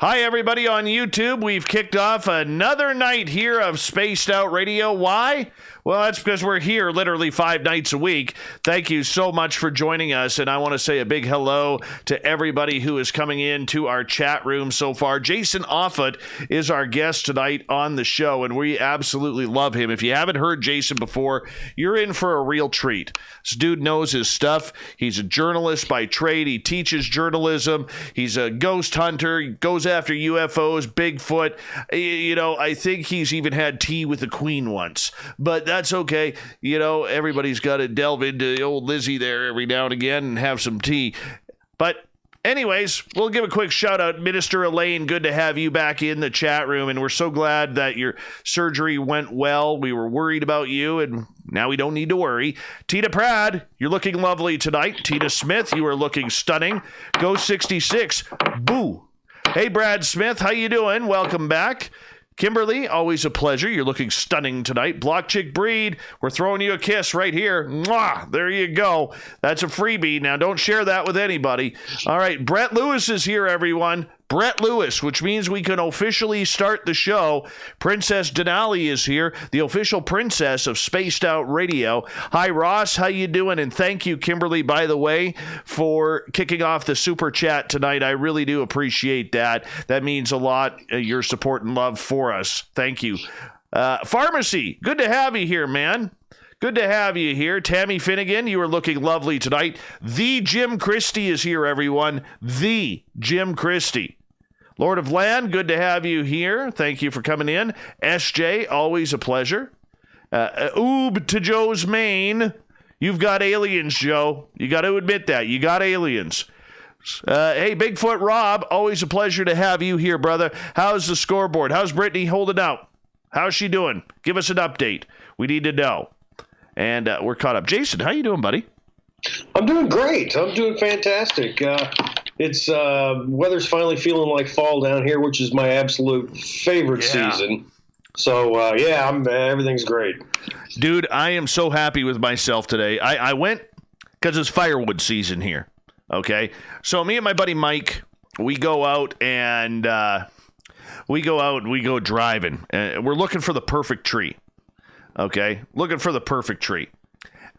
Hi, everybody on YouTube. We've kicked off another night here of Spaced Out Radio. Why? Well, that's because we're here literally 5 nights a week. Thank you so much for joining us, and I want to say a big hello to everybody who is coming in to our chat room so far. Jason Offutt is our guest tonight on the show, and we absolutely love him. If you haven't heard Jason before, you're in for a real treat. This dude knows his stuff. He's a journalist by trade. He teaches journalism. He's a ghost hunter. He goes after UFOs, Bigfoot. You know, I think he's even had tea with the Queen once, but that's okay. You know, everybody's got to delve into old Lizzie there every now and again and have some tea. But anyways, we'll give a quick shout out. Minister Elaine, good to have you back in the chat room, and we're so glad that your surgery went well. We were worried about you, and now we don't need to worry. Tina Prad, you're looking lovely tonight. Tina Smith, you are looking stunning. Go 66. Boo. Hey, Brad Smith, how you doing? Welcome back. Kimberly, always a pleasure. You're looking stunning tonight. Block Chick Breed, we're throwing you a kiss right here. Mwah! There you go. That's a freebie. Now, don't share that with anybody. All right, Brett Lewis is here, everyone. Brett Lewis, which means we can officially start the show. Princess Denali is here, the official princess of Spaced Out Radio. Hi, Ross. How you doing? And thank you, Kimberly, by the way, for kicking off the super chat tonight. I really do appreciate that. That means a lot, your support and love for us. Thank you. Pharmacy, good to have you here, man. Good to have you here. Tammy Finnegan, you are looking lovely tonight. The Jim Christie is here, everyone. The Jim Christie. Lord of Land, good to have you here. Thank you for coming in. SJ, always a pleasure. Oob to Joe's Maine. You've got aliens, Joe. You got to admit that. You got aliens. Hey, Bigfoot Rob, always a pleasure to have you here, brother. How's the scoreboard? How's Brittany holding out? How's she doing? Give us an update. We need to know. And we're caught up. Jason, how you doing, buddy? I'm doing great. I'm doing fantastic. It's weather's finally feeling like fall down here, which is my absolute favorite season. So, everything's great. Dude, I am so happy with myself today. I went because it's firewood season here. Okay? So me and my buddy Mike, we go out and we go driving. We're looking for the perfect tree. Okay, looking for the perfect tree.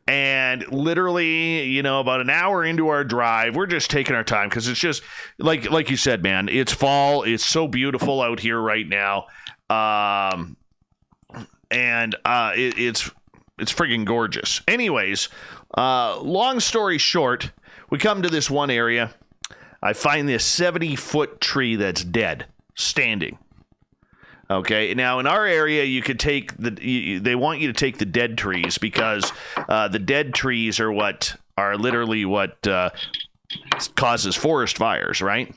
And literally, you know, about an hour into our drive, we're just taking our time because it's just, like you said, man, it's fall. It's so beautiful out here right now. It's friggin' gorgeous. Anyways, long story short, we come to this one area. I find this 70-foot tree that's dead, standing. Okay, now in our area, you could take they want you to take the dead trees because the dead trees are literally what causes forest fires, right?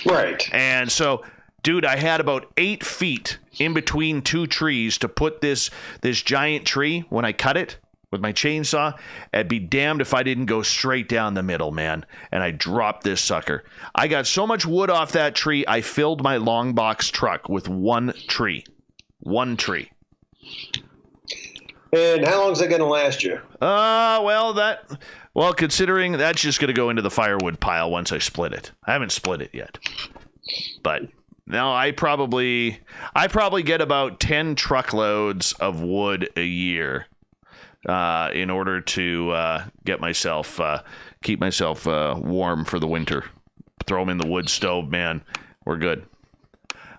Right. And so, dude, I had about 8 feet in between 2 trees to put this giant tree when I cut it with my chainsaw. I'd be damned if I didn't go straight down the middle, man. And I dropped this sucker. I got so much wood off that tree, I filled my long box truck with one tree. One tree. And how long is that going to last you? Well, considering that's just going to go into the firewood pile once I split it. I haven't split it yet. But no, I probably get about 10 truckloads of wood a year. In order to keep myself warm for the winter. Throw them in the wood stove, man. We're good.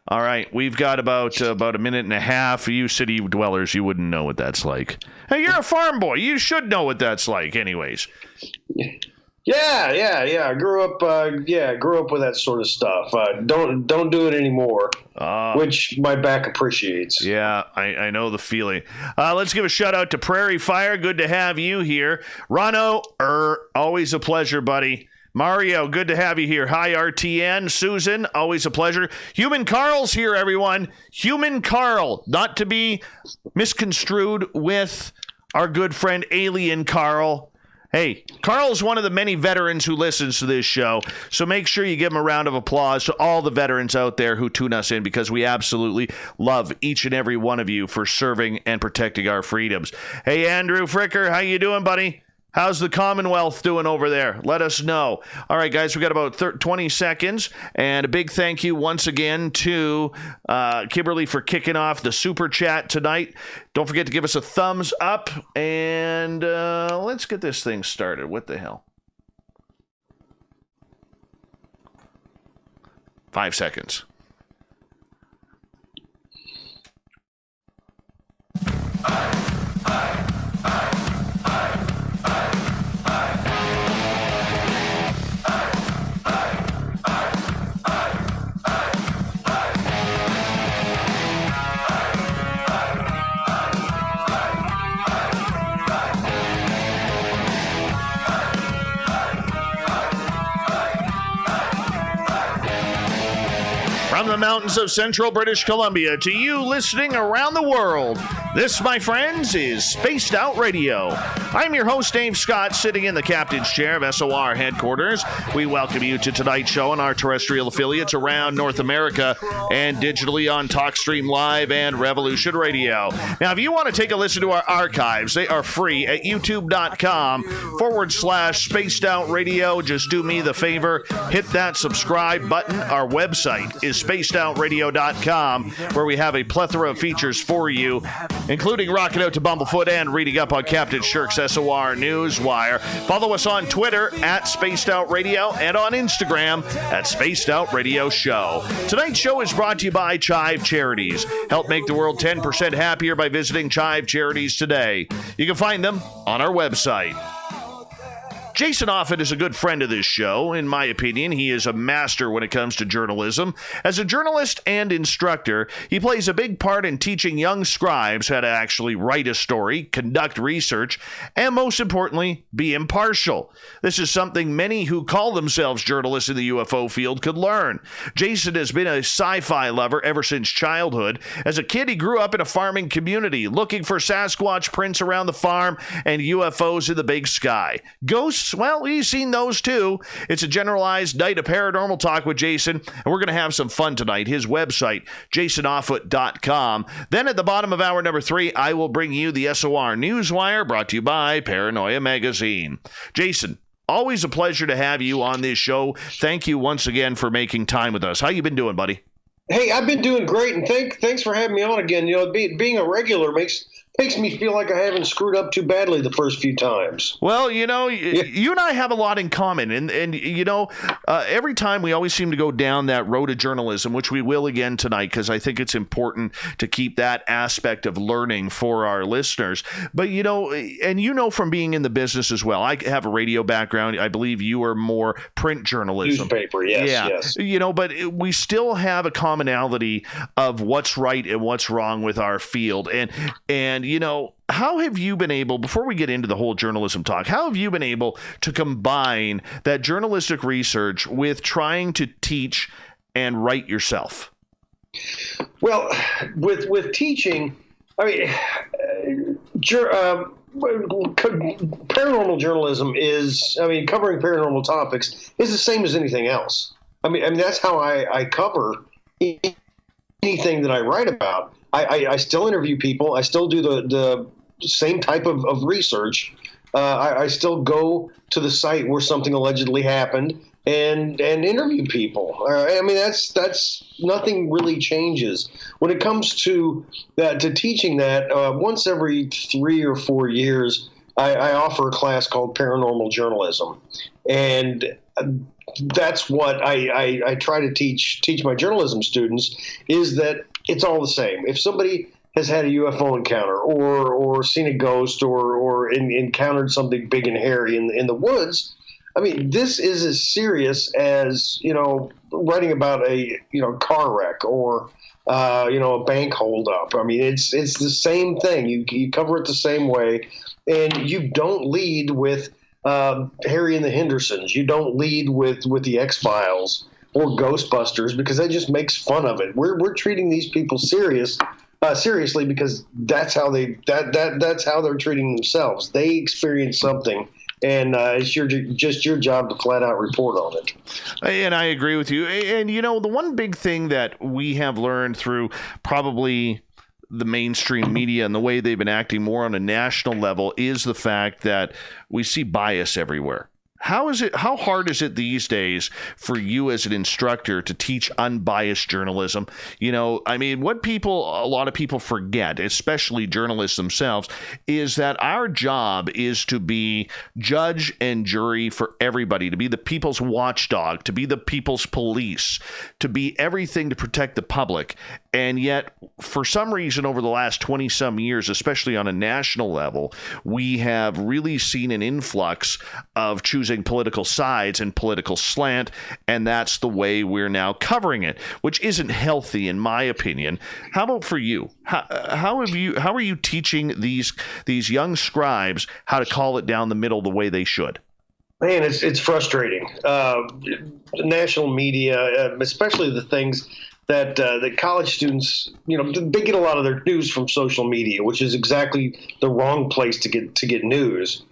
All right, we've got about a minute and a half. You city dwellers, you wouldn't know what that's like. Hey, you're a farm boy. You should know what that's like, anyways. Yeah. I grew up with that sort of stuff. Don't do it anymore, which my back appreciates. Yeah, I know the feeling. Let's give a shout out to Prairie Fire. Good to have you here. Rano, always a pleasure, buddy. Mario, good to have you here. Hi, RTN. Susan, always a pleasure. Human Carl's here, everyone. Human Carl, not to be misconstrued with our good friend Alien Carl. Hey, Carl's one of the many veterans who listens to this show, so make sure you give him a round of applause to all the veterans out there who tune us in, because we absolutely love each and every one of you for serving and protecting our freedoms. Hey, Andrew Fricker, how you doing, buddy? How's the Commonwealth doing over there? Let us know. All right, guys, we got about 20 seconds, and a big thank you once again to Kimberly for kicking off the super chat tonight. Don't forget to give us a thumbs up, and let's get this thing started. What the hell? 5 seconds. From the mountains of central British Columbia to you listening around the world, this, my friends, is Spaced Out Radio. I'm your host, Dave Scott, sitting in the captain's chair of SOR headquarters. We welcome you to tonight's show on our terrestrial affiliates around North America and digitally on TalkStream Live and Revolution Radio. Now, if you want to take a listen to our archives, they are free at youtube.com/Spaced Out Radio. Just do me the favor, hit that subscribe button. Our website is spacedoutradio.com, where we have a plethora of features for you, including rocking out to Bumblefoot and reading up on Captain Shirk's SOR Newswire. Follow us on Twitter at Spaced Out Radio and on Instagram at Spaced Out Radio Show. Tonight's show is brought to you by Chive Charities. Help make the world 10% happier by visiting Chive Charities today. You can find them on our website. Jason Offutt is a good friend of this show. In my opinion, he is a master when it comes to journalism. As a journalist and instructor, he plays a big part in teaching young scribes how to actually write a story, conduct research, and most importantly, be impartial. This is something many who call themselves journalists in the UFO field could learn. Jason has been a sci-fi lover ever since childhood. As a kid, he grew up in a farming community, looking for Sasquatch prints around the farm and UFOs in the big sky. Ghosts, well, we've seen those too. It's a generalized night of paranormal talk with Jason, and we're going to have some fun tonight. His website, jasonoffutt.com. Then at the bottom of hour number 3, I will bring you the SOR Newswire, brought to you by Paranoia Magazine. Jason, always a pleasure to have you on this show. Thank you once again for making time with us. How you been doing, buddy? Hey, I've been doing great, and thanks for having me on again. You know, being a regular makes me feel like I haven't screwed up too badly the first few times. Well, you know, you and I have a lot in common. And you know, every time we always seem to go down that road of journalism, which we will again tonight, because I think it's important to keep that aspect of learning for our listeners. But, you know, and you know from being in the business as well, I have a radio background. I believe you are more print journalism. Newspaper, yes. You know, but we still have a commonality of what's right and what's wrong with our field. And you know, how have you been able, before we get into the whole journalism talk, how have you been able to combine that journalistic research with trying to teach and write yourself? Well, with teaching, I mean, paranormal journalism is, I mean, covering paranormal topics is the same as anything else. I mean that's how I cover anything that I write about. I still interview people. I still do the same type of research. I still go to the site where something allegedly happened and interview people. I mean, that's nothing really changes when it comes to teaching that. Once every 3 or 4 years, I offer a class called Paranormal Journalism, and that's what I try to teach my journalism students, is that it's all the same. If somebody has had a UFO encounter or seen a ghost or encountered something big and hairy in the woods, I mean, this is as serious as, you know, writing about a, you know, car wreck or, you know, a bank holdup. I mean, it's the same thing. You cover it the same way, and you don't lead with Harry and the Hendersons. You don't lead with the X-Files or Ghostbusters, because that just makes fun of it. We're treating these people seriously because that's how that's how they're treating themselves. They experience something, and it's just your job to flat out report on it. And I agree with you. And you know, the one big thing that we have learned through probably the mainstream media and the way they've been acting more on a national level is the fact that we see bias everywhere. How hard is it these days for you as an instructor to teach unbiased journalism? You know, I mean, what a lot of people forget, especially journalists themselves, is that our job is to be judge and jury for everybody, to be the people's watchdog, to be the people's police, to be everything to protect the public. And yet, for some reason, over the last 20-some years, especially on a national level, we have really seen an influx of choosing political sides and political slant, and that's the way we're now covering it, which isn't healthy, in my opinion. How about for you? How are you teaching these young scribes how to call it down the middle the way they should? Man, it's frustrating. National media, especially the things that the college students, you know, they get a lot of their news from social media, which is exactly the wrong place to get news.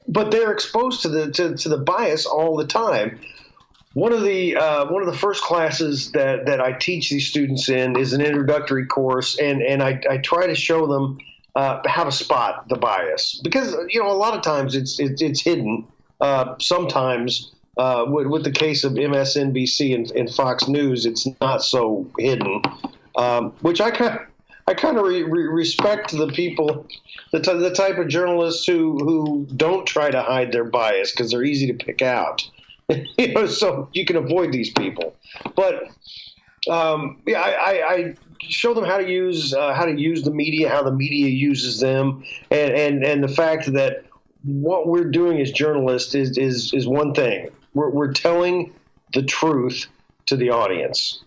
But they're exposed to the bias all the time. One of the first classes that I teach these students in is an introductory course, and I try to show them how to spot the bias, because you know a lot of times it's hidden. Sometimes with the case of MSNBC and Fox News, it's not so hidden, which I kind of respect the people, the type of journalists who don't try to hide their bias because they're easy to pick out. You know, so you can avoid these people. But I show them how to use the media, how the media uses them, and the fact that what we're doing as journalists is one thing. We're telling the truth to the audience,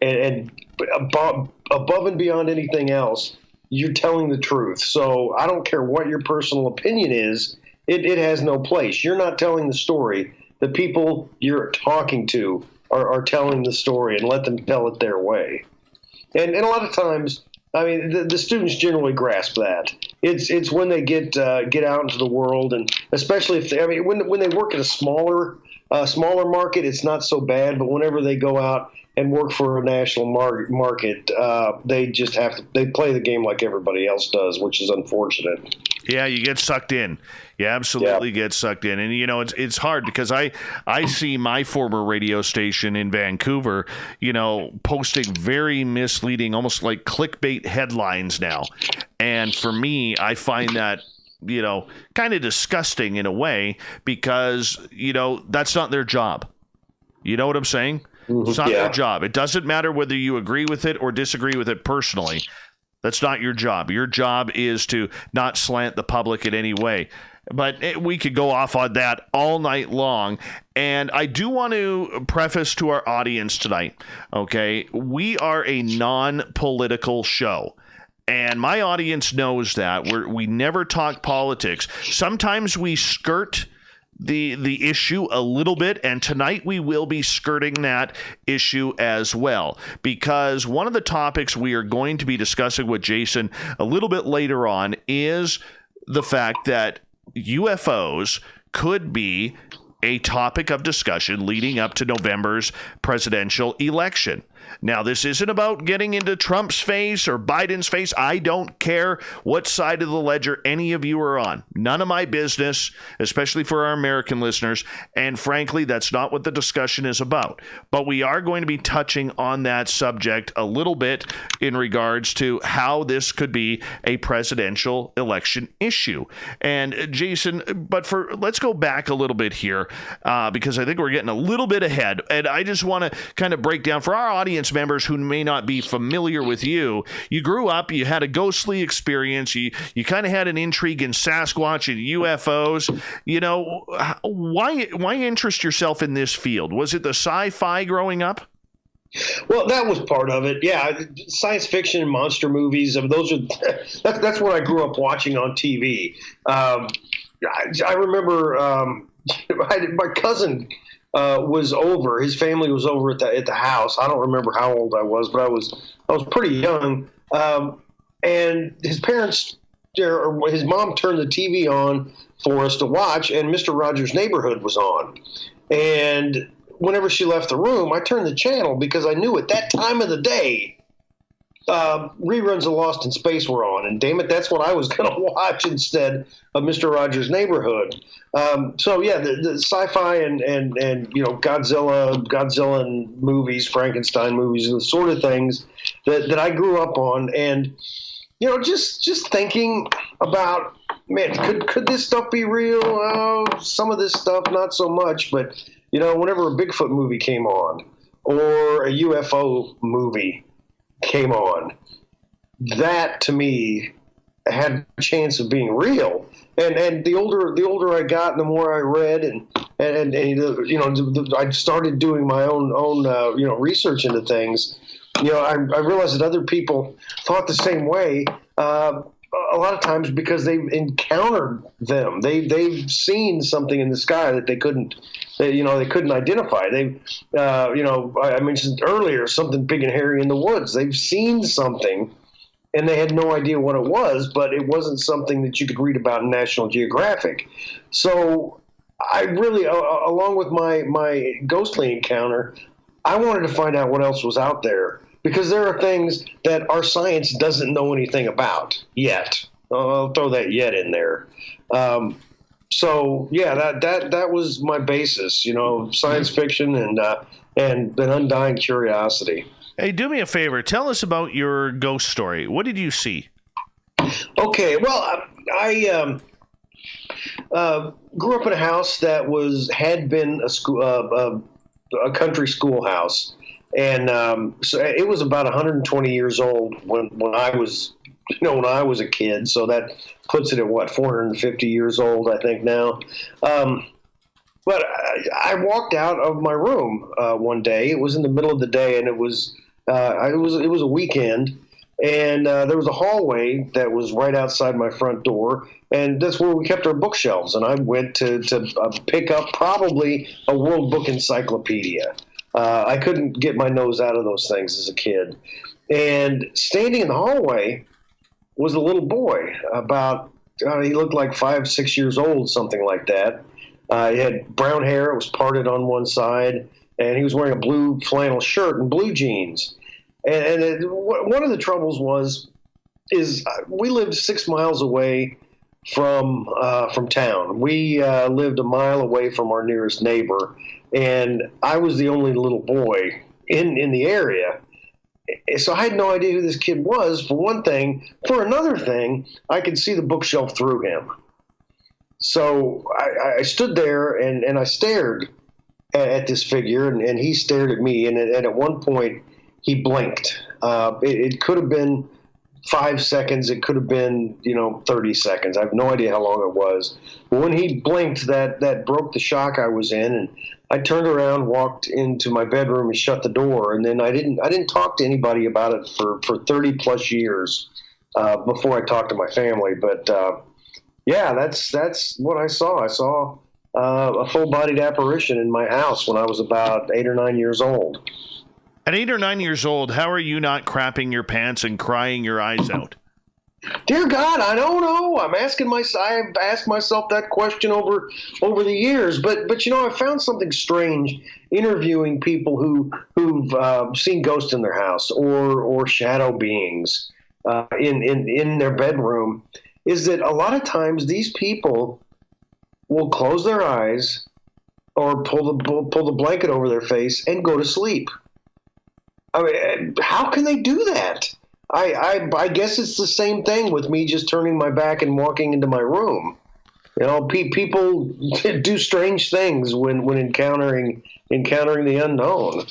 and above and beyond anything else, you're telling the truth. So I don't care what your personal opinion is; it has no place. You're not telling the story. The people you're talking to are telling the story, and let them tell it their way. And a lot of times, I mean, the students generally grasp that. It's when they get out into the world, and especially when they work at a smaller market, it's not so bad. But whenever they go out and work for a national market, they just they play the game like everybody else does, which is unfortunate. Yeah, you get sucked in. You absolutely get sucked in. And, you know, it's hard because I see my former radio station in Vancouver, you know, posting very misleading, almost like clickbait headlines now. And for me, I find that, you know, kind of disgusting in a way because, you know, that's not their job. You know what I'm saying? Mm-hmm. It's not their job. It doesn't matter whether you agree with it or disagree with it personally. That's not your job. Your job is to not slant the public in any way. But we could go off on that all night long. And I do want to preface to our audience tonight, okay? We are a non-political show. And my audience knows that. We never talk politics. Sometimes we skirt the issue a little bit, and tonight we will be skirting that issue as well, because one of the topics we are going to be discussing with Jason a little bit later on is the fact that UFOs could be a topic of discussion leading up to November's presidential election. Now, this isn't about getting into Trump's face or Biden's face. I don't care what side of the ledger any of you are on. None of my business, especially for our American listeners. And frankly, that's not what the discussion is about. But we are going to be touching on that subject a little bit in regards to how this could be a presidential election issue. And Jason, let's go back a little bit here because I think we're getting a little bit ahead. And I just want to kind of break down for our audience members who may not be familiar with you. You grew up, you had a ghostly experience, you kind of had an intrigue in Sasquatch and UFOs. You know, why interest yourself in this field? Was it the sci-fi growing up? Well, that was part of it. Yeah, science fiction and monster movies. I mean, that's what I grew up watching on TV. I remember my cousin was over. His family was over at the house. I don't remember how old I was, but I was pretty young. And his parents, or his mom, turned the TV on for us to watch, and Mr. Rogers' Neighborhood was on. And whenever she left the room, I turned the channel because I knew at that time of the day reruns of Lost in Space were on, and damn it, that's what I was going to watch instead of Mister Rogers' Neighborhood. So yeah, the sci-fi and Godzilla movies, Frankenstein movies, the sort of things that I grew up on, and just thinking about, man, could this stuff be real? Oh, some of this stuff not so much, but whenever a Bigfoot movie came on or a UFO movie came on, that to me had a chance of being real. And the older I got, the more I read, and I started doing my own research into things. I realized that other people thought the same way. A lot of times because they've encountered them, they've seen something in the sky that they couldn't identify. I mentioned earlier something big and hairy in the woods. They've seen something, and they had no idea what it was, but it wasn't something that you could read about in National Geographic. So I really, along with my ghostly encounter, I wanted to find out what else was out there, because there are things that our science doesn't know anything about yet. I'll throw that "yet" in there. So yeah, that was my basis, science fiction and an undying curiosity. Hey, do me a favor. Tell us about your ghost story. What did you see? Okay, well, I grew up in a house that had been a school, a country schoolhouse, and so it was about 120 years old when I was a kid. So that puts it at 450 years old, I think now. But I walked out of my room one day. It was in the middle of the day, and it was a weekend, and there was a hallway that was right outside my front door, and that's where we kept our bookshelves. And I went to pick up probably a World Book Encyclopedia. I couldn't get my nose out of those things as a kid. And standing in the hallway was a little boy, he looked like 5, 6 years old, something like that. He had brown hair. It was parted on one side, and he was wearing a blue flannel shirt and blue jeans. And one of the troubles is we lived 6 miles away from town. We lived a mile away from our nearest neighbor, and I was the only little boy in the area. So I had no idea who this kid was, for one thing. For another thing, I could see the bookshelf through him. So I stood there and I stared at this figure, and he stared at me. And at one point, he blinked. It could have been 5 seconds. It could have been 30 seconds. I have no idea how long it was. But when he blinked, that broke the shock I was in, and I turned around, walked into my bedroom, and shut the door. And then I didn't talk to anybody about it for 30 plus years before I talked to my family. But yeah, that's what I saw. I saw a full-bodied apparition in my house when I was about 8 or 9 years old. At 8 or 9 years old, how are you not crapping your pants and crying your eyes out? Dear God, I don't know. I've asked myself that question over the years, but I found something strange interviewing people who've seen ghosts in their house or shadow beings in their bedroom. Is that a lot of times these people will close their eyes or pull the blanket over their face and go to sleep. I mean, how can they do that? I guess it's the same thing with me just turning my back and walking into my room. People do strange things when encountering the unknown.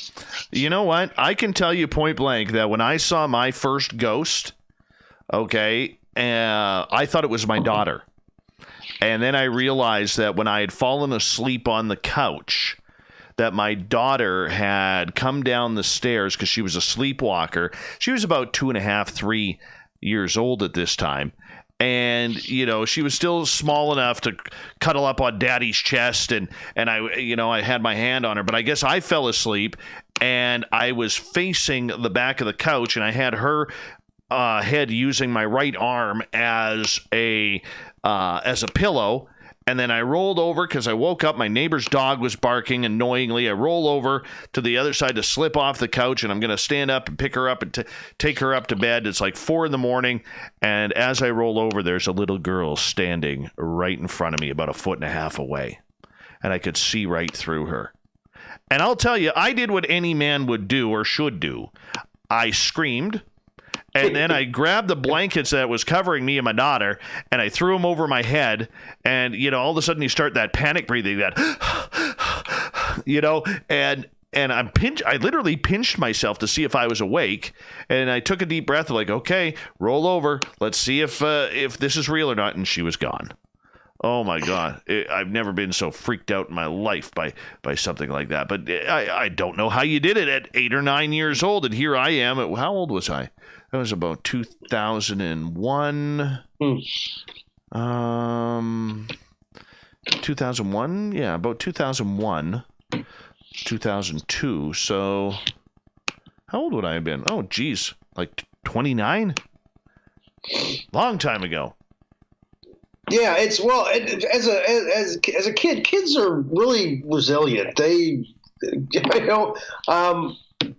You know what? I can tell you point blank that when I saw my first ghost, I thought it was my daughter. And then I realized that when I had fallen asleep on the couch, that my daughter had come down the stairs because she was a sleepwalker. She was about 2.5, 3 years old at this time. And, she was still small enough to cuddle up on Daddy's chest. And I had my hand on her. But I guess I fell asleep and I was facing the back of the couch, and I had her head using my right arm as a pillow. And then I rolled over because I woke up. My neighbor's dog was barking annoyingly. I roll over to the other side to slip off the couch, and I'm going to stand up and pick her up and take her up to bed. It's like 4 a.m, and as I roll over, there's a little girl standing right in front of me, about 1.5 feet away, and I could see right through her. And I'll tell you, I did what any man would do or should do. I screamed. And then I grabbed the blankets that was covering me and my daughter, and I threw them over my head. And, all of a sudden you start that panic breathing, that, and I literally pinched myself to see if I was awake. And I took a deep breath, like, okay, roll over. Let's see if this is real or not. And she was gone. Oh my God. I've never been so freaked out in my life by something like that. But I don't know how you did it at 8 or 9 years old. And here I am. How old was I? That was about 2001. 2001? Yeah, about 2001. 2002. So, how old would I have been? Oh, geez. Like 29? Long time ago. Yeah, as a kid, kids are really resilient.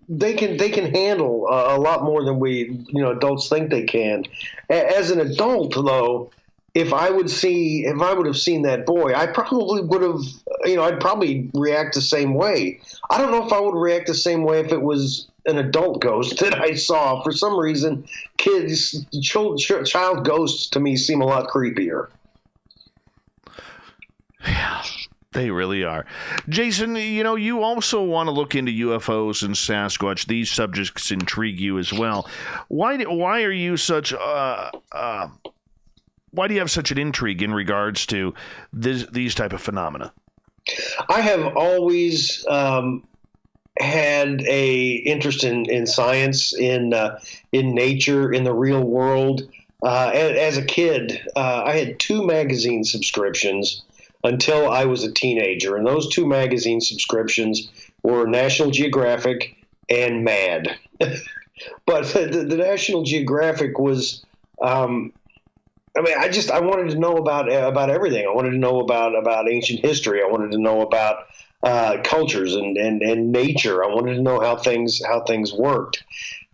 They can handle a lot more than we adults think they can. As an adult, though, if I would have seen that boy, I probably would have, I'd probably react the same way. I don't know if I would react the same way if it was an adult ghost that I saw. For some reason, child ghosts to me seem a lot creepier. Yeah. They really are. Jason, you also want to look into UFOs and Sasquatch. These subjects intrigue you as well. Why are you such why do you have such an intrigue in regards to these type of phenomena? I have always had a interest in science, in nature, in the real world. As a kid, I had 2 magazine subscriptions until I was a teenager. And those 2 magazine subscriptions were National Geographic and Mad. But the National Geographic was, I wanted to know about everything. I wanted to know about ancient history. I wanted to know about cultures and nature. I wanted to know how things worked.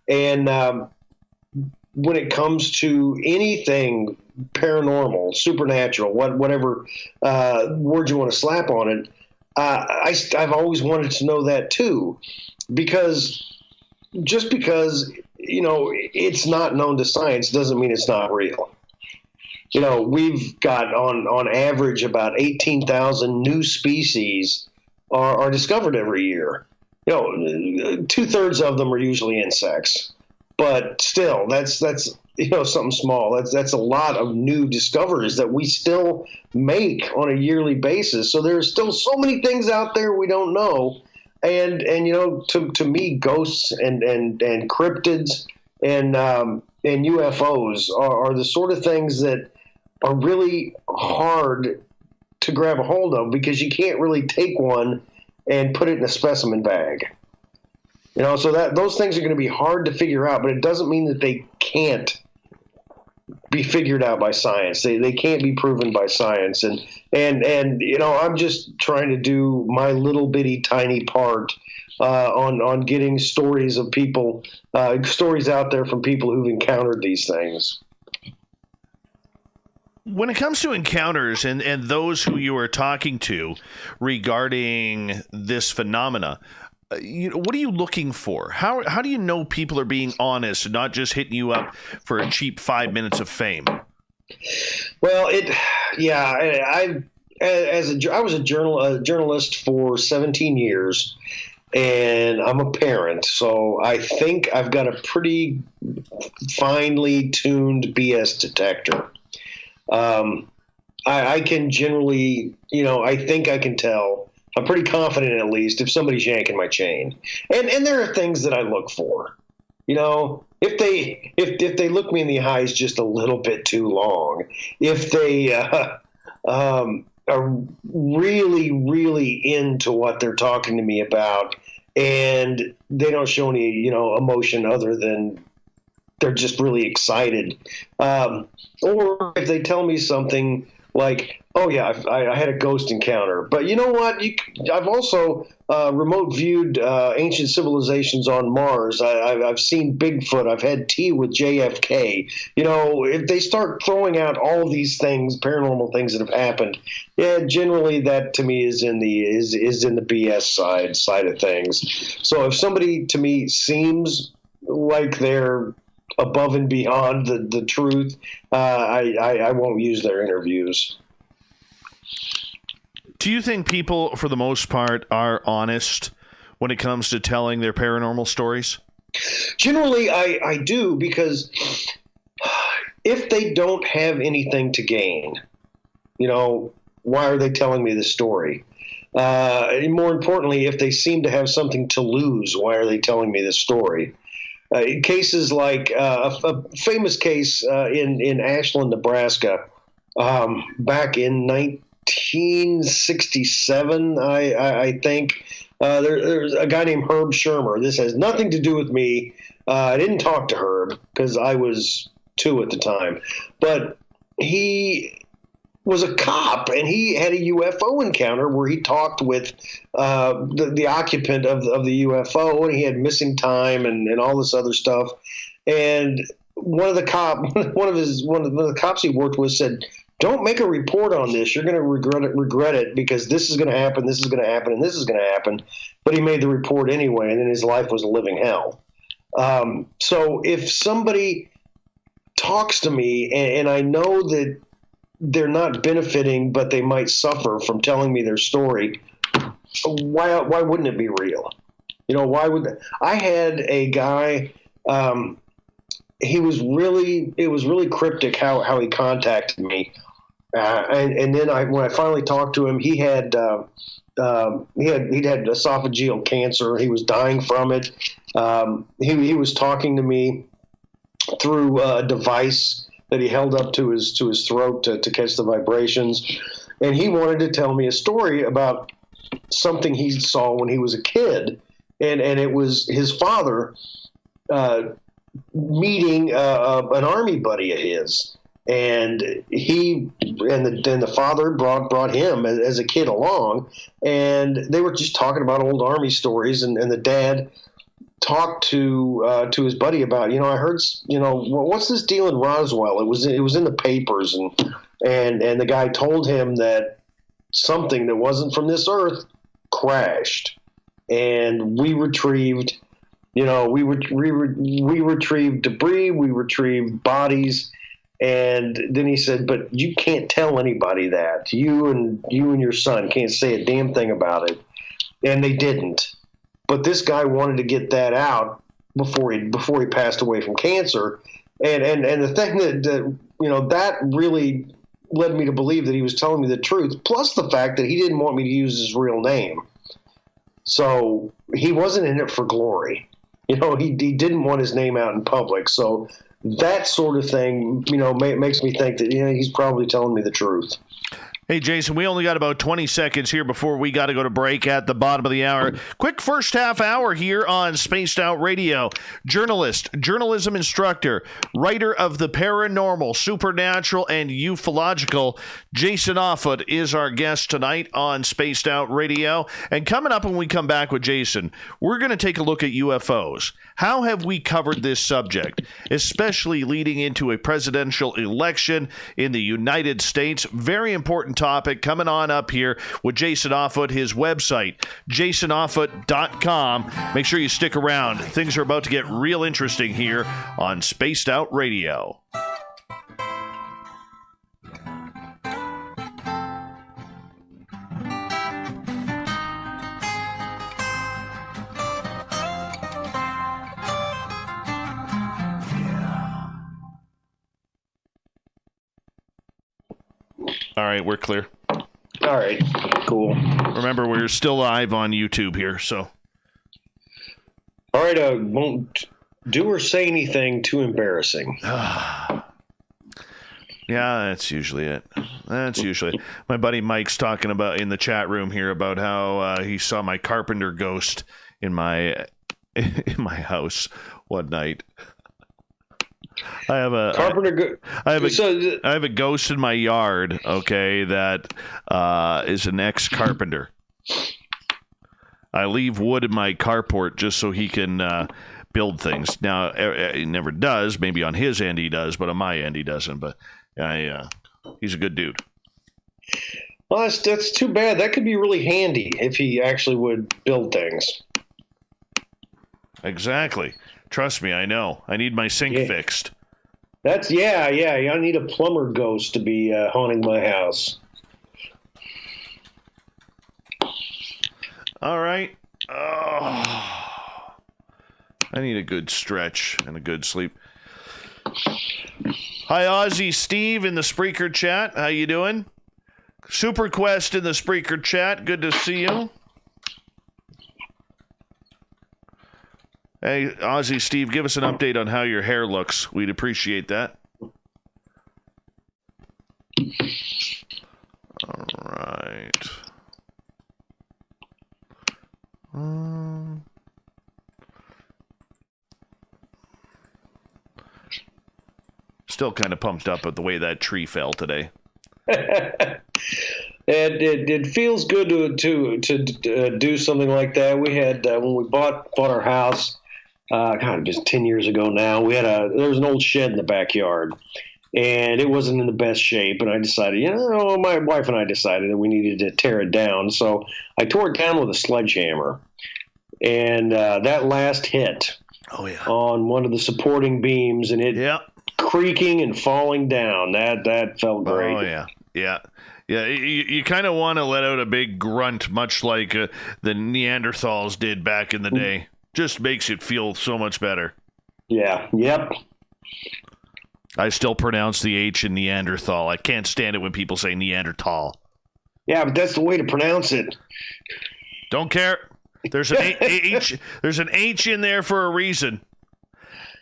And when it comes to anything paranormal, supernatural, whatever word you want to slap on it, I've always wanted to know that too, because just because it's not known to science doesn't mean it's not real. We've got on average about 18,000 new species are discovered every year. 2/3 of them are usually insects, but still, that's something small. That's a lot of new discoveries that we still make on a yearly basis. So there's still so many things out there we don't know. And to me, ghosts and cryptids and UFOs are the sort of things that are really hard to grab a hold of, because you can't really take one and put it in a specimen bag. So that those things are going to be hard to figure out, but it doesn't mean that they can't be figured out by science. They can't be proven by science. And I'm just trying to do my little bitty tiny part on getting stories of people, stories out there from people who've encountered these things. When it comes to encounters and those who you are talking to regarding this phenomena, what are you looking for? How do you know people are being honest and not just hitting you up for a cheap 5 minutes of fame? Well, I was a journalist for 17 years, and I'm a parent, so I think I've got a pretty finely tuned BS detector. I can generally, I think I can tell. I'm pretty confident, at least, if somebody's yanking my chain. And there are things that I look for. If they look me in the eyes just a little bit too long, if they are really, really into what they're talking to me about, and they don't show any, emotion other than they're just really excited, or if they tell me something like, oh yeah, I had a ghost encounter. But you know what? I've also remote viewed ancient civilizations on Mars. I've seen Bigfoot. I've had tea with JFK. You know, if they start throwing out all of these things, paranormal things that have happened, yeah, generally that to me is in the BS side of things. So if somebody to me seems like they're above and beyond the truth, I won't use their interviews. Do you think people, for the most part, are honest when it comes to telling their paranormal stories? Generally, I do, because if they don't have anything to gain, you know, why are they telling me the story? And more importantly, if they seem to have something to lose, why are they telling me the story? Cases like a famous case in Ashland, Nebraska, back in 1967, I think. There's a guy named Herb Shermer. This has nothing to do with me. I didn't talk to Herb because I was 2 at the time. But he was a cop, and he had a UFO encounter where he talked with the occupant of the UFO, and he had missing time and all this other stuff. And one of the cops he worked with said, "Don't make a report on this. You're going to regret it because this is going to happen, this is going to happen, and this is going to happen." But he made the report anyway, and then his life was a living hell. So if somebody talks to me and I know that they're not benefiting, but they might suffer from telling me their story, why wouldn't it be real? You know, why would I had a guy, it was really cryptic how he contacted me. And then when I finally talked to him, he'd had esophageal cancer. He was dying from it. He was talking to me through a device that he held up to his throat to catch the vibrations, and he wanted to tell me a story about something he saw when he was a kid, and it was his father meeting an army buddy of his. And then the father brought him as a kid along, and they were just talking about old army stories. And the dad talked to his buddy about, I heard, what's this deal in Roswell? It was in the papers, and the guy told him that something that wasn't from this earth crashed, and we retrieved, we retrieved debris, we retrieved bodies. And then he said, "But you can't tell anybody that. You and your son can't say a damn thing about it." And they didn't. But this guy wanted to get that out before he passed away from cancer. And the thing that really led me to believe that he was telling me the truth, plus the fact that he didn't want me to use his real name. So he wasn't in it for glory. He didn't want his name out in public. So that sort of thing, makes me think that he's probably telling me the truth. Hey, Jason, we only got about 20 seconds here before we got to go to break at the bottom of the hour. Quick first half hour here on Spaced Out Radio. Journalist, journalism instructor, writer of the paranormal, supernatural, and ufological, Jason Offutt is our guest tonight on Spaced Out Radio. And coming up when we come back with Jason, we're going to take a look at UFOs. How have we covered this subject, especially leading into a presidential election in the United States? Very important topic coming on up here with Jason Offutt, his website, jasonoffutt.com. Make sure you stick around. Things are about to get real interesting here on Spaced Out Radio. All right, we're clear. All right, cool. Remember, we're still live on YouTube here, so. All right, won't do or say anything too embarrassing. Yeah, that's usually it. My buddy Mike's talking about in the chat room here about how he saw my carpenter ghost in my house one night. I have a carpenter. I have a ghost in my yard. Okay, that is an ex-carpenter. I leave wood in my carport just so he can build things. Now he never does. Maybe on his end he does, but on my end he doesn't. But he's a good dude. Well, that's too bad. That could be really handy if he actually would build things. Exactly. Trust me, I know. I need my sink fixed. That's yeah. I need a plumber ghost to be haunting my house. All right. Oh, I need a good stretch and a good sleep. Hi, Aussie Steve in the Spreaker chat. How you doing? Super Quest in the Spreaker chat. Good to see you. Hey, Aussie Steve, give us an update on how your hair looks. We'd appreciate that. All right. Still kind of pumped up at the way that tree fell today. It feels good to do something like that. We had when we bought our house, just 10 years ago now. There was an old shed in the backyard, and it wasn't in the best shape. And I decided, my wife and I decided that we needed to tear it down. So I tore it down with a sledgehammer, and that last hit on one of the supporting beams, and it creaking and falling down. That felt great. Oh yeah. You kind of want to let out a big grunt, much like the Neanderthals did back in the day. Just makes it feel so much better. Yeah. Yep. I still pronounce the H in Neanderthal. I can't stand it when people say Neanderthal. Yeah, but that's the way to pronounce it. Don't care. There's an H. There's an H in there for a reason.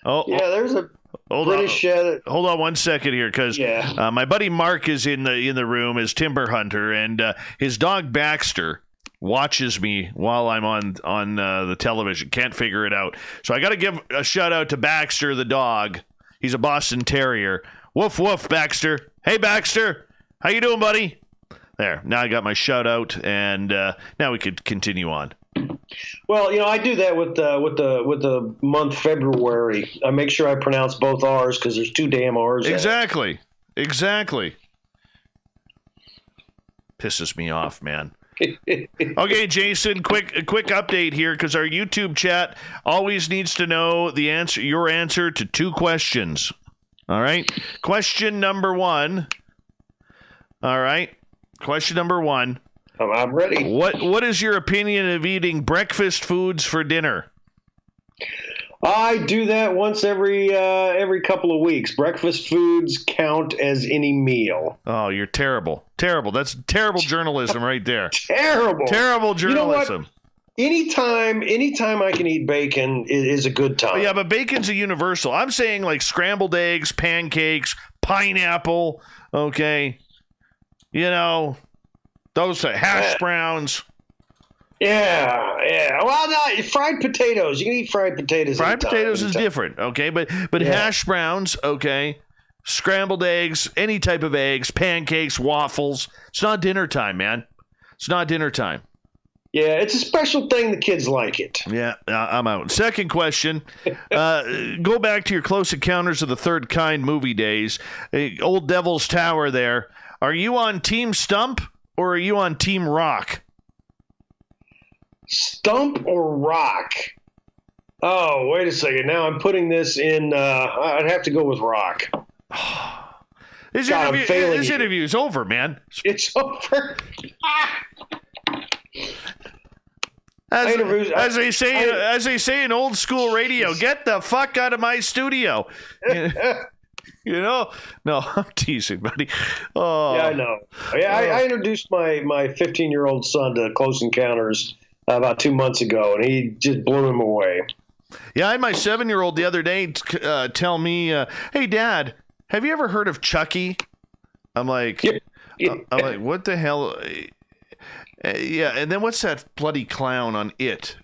There's a hold British. Hold on 1 second here, because my buddy Mark is in the room as timber hunter, and his dog Baxter watches me while I'm on the television. Can't figure it out. So I got to give a shout out to Baxter the dog. He's a Boston Terrier. Woof woof, Baxter. Hey Baxter, how you doing, buddy? There. Now I got my shout out, and now we could continue on. Well, I do that with the month February. I make sure I pronounce both R's because there's two damn R's. Exactly. Pisses me off, man. Okay, Jason, quick update here, because our YouTube chat always needs to know your answer to two questions. All right. Question number one. I'm ready. What is your opinion of eating breakfast foods for dinner? I do that once every couple of weeks. Breakfast foods count as any meal. Oh, you're terrible. Terrible. That's terrible journalism right there. Terrible journalism. Anytime I can eat bacon is a good time. Yeah, but bacon's a universal. I'm saying like scrambled eggs, pancakes, pineapple, okay? Those hash browns. Yeah. Well, no, fried potatoes. You can eat fried potatoes. Fried potatoes is different, okay? But hash browns, okay? Scrambled eggs, any type of eggs, pancakes, waffles. It's not dinner time, man. It's not dinner time. Yeah, it's a special thing. The kids like it. Yeah, I'm out. Second question. Go back to your Close Encounters of the Third Kind movie days. Old Devil's Tower there. Are you on Team Stump or are you on Team Rock? Stump or Rock? Oh, wait a second. Now I'm putting this in. I'd have to go with Rock. This interview is over, man. It's over. As they say in old school radio, get the fuck out of my studio. No, I'm teasing, buddy. Oh. Yeah, I know. I introduced my 15-year-old son to Close Encounters about 2 months ago, and he just blew him away. Yeah, I had my 7-year-old the other day tell me, "Hey, Dad, have you ever heard of Chucky?" I'm like, what the hell? Yeah, and then what's that bloody clown on It?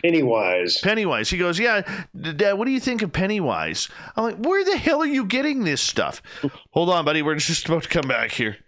Pennywise. Pennywise. He goes, yeah, Dad, what do you think of Pennywise? I'm like, where the hell are you getting this stuff? Hold on, buddy. We're just about to come back here.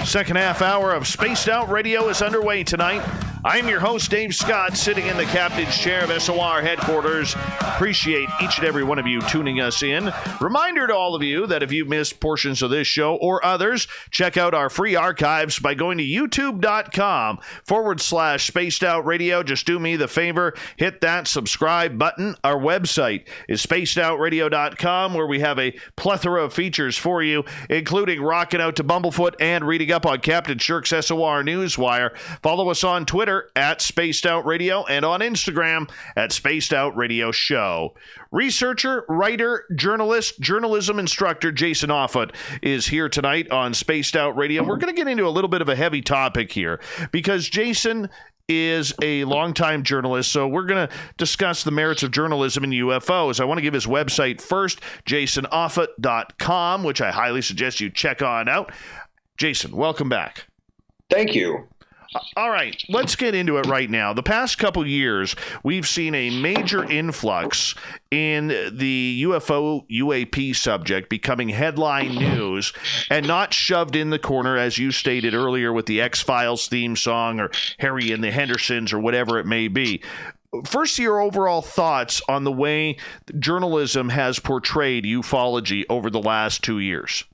Second half hour of Spaced Out Radio is underway tonight. I'm your host, Dave Scott, sitting in the captain's chair of SOR headquarters. Appreciate each and every one of you tuning us in. Reminder to all of you that if you missed portions of this show or others, check out our free archives by going to youtube.com/Spaced Out Radio. Just do me the favor, hit that subscribe button. Our website is spacedoutradio.com, where we have a plethora of features for you, including rocking out to Bumblefoot and reading up on Captain Shirk's SOR Newswire. Follow us on Twitter at Spaced Out Radio and on Instagram at Spaced Out Radio Show. Researcher, writer, journalist, journalism instructor Jason Offutt is here tonight on Spaced Out Radio. We're going to get into a little bit of a heavy topic here because Jason is a longtime journalist, so we're going to discuss the merits of journalism in UFOs. I want to give his website first, jasonoffutt.com, which I highly suggest you check on out. Jason, welcome back. Thank you. All right, let's get into it right now. The past couple years, we've seen a major influx in the UFO UAP subject becoming headline news and not shoved in the corner, as you stated earlier, with the X-Files theme song or Harry and the Hendersons or whatever it may be. First, your overall thoughts on the way journalism has portrayed ufology over the last 2 years.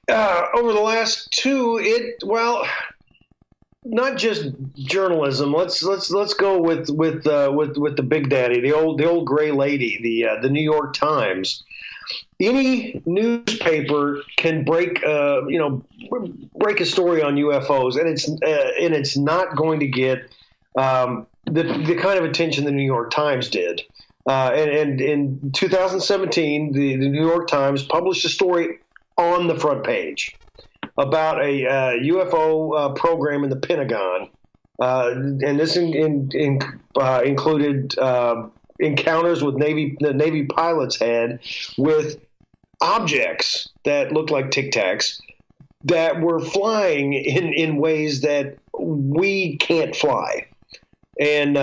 Over the last two, not just journalism. Let's go with the big daddy, the old gray lady, the New York Times. Any newspaper can break a story on UFOs, and it's not going to get the kind of attention the New York Times did. And in 2017, the New York Times published a story on the front page about a UFO program in the Pentagon, and this included encounters with the Navy pilots had with objects that looked like Tic Tacs that were flying in ways that we can't fly. And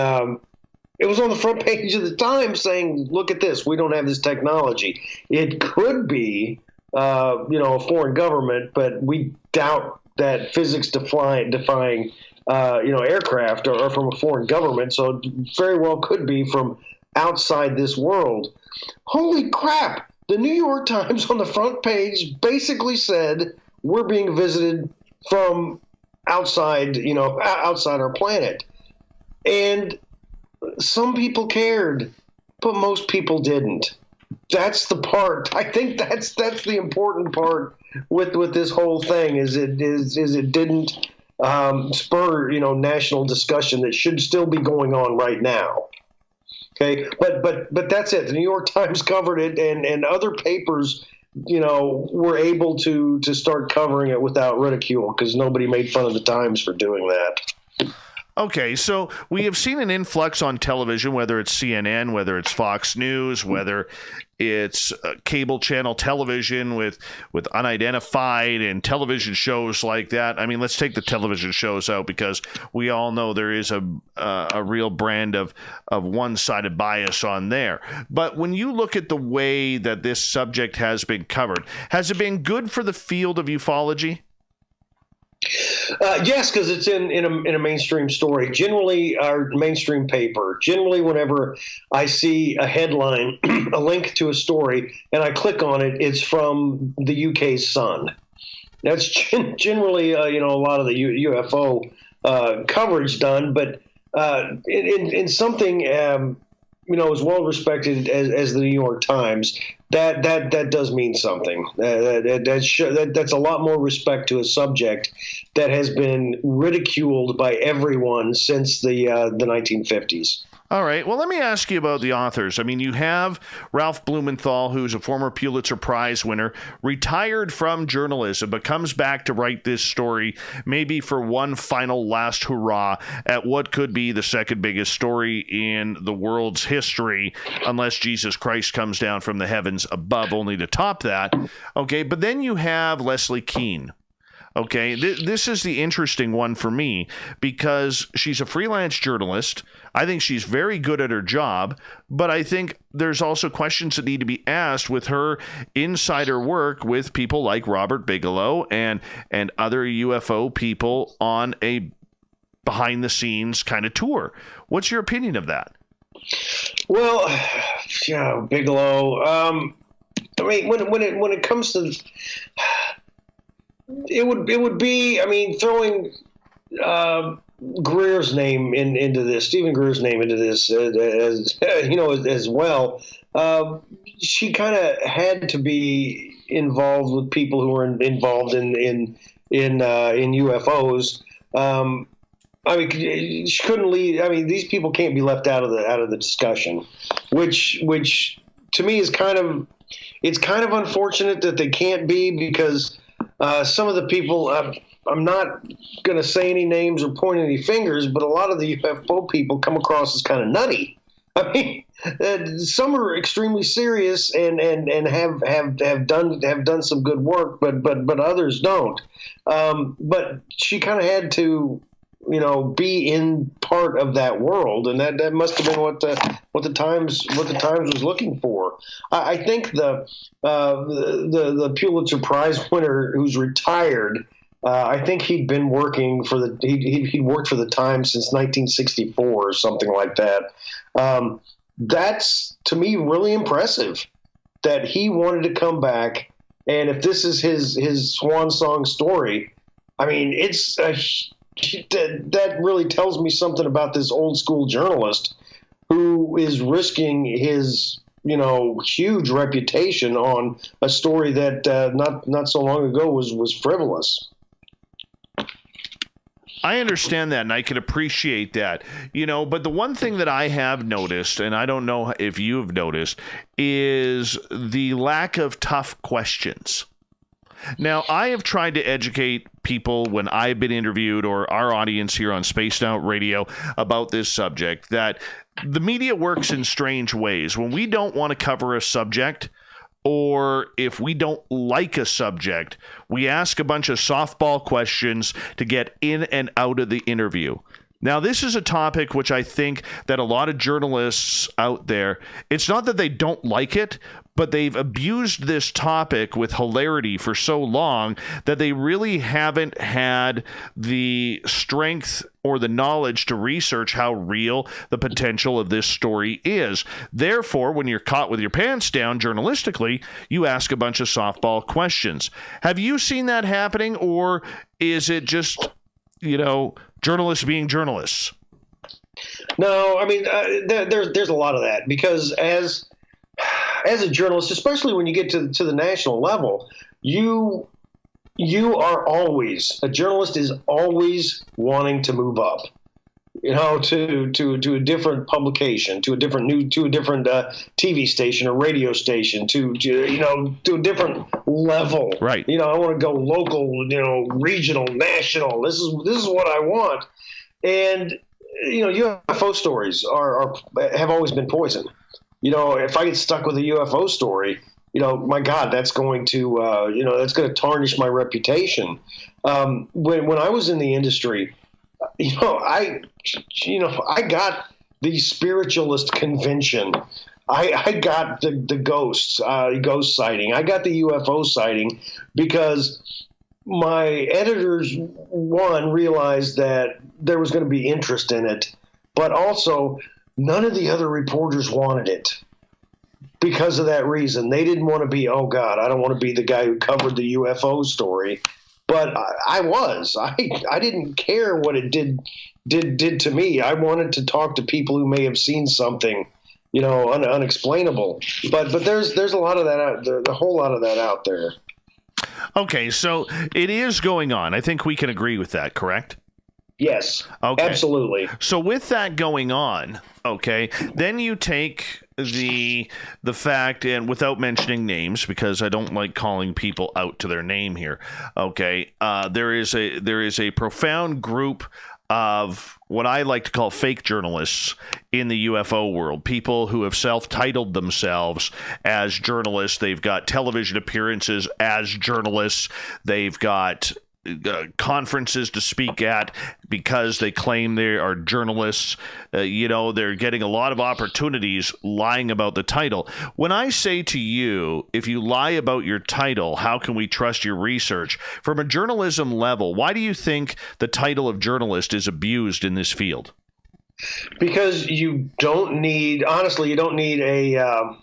it was on the front page of the Times saying, look at this, we don't have this technology. It could be a foreign government, but we doubt that physics defying aircraft are from a foreign government. So it very well could be from outside this world. Holy crap! The New York Times on the front page basically said we're being visited from outside our planet. And some people cared, but most people didn't. That's the part. I think that's the important part with this whole thing is it didn't spur national discussion that should still be going on right now. Okay, but that's it. The New York Times covered it, and other papers were able to start covering it without ridicule because nobody made fun of the Times for doing that. Okay, so we have seen an influx on television, whether it's CNN, whether it's Fox News, whether it's cable channel television with unidentified and television shows like that. I mean, let's take the television shows out because we all know there is a real brand of one-sided bias on there. But when you look at the way that this subject has been covered, has it been good for the field of ufology? Yes, because it's in a mainstream story. Generally, our mainstream paper. Generally, whenever I see a headline, a link to a story, and I click on it, it's from the UK's Sun. That's generally a lot of the UFO coverage done, but in something as well respected as the New York Times, that does mean something. That's a lot more respect to a subject that has been ridiculed by everyone since the 1950s. All right. Well, let me ask you about the authors. I mean, you have Ralph Blumenthal, who's a former Pulitzer Prize winner, retired from journalism, but comes back to write this story, maybe for one final last hurrah at what could be the second biggest story in the world's history, unless Jesus Christ comes down from the heavens above, only to top that. Okay. But then you have Leslie Kean. Okay, this is the interesting one for me because she's a freelance journalist. I think she's very good at her job, but I think there's also questions that need to be asked with her insider work with people like Robert Bigelow and other UFO people on a behind-the-scenes kind of tour. What's your opinion of that? Well, yeah, Bigelow. I mean, when it comes to it would be, I mean, throwing Greer's name into this, Stephen Greer's name into this, as you know, as well. She kind of had to be involved with people who were involved in UFOs. I mean, she couldn't leave. I mean, these people can't be left out of the discussion, which to me is kind of unfortunate that they can't be, because some of the people, I'm not going to say any names or point any fingers, but a lot of the UFO people come across as kind of nutty. I mean, some are extremely serious and have done some good work, but others don't. But she kind of had to, you know, be in part of that world, and that must have been what the Times was looking for. I think the Pulitzer Prize winner who's retired, I think he'd been working for he'd worked for the Times since 1964 or something like that. That's, to me, really impressive that he wanted to come back, and if this is his swan song story, I mean, it's that really tells me something about this old school journalist who is risking his, you know, huge reputation on a story that not so long ago was frivolous. I understand that, and I can appreciate that, you know, but the one thing that I have noticed, and I don't know if you've noticed, is the lack of tough questions. Now, I have tried to educate people when I've been interviewed, or our audience here on Spaced Out Radio, about this subject, that the media works in strange ways. When we don't want to cover a subject, or if we don't like a subject, we ask a bunch of softball questions to get in and out of the interview. Now, this is a topic which I think that a lot of journalists out there, it's not that they don't like it, but they've abused this topic with hilarity for so long that they really haven't had the strength or the knowledge to research how real the potential of this story is. Therefore, when you're caught with your pants down journalistically, you ask a bunch of softball questions. Have you seen that happening, or is it just, you know, journalists being journalists? No, I mean, there's a lot of that, because as a journalist, especially when you get to the national level, you are always, a journalist is always wanting to move up, you know, to a different publication, to a different TV station or radio station, to a different level. Right. You know, I want to go local, you know, regional, national. This is what I want. And, you know, UFO stories have always been poison. You know, if I get stuck with a UFO story, you know, my God, that's going to tarnish my reputation. When I was in the industry, I got the spiritualist convention. I got the ghost sighting. I got the UFO sighting because my editors, one, realized that there was going to be interest in it, but also none of the other reporters wanted it. Because of that reason, they didn't want to be, oh God, I don't want to be the guy who covered the UFO story. But I was. I didn't care what it did to me. I wanted to talk to people who may have seen something, you know, unexplainable. But there's a lot of that out, a whole lot of that out there. Okay, so it is going on. I think we can agree with that, correct? Yes, Okay. absolutely. So with that going on, okay, then you take the fact, and without mentioning names, because I don't like calling people out to their name here. Okay, there is a profound group of what I like to call fake journalists in the UFO world. People who have self-titled themselves as journalists. They've got television appearances as journalists. They've got conferences to speak at because they claim they are journalists. They're getting a lot of opportunities lying about the title. When I say to you, if you lie about your title, how can we trust your research? From a journalism level, why do you think the title of journalist is abused in this field? Because you don't need a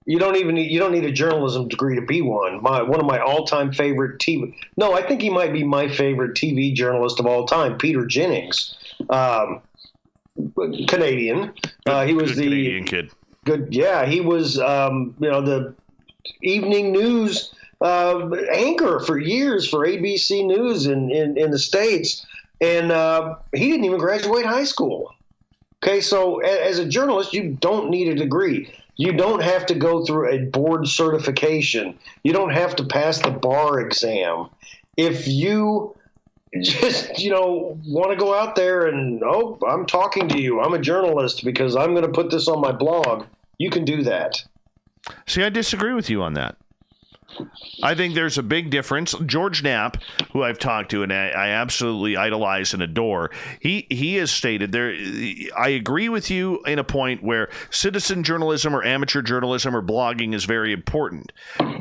you don't need a journalism degree to be one. One of my all-time favorite TV. No, I think he might be my favorite TV journalist of all time, Peter Jennings, Canadian. He was the Canadian kid. Good, yeah. He was the evening news anchor for years for ABC News in the States, and he didn't even graduate high school. Okay, so as a journalist, you don't need a degree. You don't have to go through a board certification. You don't have to pass the bar exam. If you just, want to go out there and, I'm talking to you, I'm a journalist because I'm going to put this on my blog, you can do that. See, I disagree with you on that. I think there's a big difference. George Knapp, who I've talked to and I absolutely idolize and adore, he has stated there. I agree with you in a point where citizen journalism or amateur journalism or blogging is very important,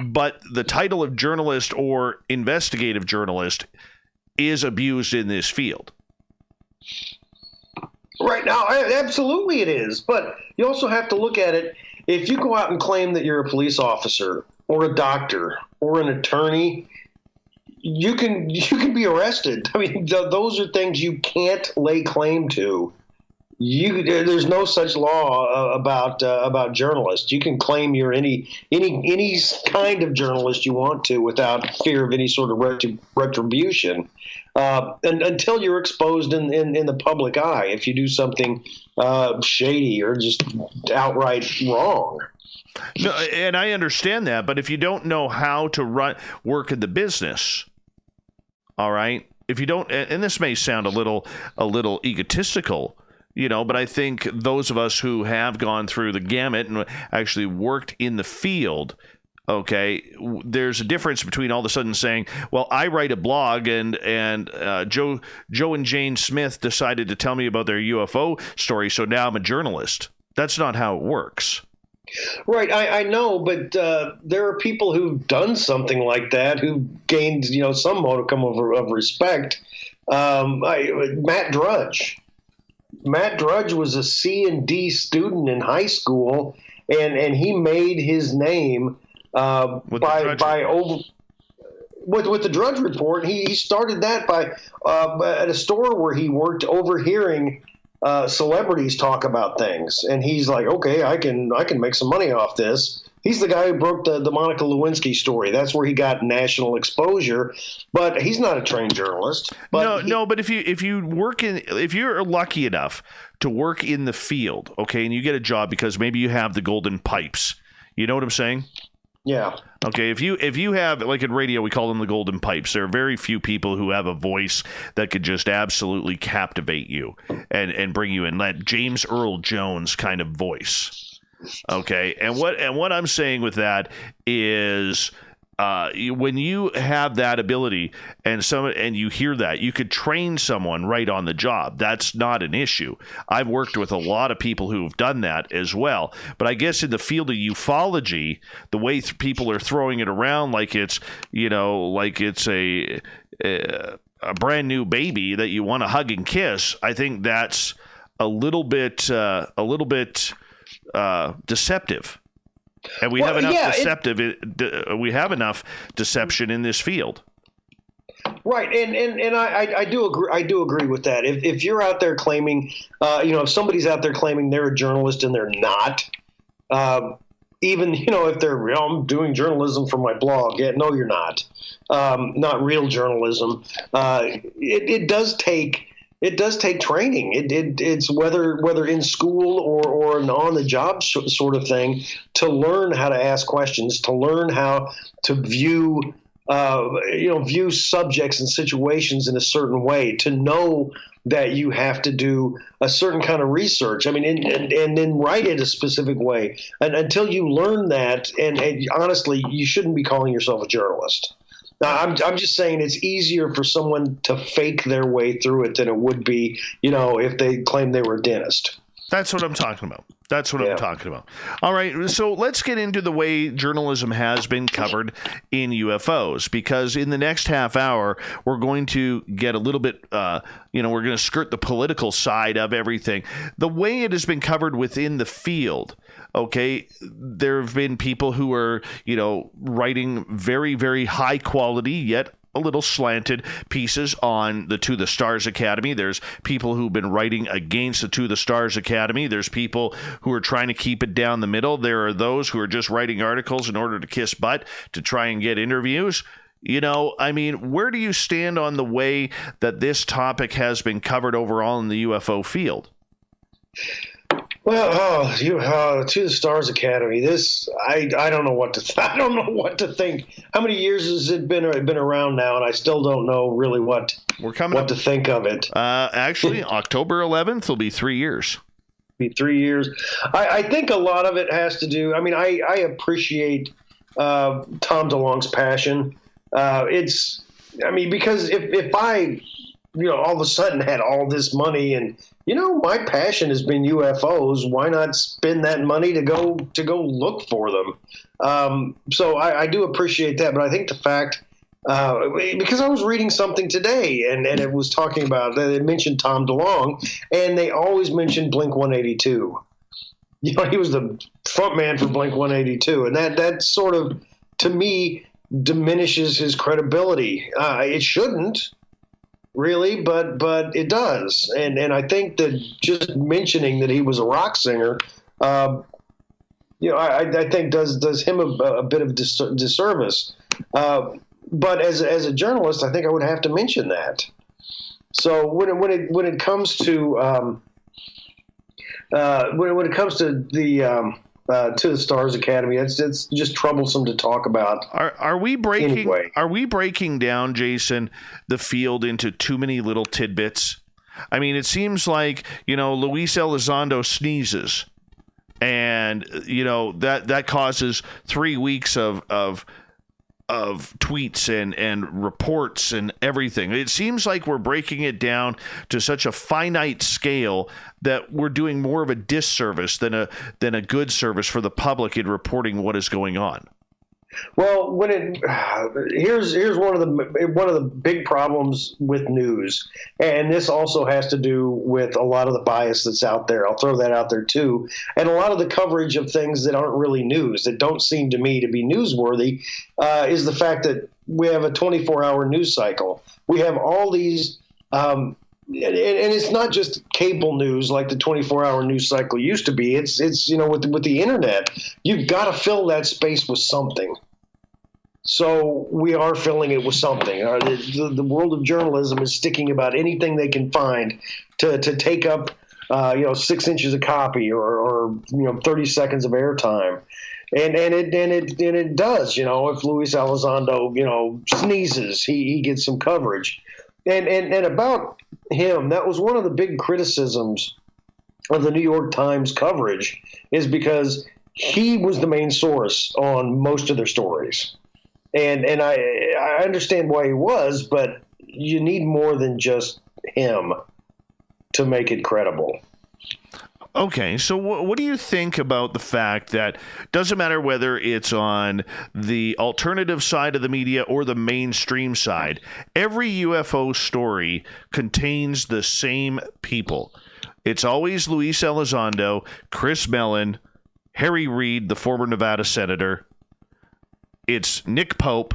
but the title of journalist or investigative journalist is abused in this field. Right now, absolutely it is. But you also have to look at it. If you go out and claim that you're a police officer or a doctor or an attorney, you can be arrested. I mean, those are things you can't lay claim to. There's no such law about journalists. You can claim you're any kind of journalist you want to without fear of any sort of retribution, and until you're exposed in the public eye if you do something shady or just outright wrong. No, and I understand that, but if you don't know how to work in the business, all right, if you don't, and this may sound a little egotistical, but I think those of us who have gone through the gamut and actually worked in the field, okay, there's a difference between all of a sudden saying, well, I write a blog and Joe and Jane Smith decided to tell me about their UFO story, so now I'm a journalist. That's not how it works. Right, I know, but there are people who've done something like that who gained, some modicum of respect. Matt Drudge. Matt Drudge was a C&D student in high school, and he made his name with the Drudge Report. He started that by at a store where he worked, overhearing celebrities talk about things, and he's like, okay, I can make some money off this. He's the guy who broke the Monica Lewinsky story. That's where he got national exposure, but he's not a trained journalist. But but if you're lucky enough to work in the field, okay, and you get a job because maybe you have the golden pipes, you know what I'm saying? Yeah. Okay, if you have, like in radio, we call them the golden pipes. There are very few people who have a voice that could just absolutely captivate you and bring you in, that James Earl Jones kind of voice. Okay, and what I'm saying with that is, when you have that ability and you hear that, you could train someone right on the job. That's not an issue. I've worked with a lot of people who've done that as well. But I guess in the field of ufology, the way people are throwing it around like it's a brand new baby that you want to hug and kiss, I think that's a little bit deceptive. And we have enough deception in this field. Right, and I do agree with that. If you're out there claiming, if somebody's out there claiming they're a journalist and they're not, even, if they're, I'm doing journalism for my blog. Yeah, no, you're not. Not real journalism. It does take training. It's whether in school or an on the job sort of thing, to learn how to ask questions, to learn how to view subjects and situations in a certain way, to know that you have to do a certain kind of research. I mean, and then write it a specific way. And until you learn that, and honestly, you shouldn't be calling yourself a journalist. Now, I'm just saying it's easier for someone to fake their way through it than it would be, if they claimed they were a dentist. That's what I'm talking about. I'm talking about. All right, so let's get into the way journalism has been covered in UFOs, because in the next half hour, we're going to get a little bit, we're going to skirt the political side of everything. The way it has been covered within the field, okay, there have been people who are, writing very, very high quality, yet a little slanted pieces on the To the Stars Academy. There's people who've been writing against the To the Stars Academy. There's people who are trying to keep it down the middle. There are those who are just writing articles in order to kiss butt to try and get interviews. Where do you stand on the way that this topic has been covered overall in the UFO field? Well, To the Stars Academy. This, I don't know what to. I don't know what to think. How many years has it been around now? And I still don't know really what to think of it. Actually, October 11th will be 3 years. Be 3 years. I think a lot of it has to do. I mean, I appreciate Tom DeLonge's passion. Because if I, all of a sudden had all this money and, my passion has been UFOs. Why not spend that money to go look for them? So I do appreciate that. But I think the fact, because I was reading something today and it was talking about, they mentioned Tom DeLonge, and they always mentioned Blink-182. He was the front man for Blink-182. And that sort of, to me, diminishes his credibility. It shouldn't. Really, but it does, and I think that just mentioning that he was a rock singer, I think does him a bit of disservice. But as a journalist, I think I would have to mention that. So when it comes to the To the Stars Academy, it's just troublesome to talk about. Are we breaking? Anyway. Are we breaking down, Jason, the field into too many little tidbits? I mean, it seems like Luis Elizondo sneezes, and that causes 3 weeks of tweets and reports and everything. It seems like we're breaking it down to such a finite scale that we're doing more of a disservice than a good service for the public in reporting what is going on. Well, here's one of the big problems with news, and this also has to do with a lot of the bias that's out there. I'll throw that out there too, and a lot of the coverage of things that aren't really news, that don't seem to me to be newsworthy, is the fact that we have a 24-hour news cycle. We have all these. And it's not just cable news like the 24-hour news cycle used to be. It's with the internet, you've got to fill that space with something. So we are filling it with something. The world of journalism is sticking about anything they can find to take up 6 inches of copy or 30 seconds of airtime. And it does. If Luis Elizondo sneezes, he gets some coverage. And about him, that was one of the big criticisms of the New York Times coverage, is because he was the main source on most of their stories. And I understand why he was, but you need more than just him to make it credible. Okay, so what do you think about the fact that doesn't matter whether it's on the alternative side of the media or the mainstream side, every UFO story contains the same people. It's always Luis Elizondo, Chris Mellon, Harry Reid, the former Nevada senator. It's Nick Pope,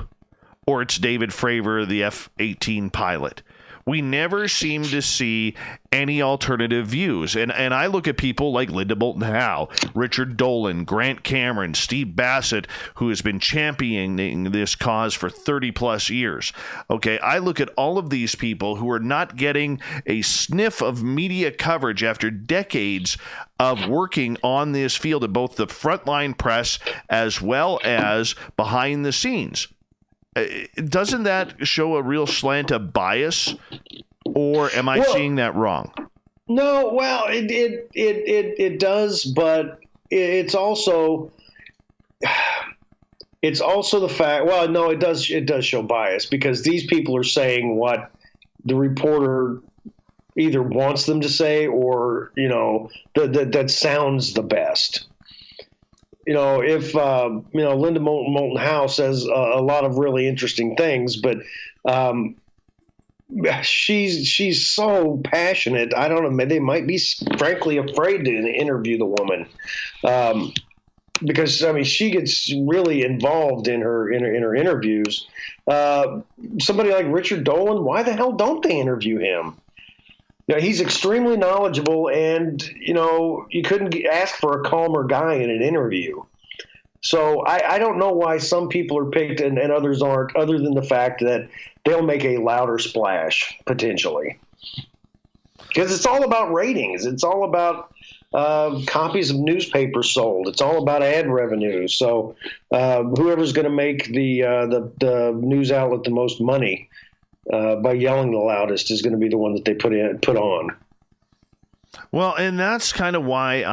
or it's David Fravor, the F-18 pilot. we never seem to see any alternative views. And I look at people like Linda Moulton Howe, Richard Dolan, Grant Cameron, Steve Bassett, who has been championing this cause for 30 plus years. Okay, I look at all of these people who are not getting a sniff of media coverage after decades of working on this field in both the frontline press as well as behind the scenes. Doesn't that show a real slant of bias, or am I seeing that wrong? No, well, it does, but it's also the fact. Well, no, it does show bias, because these people are saying what the reporter either wants them to say, or that sounds the best. If Linda Moulton Howe says a lot of really interesting things, but she's so passionate. I don't know. They might be frankly afraid to interview the woman, because she gets really involved in her interviews. Somebody like Richard Dolan, why the hell don't they interview him? He's extremely knowledgeable, and you couldn't ask for a calmer guy in an interview. So I don't know why some people are picked and others aren't, other than the fact that they'll make a louder splash potentially. Because it's all about ratings. It's all about copies of newspapers sold. It's all about ad revenue. So whoever's going to make the news outlet the most money by yelling the loudest is going to be the one that they put on. Well, and that's kind of why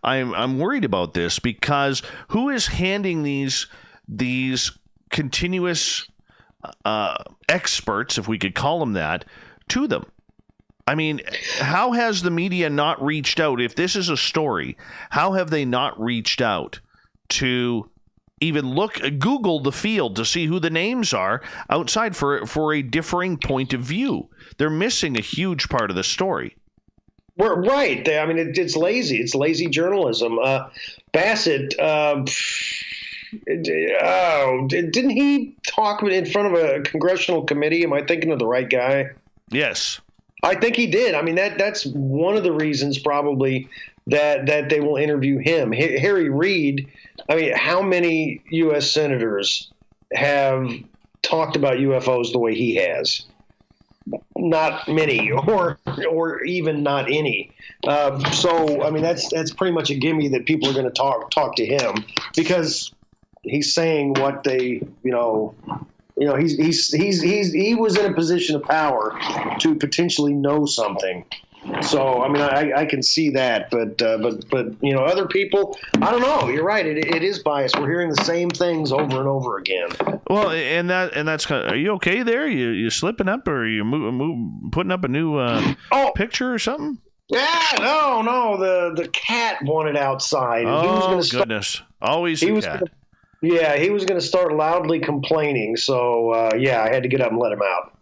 I'm worried about this, because who is handing these continuous experts, if we could call them that, to them? I mean, how has the media not reached out? If this is a story, how have they not reached out to even Google the field to see who the names are outside for a differing point of view? They're missing a huge part of the story. We're right. It's lazy. It's lazy journalism. Bassett, didn't he talk in front of a congressional committee? Am I thinking of the right guy? Yes. I think he did. That's one of the reasons probably that they will interview him. Harry Reid, how many U.S. senators have talked about UFOs the way he has? Not many, or even not any. So that's pretty much a gimme that people are going to talk to him, because he's saying what they he was in a position of power to potentially know something. So I can see that, but other people, I don't know. You're right. It is biased. We're hearing the same things over and over again. Well, and that's kind of, are you okay there? You slipping up, or are you putting up a new picture or something? Yeah, no. The cat wanted outside. And he was gonna goodness! Always the cat. He was going to start loudly complaining. So I had to get up and let him out.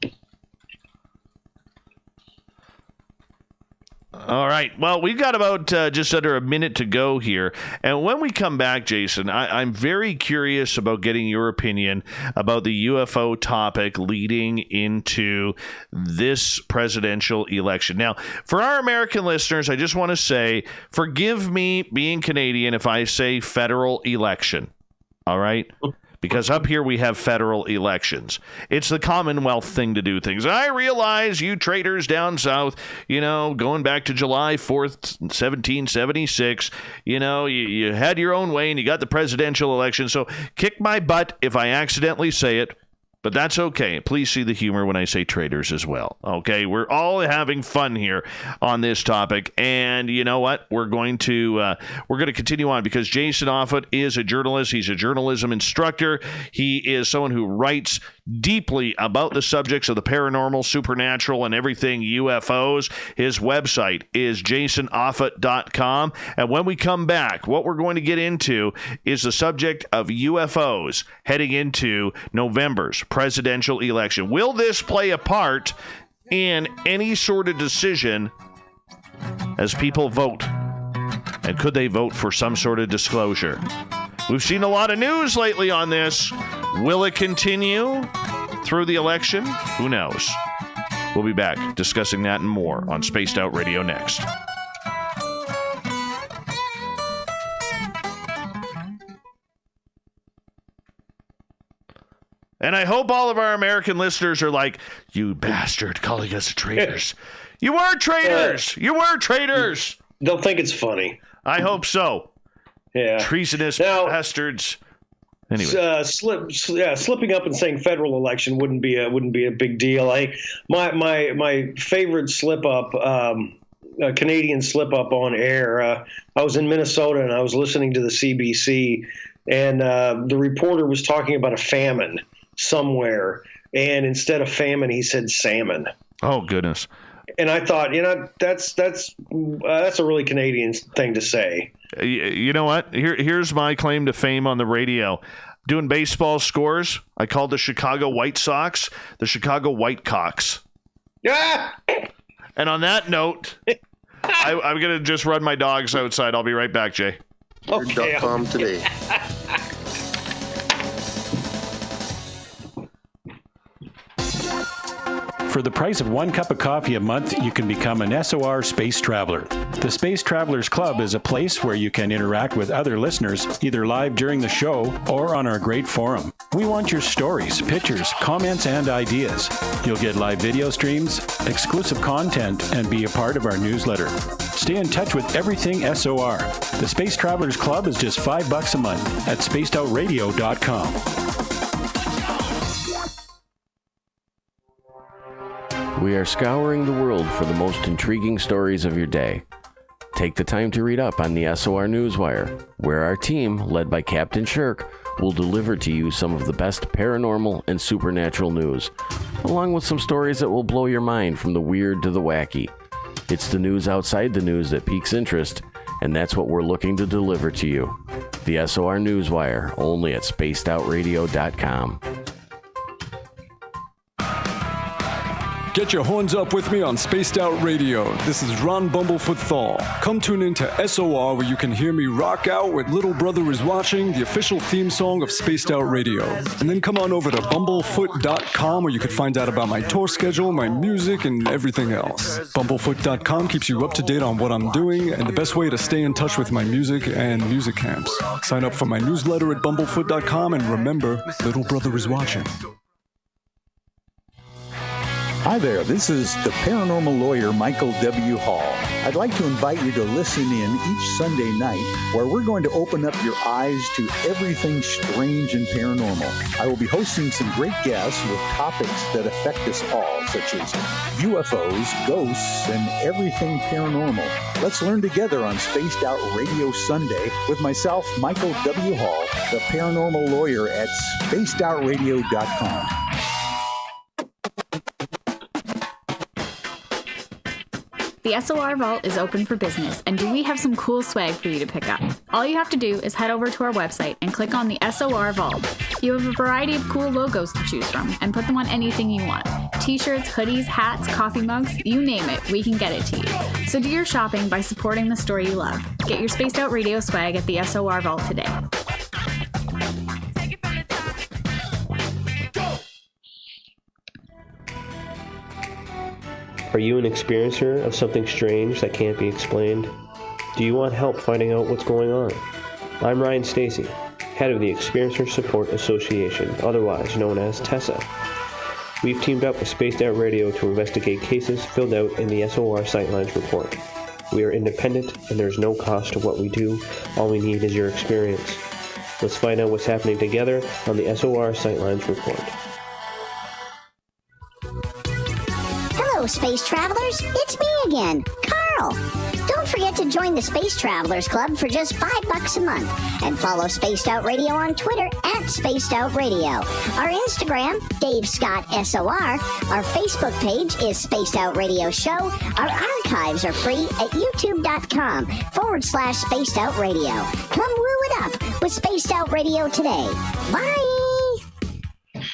All right. Well, we've got about just under a minute to go here. And when we come back, Jason, I'm very curious about getting your opinion about the UFO topic leading into this presidential election. Now, for our American listeners, I just want to say, forgive me being Canadian if I say federal election. All right? Because up here we have federal elections. It's the Commonwealth thing to do things. I realize you traitors down south, going back to July 4th, 1776, you had your own way and you got the presidential election. So kick my butt if I accidentally say it. But that's okay. Please see the humor when I say traitors as well. Okay, we're all having fun here on this topic, and you know what? We're going to continue on, because Jason Offutt is a journalist. He's a journalism instructor. He is someone who writes deeply about the subjects of the paranormal, supernatural, and everything UFOs. His website is jasonoffutt.com. And when we come back, what we're going to get into is the subject of UFOs heading into November's presidential election. Will this play a part in any sort of decision as people vote? And could they vote for some sort of disclosure? We've seen a lot of news lately on this. Will it continue through the election? Who knows? We'll be back discussing that and more on Spaced Out Radio next. And I hope all of our American listeners are like, you bastard, calling us traitors. You were traitors. You were traitors. They'll think it's funny. I hope so. Yeah. Treasonous bastards. Anyway, slipping up and saying federal election wouldn't be a big deal. My favorite slip up, a Canadian slip up on air. I was in Minnesota and I was listening to the CBC, and the reporter was talking about a famine somewhere, and instead of famine, he said salmon. Oh goodness! And I thought, that's a really Canadian thing to say. You know what? Here's my claim to fame on the radio. Doing baseball scores, I called the Chicago White Sox the Chicago Whitecocks. Yeah. And on that note, I'm going to just run my dogs outside. I'll be right back, Jay. Okay. today. For the price of 1 cup of coffee a month, you can become an SOR Space Traveler. The Space Travelers Club is a place where you can interact with other listeners, either live during the show or on our great forum. We want your stories, pictures, comments, and ideas. You'll get live video streams, exclusive content, and be a part of our newsletter. Stay in touch with everything SOR. The Space Travelers Club is just $5 a month at spacedoutradio.com. We are scouring the world for the most intriguing stories of your day. Take the time to read up on the SOR Newswire, where our team, led by Captain Shirk, will deliver to you some of the best paranormal and supernatural news, along with some stories that will blow your mind from the weird to the wacky. It's the news outside the news that piques interest, and that's what we're looking to deliver to you. The SOR Newswire, only at spacedoutradio.com. Get your horns up with me on Spaced Out Radio. This is Ron Bumblefoot Thal. Come tune in to SOR, where you can hear me rock out with Little Brother is Watching, the official theme song of Spaced Out Radio. And then come on over to bumblefoot.com, where you can find out about my tour schedule, my music, and everything else. Bumblefoot.com keeps you up to date on what I'm doing and the best way to stay in touch with my music and music camps. Sign up for my newsletter at bumblefoot.com, and remember, Little Brother is watching. Hi there, this is the paranormal lawyer Michael W. Hall. I'd like to invite you to listen in each Sunday night, where we're going to open up your eyes to everything strange and paranormal. I will be hosting some great guests with topics that affect us all, such as UFOs, ghosts, and everything paranormal. Let's learn together on Spaced Out Radio Sunday with myself, Michael W. Hall, the paranormal lawyer at spacedoutradio.com. The SOR Vault is open for business, and do we have some cool swag for you to pick up? All you have to do is head over to our website and click on the SOR Vault. You have a variety of cool logos to choose from, and put them on anything you want. T-shirts, hoodies, hats, coffee mugs, you name it, we can get it to you. So do your shopping by supporting the store you love. Get your Spaced Out Radio swag at the SOR Vault today. Are you an experiencer of something strange that can't be explained? Do you want help finding out what's going on? I'm Ryan Stacy, head of the Experiencer Support Association, otherwise known as TESSA. We've teamed up with Spaced Out Radio to investigate cases filled out in the SOR Sightlines report. We are independent, and there's no cost to what we do. All we need is your experience. Let's find out what's happening together on the SOR Sightlines report. Hello, Space Travelers. It's me again, Carl. Don't forget to join the Space Travelers Club for just $5 a month, and follow Spaced Out Radio on Twitter at Spaced Out Radio. Our Instagram, Dave Scott SOR. Our Facebook page is Spaced Out Radio Show. Our archives are free at youtube.com/Spaced Out Radio. Come woo it up with Spaced Out Radio today. Bye.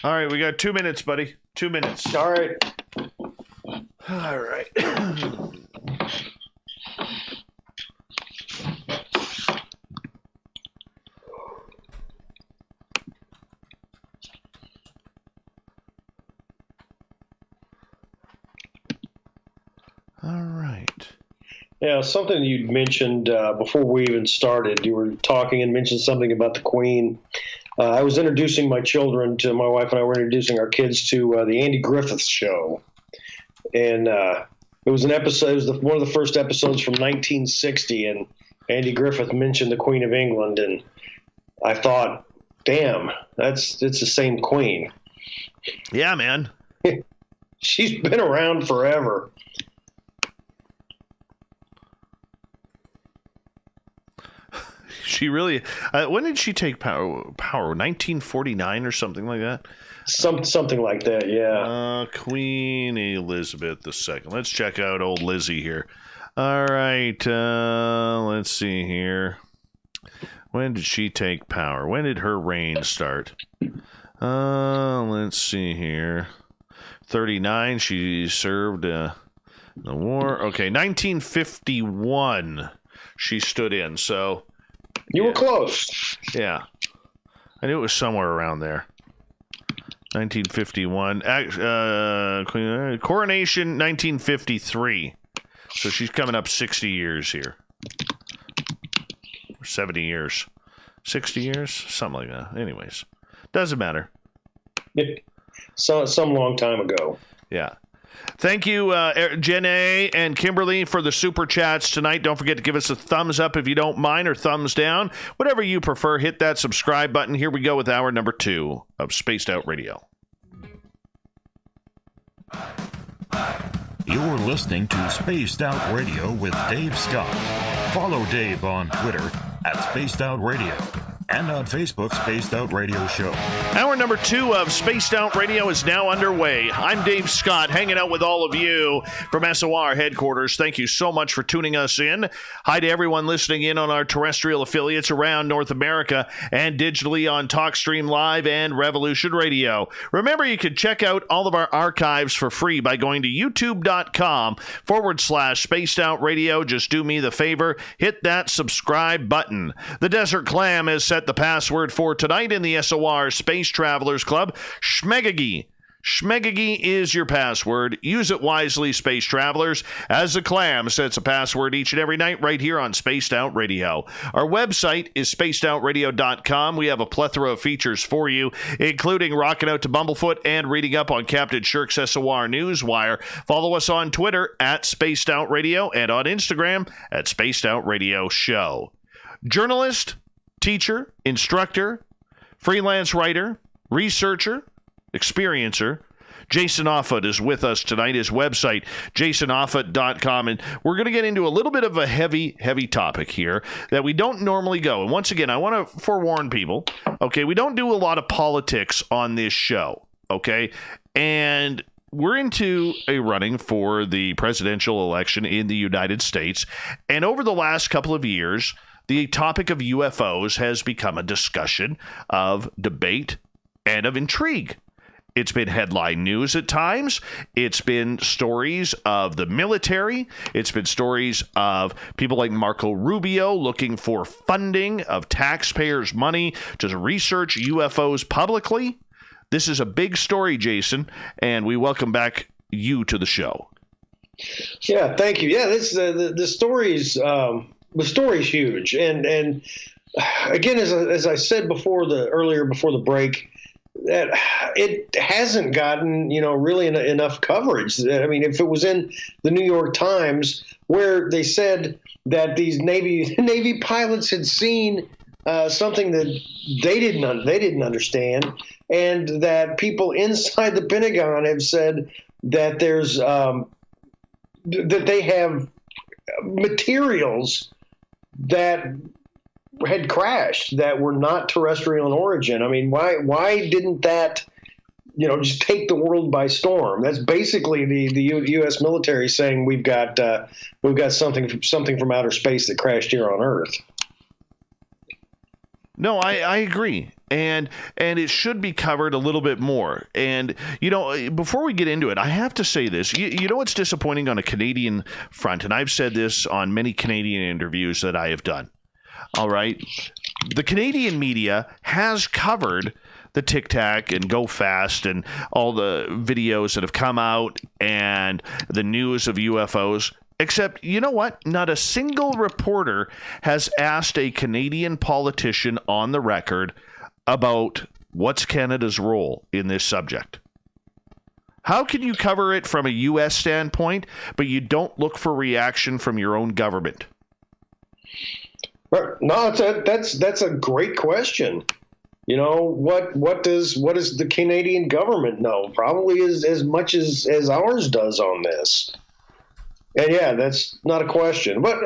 All right, we got 2 minutes, buddy. 2 minutes. All right. All right. All right. Yeah, something you'd mentioned before we even started. You were talking and mentioned something about the Queen. I was introducing my children to, my wife and I were introducing our kids to the Andy Griffith Show. And it was an episode, it was one of the first episodes from 1960, and Andy Griffith mentioned the Queen of England, and I thought, damn, it's the same Queen. Yeah, man. She's been around forever. She really. When did she take power? 1949 or something like that. Something like that, yeah. Queen Elizabeth II. Let's check out old Lizzie here. All right. Let's see here. When did she take power? When did her reign start? Let's see here. 39. She served the war. Okay, 1951. She stood in. So. You were close. Yeah. I knew it was somewhere around there. 1951. Coronation, 1953. So she's coming up 60 years here. 70 years. 60 years? Something like that. Anyways. Doesn't matter. Some long time ago. Yeah. Thank you, Jenna and Kimberly, for the super chats tonight. Don't forget to give us a thumbs up if you don't mind, or thumbs down. Whatever you prefer, hit that subscribe button. Here we go with hour number 2 of Spaced Out Radio. You're listening to Spaced Out Radio with Dave Scott. Follow Dave on Twitter at Spaced Out Radio and on Facebook, Spaced Out Radio Show. Hour number 2 of Spaced Out Radio is now underway. I'm Dave Scott, hanging out with all of you from SOR headquarters. Thank you so much for tuning us in. Hi to everyone listening in on our terrestrial affiliates around North America and digitally on TalkStream Live and Revolution Radio. Remember, you can check out all of our archives for free by going to youtube.com/Spaced Out Radio. Just do me the favor, hit that subscribe button. The Desert Clam has set the password for tonight in the SOR Space Travelers Club. Schmegagi. Schmegagi is your password. Use it wisely, Space Travelers, as the Clam sets a password each and every night right here on Spaced Out Radio. Our website is spacedoutradio.com. We have a plethora of features for you, including rocking out to Bumblefoot and reading up on Captain Shirk's SOR Newswire. Follow us on Twitter at Spaced Out Radio and on Instagram at Spaced Out Radio Show. Journalist, teacher, instructor, freelance writer, researcher, experiencer, Jason Offutt is with us tonight. His website, jasonoffutt.com. And we're going to get into a little bit of a heavy topic here that we don't normally go. And once again, I want to forewarn people, okay, we don't do a lot of politics on this show, okay? And we're into a running for the presidential election in the United States. And over the last couple of years, the topic of UFOs has become a discussion of debate and of intrigue. It's been headline news at times. It's been stories of the military. It's been stories of people like Marco Rubio looking for funding of taxpayers' money to research UFOs publicly. This is a big story, Jason, and we welcome back you to the show. Yeah, thank you. Yeah, this the story's huge, and again, as I said before the break, that it hasn't gotten really enough coverage. I mean, if it was in the New York Times, where they said that these Navy pilots had seen something that they didn't understand, and that people inside the Pentagon have said that there's that they have materials that had crashed that were not terrestrial in origin. I mean, why didn't that, just take the world by storm? That's basically the U.S. military saying we've got something from outer space that crashed here on Earth. No, I agree. And it should be covered a little bit more. And, before we get into it, I have to say this. You know what's disappointing on a Canadian front, and I've said this on many Canadian interviews that I have done. All right. The Canadian media has covered the Tic Tac and Go Fast and all the videos that have come out and the news of UFOs. Except, you know what? Not a single reporter has asked a Canadian politician on the record about what's Canada's role in this subject. How can you cover it from a U.S. standpoint, but you don't look for reaction from your own government? No, that's a great question. You know, what does the Canadian government know? Probably as much as ours does on this. And yeah, that's not a question. But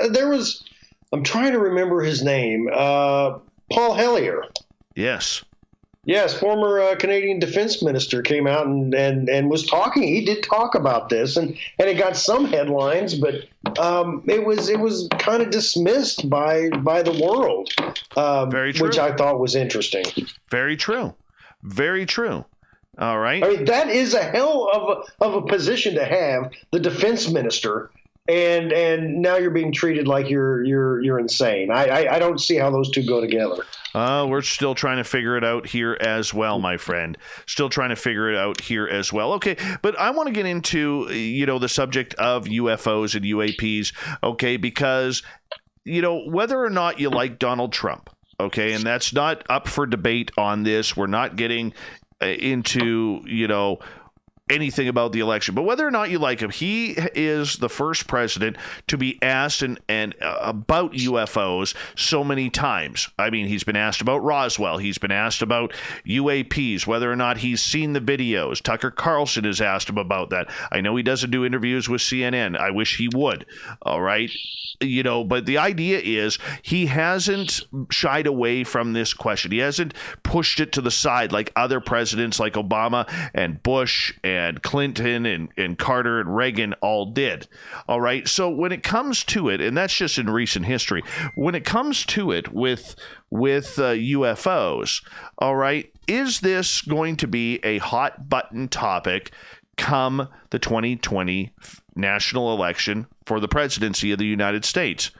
I'm trying to remember his name, Paul Hellyer. Yes. Yes, former Canadian defense minister came out and was talking. He did talk about this, and it got some headlines, but it was kind of dismissed by the world, Very true. which I thought was interesting. Very true. Very true. All right. I mean, that is a hell of a position to have, the defense minister, and now you're being treated like you're insane. I don't see how those two go together. We're still trying to figure it out here as well, my friend. Still trying to figure it out here as well. Okay, but I want to get into, the subject of UFOs and UAPs, okay, because, whether or not you like Donald Trump, okay, and that's not up for debate on this. We're not getting into, anything about the election, but whether or not you like him, he is the first president to be asked and about UFOs so many times. I mean, he's been asked about Roswell. He's been asked about UAPs, whether or not he's seen the videos. Tucker Carlson has asked him about that. I know he doesn't do interviews with CNN. I wish he would. All right. But the idea is he hasn't shied away from this question. He hasn't pushed it to the side like other presidents like Obama and Bush and Clinton and Carter and Reagan all did. All right. So when it comes to it, and that's just in recent history, when it comes to it with UFOs, all right, is this going to be a hot button topic come the 2020 national election for the presidency of the United States?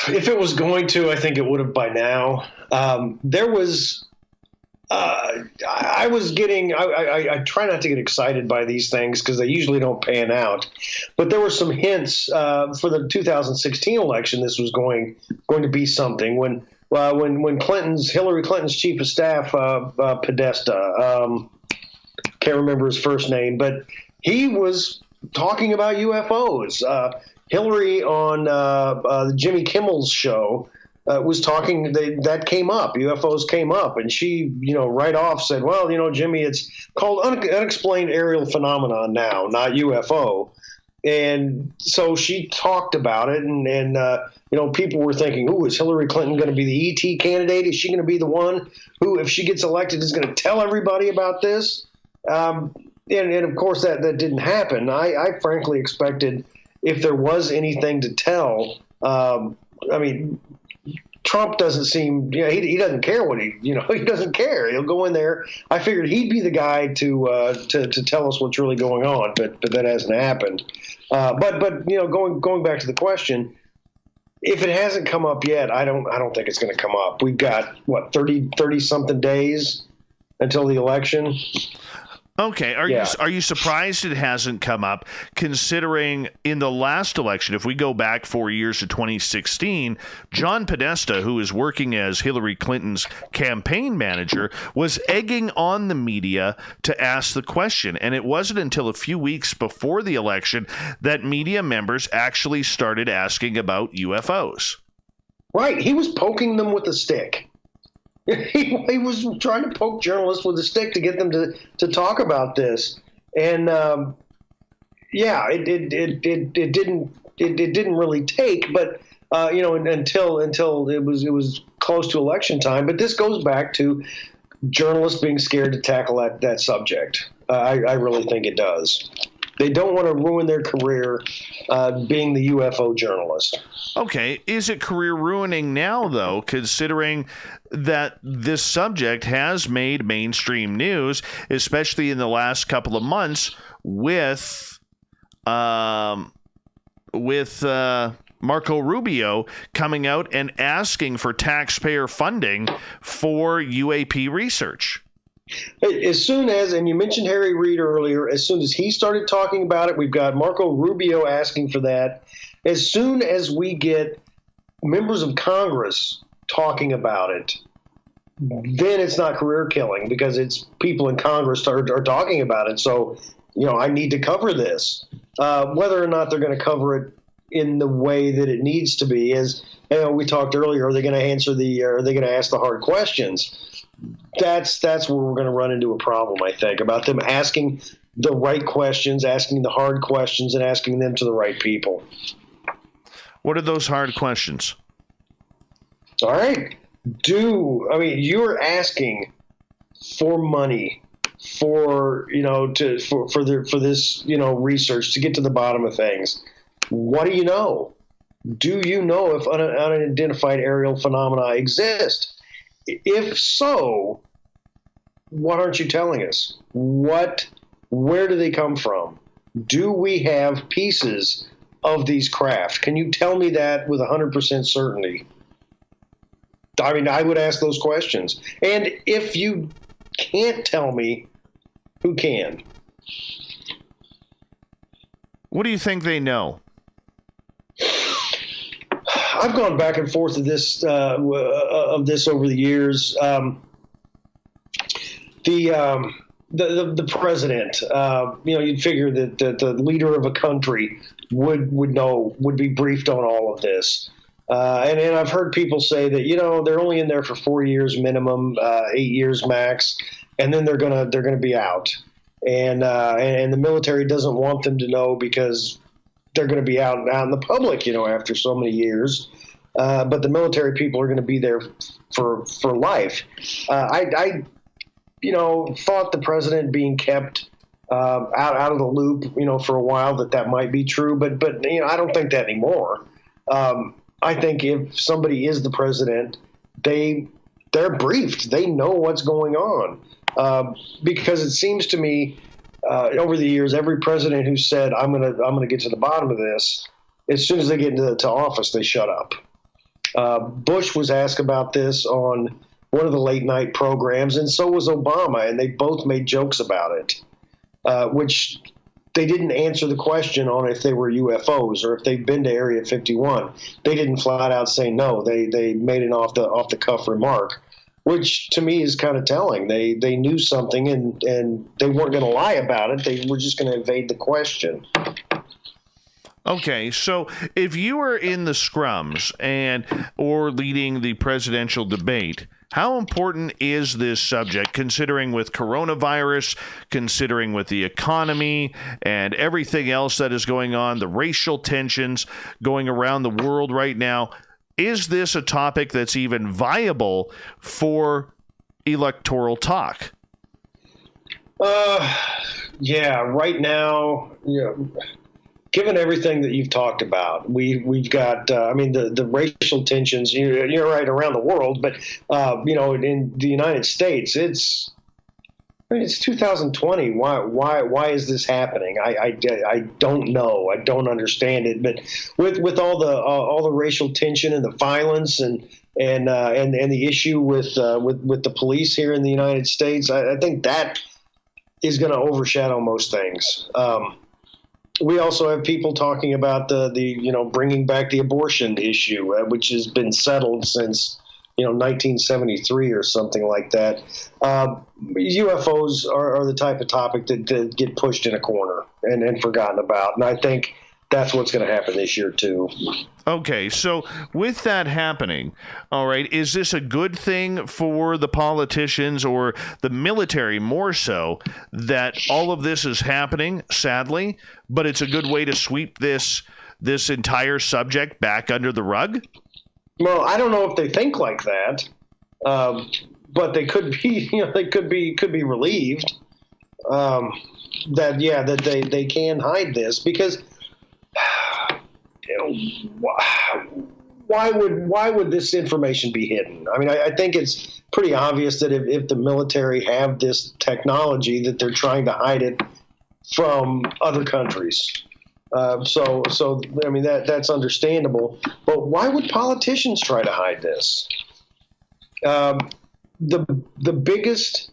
If it was going to, I think it would have by now. I try not to get excited by these things because they usually don't pan out. But there were some hints for the 2016 election. This was going to be something when Hillary Clinton's chief of staff, Podesta, can't remember his first name, but he was talking about UFOs. Hillary on Jimmy Kimmel's show was talking. That came up. UFOs came up, and she, right off said, "Well, Jimmy, it's called unexplained aerial phenomenon now, not UFO." And so she talked about it, and people were thinking, "Ooh, is Hillary Clinton going to be the ET candidate? Is she going to be the one who, if she gets elected, is going to tell everybody about this?" And of course, that didn't happen. I frankly expected, if there was anything to tell, Trump doesn't seem, he doesn't care he doesn't care. He'll go in there. I figured he'd be the guy to tell us what's really going on, but that hasn't happened. But going back to the question, if it hasn't come up yet, I don't think it's going to come up. We've got 30 something days until the election. Okay, are you surprised it hasn't come up, considering in the last election, if we go back 4 years to 2016, John Podesta, who is working as Hillary Clinton's campaign manager, was egging on the media to ask the question, and it wasn't until a few weeks before the election that media members actually started asking about UFOs. Right, he was poking them with a stick. He was trying to poke journalists with a stick to get them to talk about this, and it didn't really take, but until it was close to election time. But this goes back to journalists being scared to tackle that subject. I really think it does. They don't want to ruin their career being the UFO journalist. Okay. Is it career ruining now, though, considering that this subject has made mainstream news, especially in the last couple of months with Marco Rubio coming out and asking for taxpayer funding for UAP research? As soon as, and you mentioned Harry Reid earlier, as soon as he started talking about it, we've got Marco Rubio asking for that. As soon as we get members of Congress talking about it, then it's not career killing because it's people in Congress are talking about it. So, I need to cover this. Whether or not they're going to cover it in the way that it needs to be is, we talked earlier, are they going to answer are they going to ask the hard questions? That's where we're going to run into a problem, I think, about them asking the right questions, asking the hard questions, and asking them to the right people. What are those hard questions? All right. You're asking for money for this, research to get to the bottom of things. What do you know? Do you know if unidentified aerial phenomena exist? If so, what aren't you telling us? Where do they come from? Do we have pieces of these craft? Can you tell me that with 100% certainty? I would ask those questions. And if you can't tell me, who can? What do you think they know? I've gone back and forth of this over the years. The president, you'd figure that the leader of a country would be briefed on all of this. And I've heard people say that, they're only in there for 4 years minimum, 8 years max, and then they're gonna be out. And the military doesn't want them to know because they're going to be out in the public, after so many years. But the military people are going to be there for life. I thought the president being kept out of the loop, for a while that might be true, but I don't think that anymore. I think if somebody is the president, they're briefed. They know what's going on. Because it seems to me, over the years, every president who said, I'm gonna get to the bottom of this, as soon as they get into office, they shut up. Bush was asked about this on one of the late night programs, and so was Obama, and they both made jokes about it, which they didn't answer the question on if they were UFOs or if they've been to Area 51. They didn't flat out say no. They made an off the cuff remark, which to me is kind of telling. They knew something and they weren't going to lie about it. They were just going to evade the question. Okay, so if you were in the scrums or leading the presidential debate, how important is this subject, considering with coronavirus, considering with the economy and everything else that is going on, the racial tensions going around the world right now? Is this a topic that's even viable for electoral talk? Yeah, right now, given everything that you've talked about, we've got, the racial tensions, you're right, around the world, but, in the United States, it's 2020. Why is this happening? I don't know. I don't understand it. But with all the racial tension and the violence and the issue with the police here in the United States, I think that is going to overshadow most things. We also have people talking about the bringing back the abortion issue, which has been settled since 1973 or something like that. UFOs are the type of topic that get pushed in a corner and forgotten about. And I think that's what's going to happen this year, too. Okay, so with that happening, all right, is this a good thing for the politicians or the military more so that all of this is happening, sadly, but it's a good way to sweep this entire subject back under the rug? Well, I don't know if they think like that, but they could be. They could be relieved that they can hide this because why would this information be hidden? I mean, I think it's pretty obvious that if the military have this technology, that they're trying to hide it from other countries. So I mean that's understandable, but why would politicians try to hide this? The biggest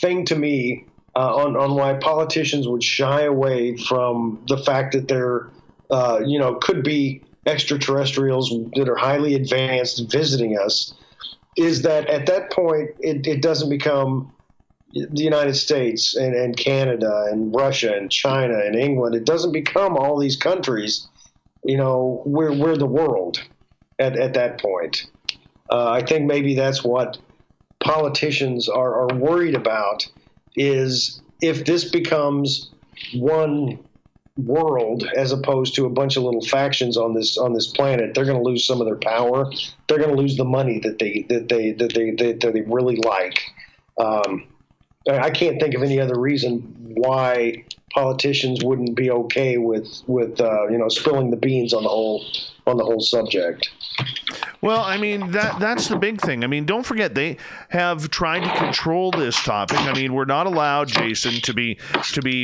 thing to me on why politicians would shy away from the fact that there, could be extraterrestrials that are highly advanced visiting us, is that at that point it doesn't become the United States and Canada and Russia and China and England. It doesn't become all these countries. We're the world at that point. I think maybe that's what politicians are worried about, is if this becomes one world as opposed to a bunch of little factions on this planet, they're going to lose some of their power. They're going to lose the money that they really like. I can't think of any other reason why politicians wouldn't be okay with spilling the beans on the whole subject. Well, I mean, that's the big thing. I mean, don't forget, they have tried to control this topic. I mean, we're not allowed, Jason, to be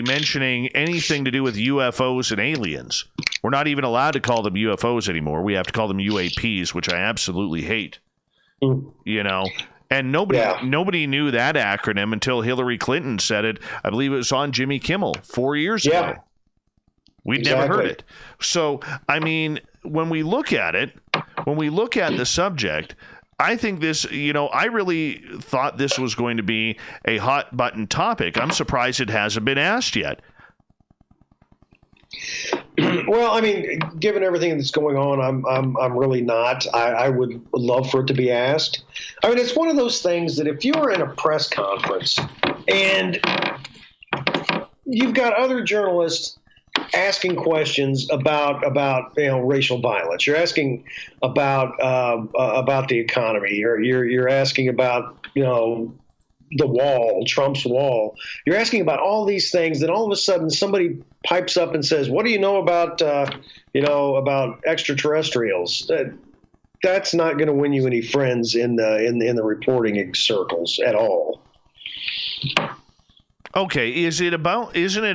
mentioning anything to do with UFOs and aliens. We're not even allowed to call them UFOs anymore. We have to call them UAPs, which I absolutely hate. And nobody knew that acronym until Hillary Clinton said it. I believe it was on Jimmy Kimmel 4 years ago. We'd never heard it. So, I mean, when we look at the subject, I think this, I really thought this was going to be a hot button topic. I'm surprised it hasn't been asked yet. Well, I mean, given everything that's going on, I'm really not. I would love for it to be asked. I mean, it's one of those things that if you were in a press conference and you've got other journalists asking questions about racial violence, you're asking about the economy, you're asking about the wall, Trump's wall. You're asking about all these things, then all of a sudden somebody pipes up and says, "What do you know about extraterrestrials?" That's not going to win you any friends in the reporting circles at all. Okay, isn't it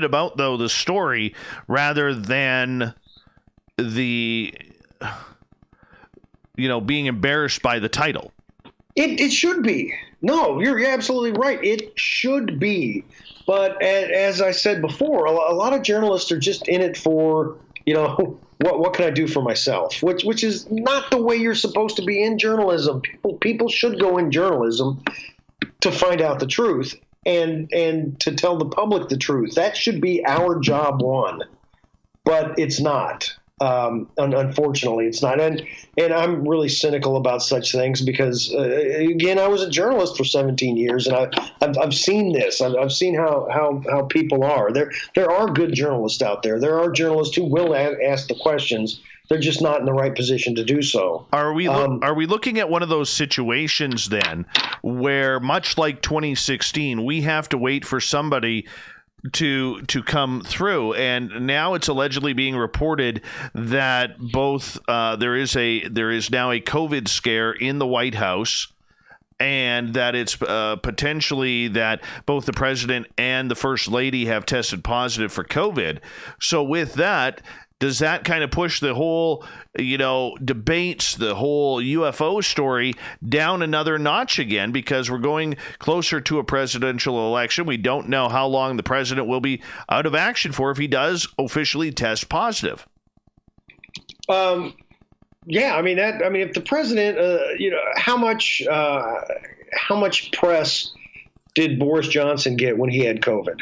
about though the story rather than the being embarrassed by the title? It should be. No, you're absolutely right. It should be. But as I said before, a lot of journalists are just in it for, what can I do for myself? Which is not the way you're supposed to be in journalism. People should go in journalism to find out the truth and to tell the public the truth. That should be our job one. But it's not. Unfortunately, it's not. And I'm really cynical about such things because, again, I was a journalist for 17 years, and I've seen this. I've seen how people are. There are good journalists out there. There are journalists who will ask the questions. They're just not in the right position to do so. Are we looking at one of those situations then where, much like 2016, we have to wait for somebody to come through, and now it's allegedly being reported that both there is now a COVID scare in the White House, and that it's potentially that both the president and the first lady have tested positive for COVID. So with that, does that kind of push the whole, debates, the whole UFO story down another notch again? Because we're going closer to a presidential election. We don't know how long the president will be out of action for if he does officially test positive. Yeah, I mean, if the president, how much press did Boris Johnson get when he had COVID?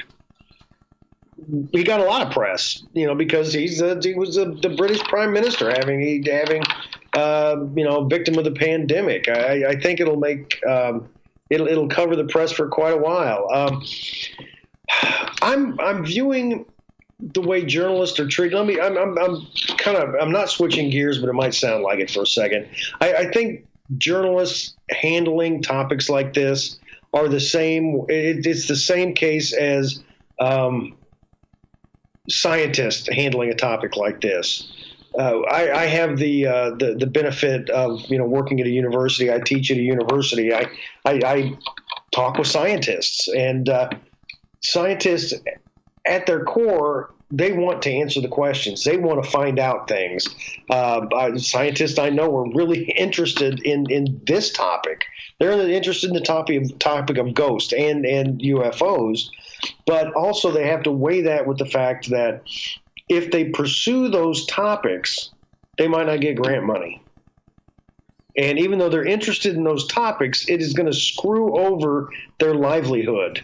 He got a lot of press, because he was the British Prime Minister, having victim of the pandemic. I think it'll make it'll cover the press for quite a while. I'm viewing the way journalists are treated. I'm not switching gears, but it might sound like it for a second. I think journalists handling topics like this are the same. It's the same case as scientists handling a topic like this. I have the benefit of working at a university. I teach at a university. I talk with scientists, and scientists at their core they want to answer the questions. They want to find out things. Scientists I know are really interested in this topic. They're interested in the topic of ghosts and UFOs, but also they have to weigh that with the fact that if they pursue those topics, they might not get grant money. And even though they're interested in those topics, it is going to screw over their livelihood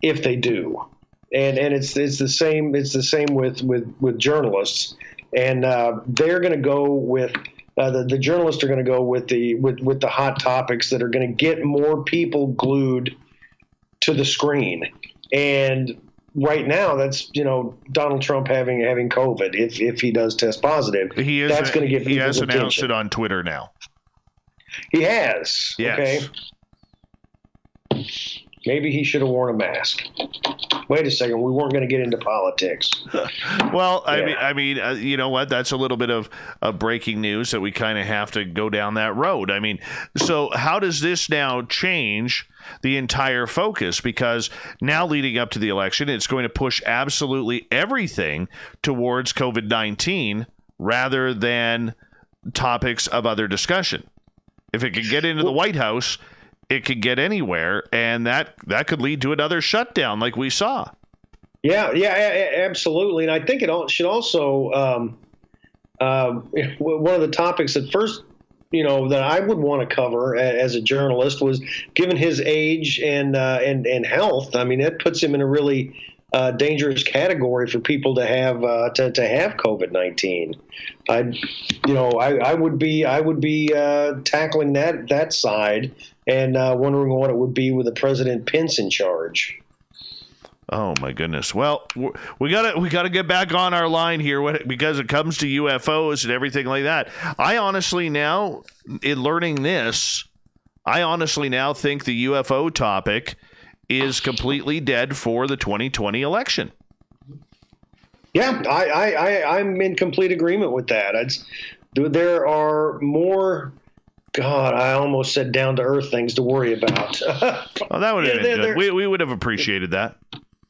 if they do. And it's the same with journalists, and they're going to go with the journalists are going to go with the hot topics that are going to get more people glued to the screen. And right now, that's Donald Trump having COVID. If he does test positive, that's going to get people's attention. He has announced it on Twitter now. He has. Yes. Okay. Maybe he should have worn a mask. Wait a second. We weren't going to get into politics. Well, I mean, you know what? That's a little bit of breaking news that we kind of have to go down that road. I mean, so how does this now change the entire focus? Because now leading up to the election, it's going to push absolutely everything towards COVID-19 rather than topics of other discussion. If it could get into the White House, it could get anywhere, and that could lead to another shutdown like we saw. Yeah, absolutely. And I think it should also one of the topics at first, that I would want to cover as a journalist was, given his age and health. I mean, that puts him in a really dangerous category for people to have COVID-19. I would be tackling that side and wondering what it would be with the President Pence in charge. Oh my goodness! Well, we gotta get back on our line here because it comes to UFOs and everything like that. I honestly now, in learning this, think the UFO topic is completely dead for the 2020 election. Yeah, I'm in complete agreement with that. There are more. God, I almost said down to earth things to worry about. Oh, that would have been good. We would have appreciated that.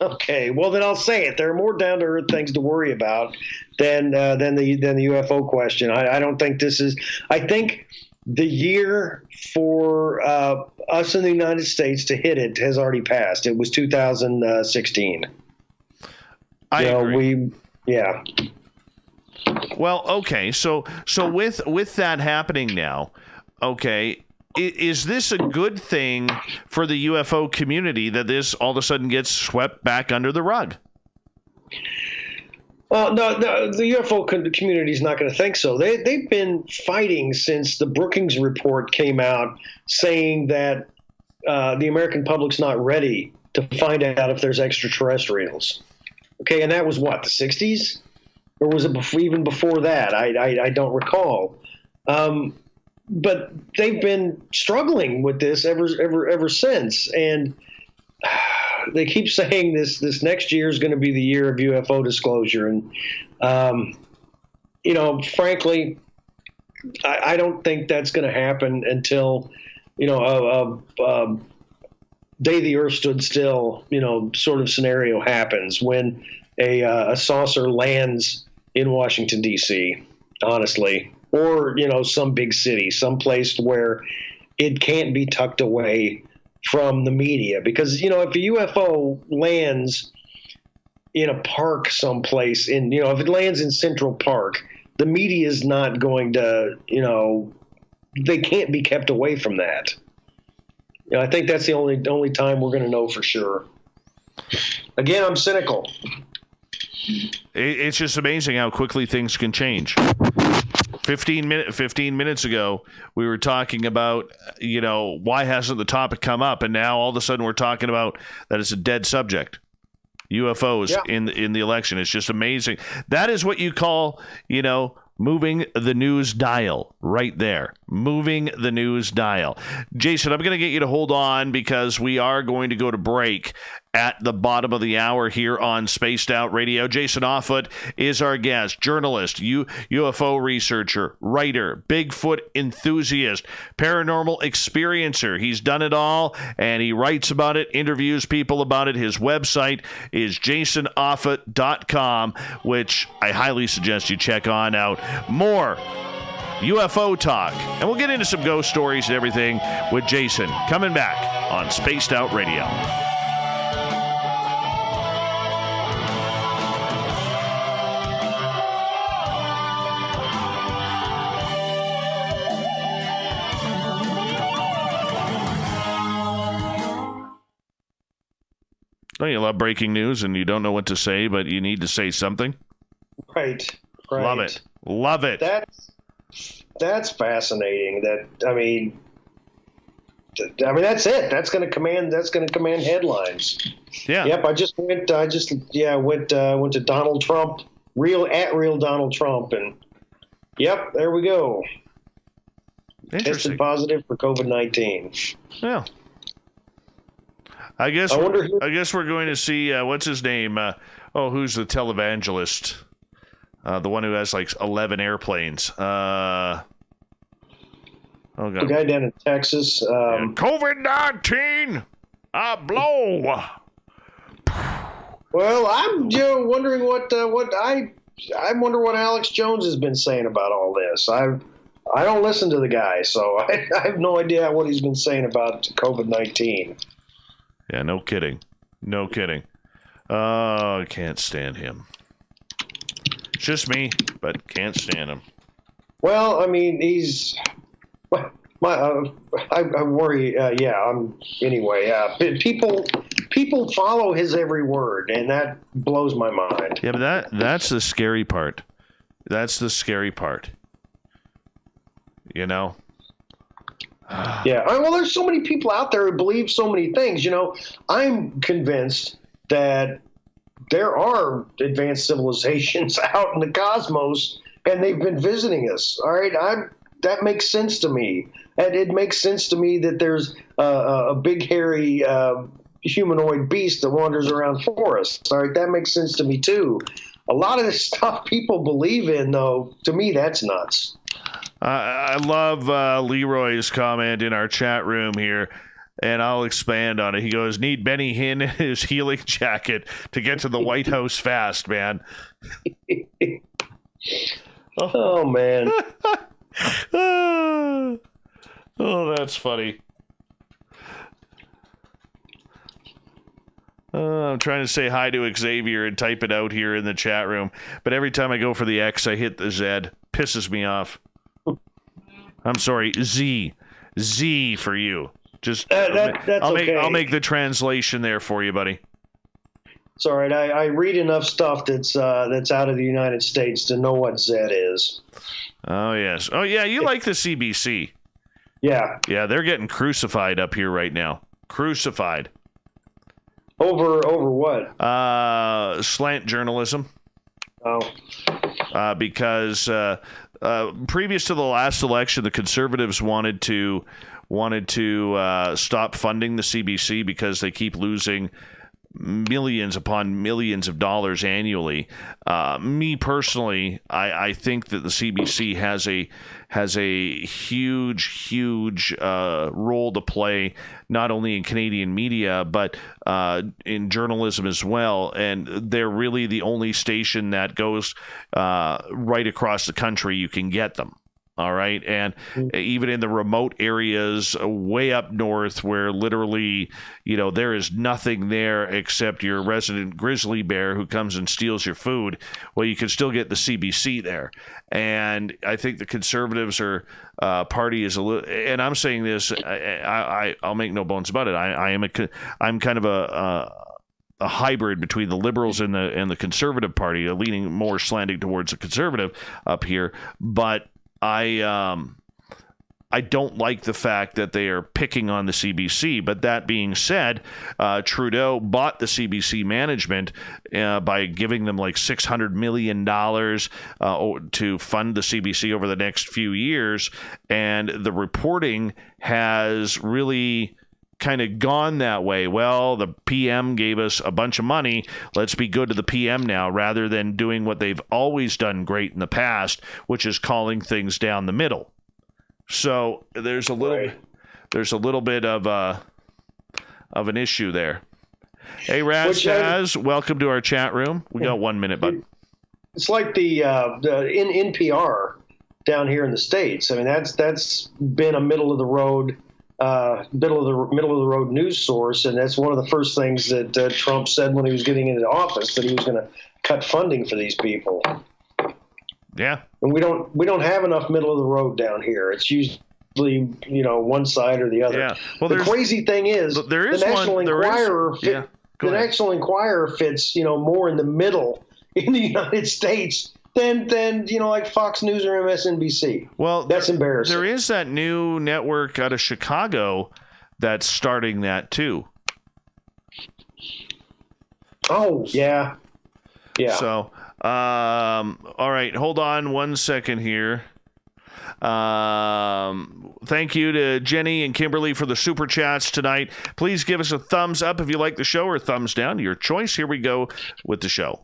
Okay, well then I'll say it. There are more down to earth things to worry about than the UFO question. I don't think this is. I think the year for us in the United States to hit it has already passed. It was 2016. I agree. Yeah. Well, okay. So with that happening now, okay, is this a good thing for the UFO community that this all of a sudden gets swept back under the rug? Well, no, the UFO community is not going to think so. They've been fighting since the Brookings report came out, saying that the American public's not ready to find out if there's extraterrestrials. Okay, and that was what, the 60s? Or was it even before that? I don't recall. But they've been struggling with this ever since, and they keep saying this next year is going to be the year of UFO disclosure. And frankly, I don't think that's going to happen until a day the Earth stood still, sort of scenario happens when a saucer lands in Washington D.C. Honestly. Or, some big city, some place where it can't be tucked away from the media. Because, if a UFO lands in a park someplace, if it lands in Central Park, the media is not going to, they can't be kept away from that. I think that's the only time we're going to know for sure. Again, I'm cynical. It's just amazing how quickly things can change. 15 minutes ago, we were talking about, why hasn't the topic come up? And now all of a sudden we're talking about that it's a dead subject. UFOs in the election. It's just amazing. That is what you call, moving the news dial right there. Moving the news dial. Jason, I'm going to get you to hold on because we are going to go to break. at the bottom of the hour here on Spaced Out Radio. Jason Offutt is our guest, journalist, UFO researcher, writer, Bigfoot enthusiast, paranormal experiencer. He's done it all, and he writes about it, interviews people about it. His website is jasonoffutt.com, which I highly suggest you check on out. More UFO talk, and we'll get into some ghost stories and everything with Jason coming back on Spaced Out Radio. Don't you love breaking news and you don't know what to say, but you need to say something? Right. Love it. Love it. That's fascinating. That's it. That's going to command headlines. Yeah. Yep. I went to Donald Trump, real Donald Trump, and yep, there we go. Tested positive for COVID-19. Yeah. I guess we're going to see what's his name? Who's the televangelist? The one who has like 11 airplanes. Oh God. The guy down in Texas. COVID-19. Blow. Well, I'm wondering I wonder what Alex Jones has been saying about all this. I don't listen to the guy, so I have no idea what he's been saying about COVID-19. Yeah, no kidding. No kidding. I can't stand him. It's just me, but can't stand him. Well, I mean, he's I worry. Anyway, people follow his every word, and that blows my mind. Yeah, but that's the scary part. That's the scary part. You know. Yeah. Well, there's so many people out there who believe so many things. I'm convinced that there are advanced civilizations out in the cosmos, and they've been visiting us. All right. That makes sense to me. And it makes sense to me that there's a big, hairy humanoid beast that wanders around forests. All right. That makes sense to me, too. A lot of the stuff people believe in, though, to me, that's nuts. I love Leroy's comment in our chat room here, and I'll expand on it. He goes, need Benny Hinn in his healing jacket to get to the White House fast, man. Oh, man. Oh, that's funny. I'm trying to say hi to Xavier and type it out here in the chat room, but every time I go for the X, I hit the Z. Pisses me off. I'm sorry, Z for you. Just I'll make the translation there for you, buddy. It's all right. I read enough stuff that's out of the United States to know what Z is. Oh yes. Oh yeah. You like the CBC? Yeah. Yeah. They're getting crucified up here right now. Crucified. Over what? Slant journalism. Oh. Because previous to the last election, the conservatives wanted to stop funding the CBC because they keep losing millions upon millions of dollars annually. Me personally, I think that the CBC has a huge role to play, not only in Canadian media, but in journalism as well. And they're really the only station that goes right across the country. You can get them. All right. And even in the remote areas way up north where literally, there is nothing there except your resident grizzly bear who comes and steals your food. Well, you can still get the CBC there. And I think the conservatives party is a little, and I'm saying this, I'll make no bones about it. I'm kind of a hybrid between the liberals and the conservative party, leaning more slanting towards the conservative up here. But I don't like the fact that they are picking on the CBC. But that being said, Trudeau bought the CBC management by giving them like $600 million to fund the CBC over the next few years. And the reporting has really kind of gone that way. Well, the PM gave us a bunch of money. Let's be good to the PM now, rather than doing what they've always done great in the past, which is calling things down the middle. So there's a little bit of an issue there. Hey, Raz, welcome to our chat room. We got 1 minute, bud. It's like the in NPR down here in the States. I mean, that's been a middle of the road news source, and that's one of the first things that Trump said when he was getting into office, that he was going to cut funding for these people. Yeah, and we don't have enough middle of the road down here. It's usually one side or the other. Yeah. Well, the crazy thing is the National Enquirer fits more in the middle in the United States than like Fox News or MSNBC. Well, that's embarrassing. There is that new network out of Chicago that's starting that too. Oh, yeah. Yeah. So, all right, hold on 1 second here. Thank you to Jenny and Kimberly for the super chats tonight. Please give us a thumbs up if you like the show, or thumbs down, your choice. Here we go with the show.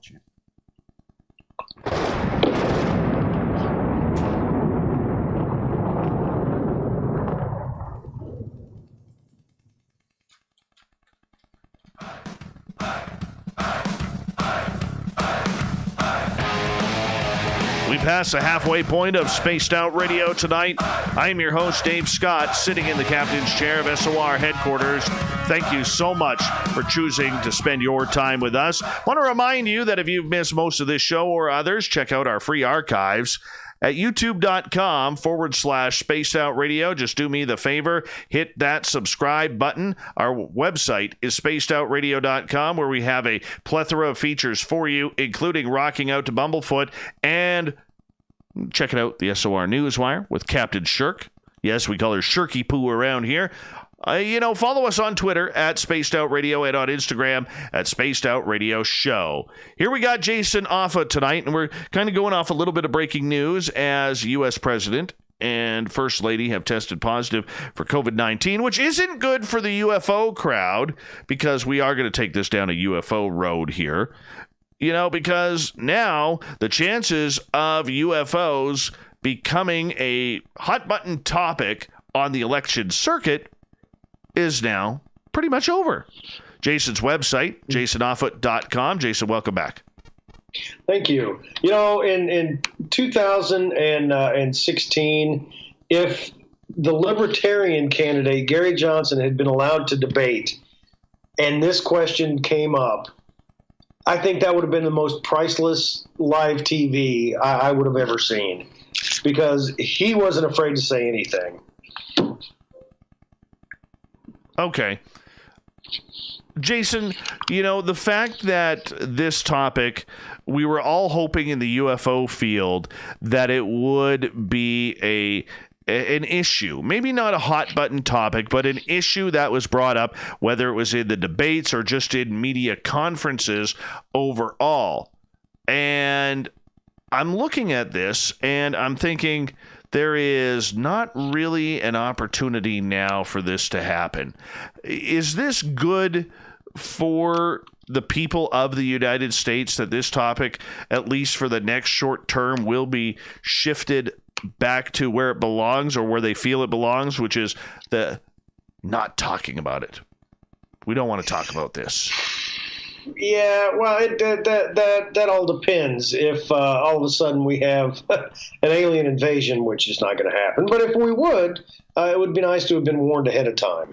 We pass the halfway point of Spaced Out Radio tonight. I am your host, Dave Scott, sitting in the captain's chair of SOR headquarters. Thank you so much for choosing to spend your time with us. I want to remind you that if you've missed most of this show or others, check out our free archives at youtube.com/Spaced Out Radio. Just do me the favor, hit that subscribe button. Our website is spacedoutradio.com, where we have a plethora of features for you, including Rocking Out to Bumblefoot, and checking out the SOR Newswire with Captain Shirk. Yes, we call her Shirky Poo around here. Follow us on Twitter at Spaced Out Radio and on Instagram at Spaced Out Radio Show. Here we got Jason Offutt tonight, and we're kind of going off a little bit of breaking news as U.S. President and First Lady have tested positive for COVID-19, which isn't good for the UFO crowd, because we are going to take this down a UFO road here. Because now the chances of UFOs becoming a hot button topic on the election circuit is now pretty much over. Jason's website, jasonoffutt.com. Jason, welcome back. Thank you. In 2016, if the Libertarian candidate, Gary Johnson, had been allowed to debate and this question came up, I think that would have been the most priceless live TV I would have ever seen, because he wasn't afraid to say anything. Okay. Jason, the fact that this topic, we were all hoping in the UFO field that it would be an issue, maybe not a hot button topic, but an issue that was brought up, whether it was in the debates or just in media conferences overall. And I'm looking at this and I'm thinking, there is not really an opportunity now for this to happen. Is this good for the people of the United States, that this topic, at least for the next short term, will be shifted back to where it belongs, or where they feel it belongs, which is the not talking about it? We don't want to talk about this. Yeah, well, that all depends. If all of a sudden we have an alien invasion, which is not going to happen, but if we would, it would be nice to have been warned ahead of time.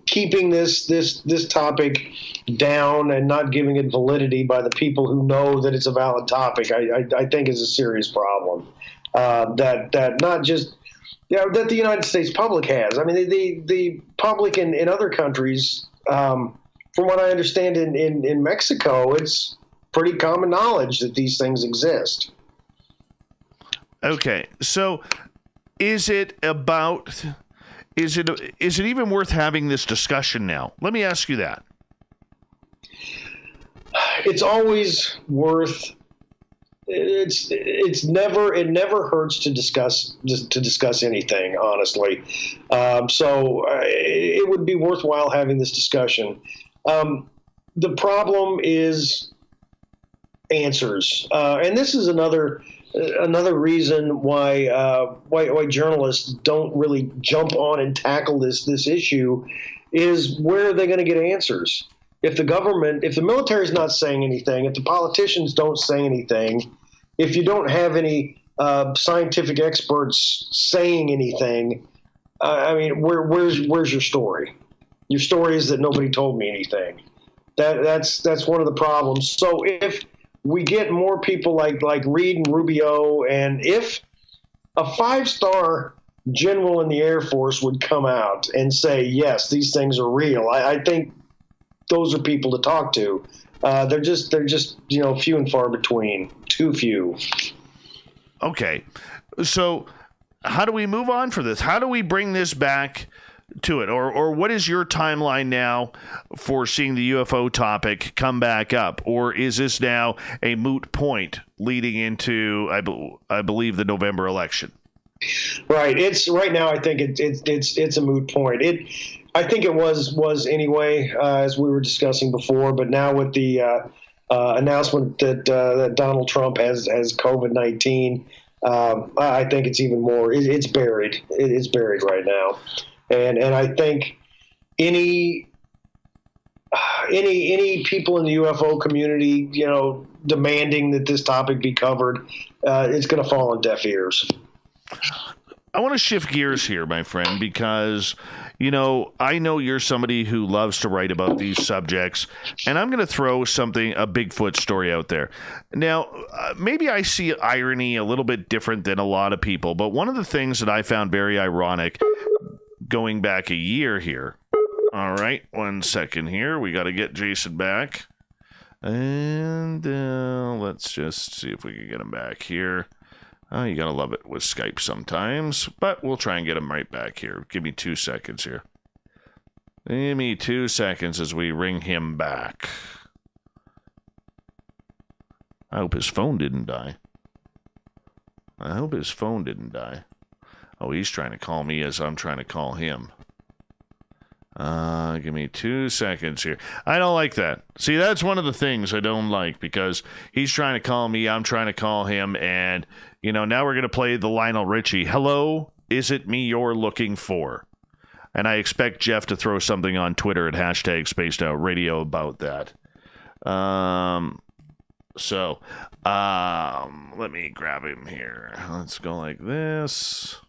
Keeping this topic down and not giving it validity by the people who know that it's a valid topic, I think is a serious problem. That not just that the United States public has. I mean, the public in other countries. From what I understand, in Mexico, it's pretty common knowledge that these things exist. Okay, so is it even worth having this discussion now? Let me ask you that. It's always worth it never hurts to discuss anything, honestly. So it would be worthwhile having this discussion. The problem is answers, and this is another reason why journalists don't really jump on and tackle this issue is where are they going to get answers? If the military is not saying anything, if the politicians don't say anything, if you don't have any scientific experts saying anything, I mean, where's your story? Your story is that nobody told me anything. That's one of the problems. So if we get more people like Reed and Rubio, and if a 5-star general in the Air Force would come out and say, yes, these things are real, I think those are people to talk to. They're just few and far between. Too few. Okay, so how do we move on for this? How do we bring this back to it, or what is your timeline now for seeing the UFO topic come back up, or is this now a moot point leading into I believe the November election? Right. It's right now. I think it's a moot point. I think it was anyway, as we were discussing before. But now with the announcement that Donald Trump has COVID-19, I think it's even more. It's buried. It's buried right now. And I think any people in the UFO community, demanding that this topic be covered, it's going to fall on deaf ears. I want to shift gears here, my friend, because, I know you're somebody who loves to write about these subjects, and I'm going to throw a Bigfoot story out there. Now, maybe I see irony a little bit different than a lot of people, but one of the things that I found very ironic going back a year here. All right, 1 second here. We got to get Jason back. And let's just see if we can get him back here. You got to love it with Skype sometimes, but we'll try and get him right back here. Give me 2 seconds here. Give me 2 seconds as we ring him back. I hope his phone didn't die. Oh, he's trying to call me as I'm trying to call him. Give me 2 seconds here. I don't like that. See, that's one of the things I don't like, because he's trying to call me, I'm trying to call him, and, now we're going to play the Lionel Richie. Hello, is it me you're looking for? And I expect Jeff to throw something on Twitter at #SpacedOutRadio about that. Let me grab him here. Let's go like this.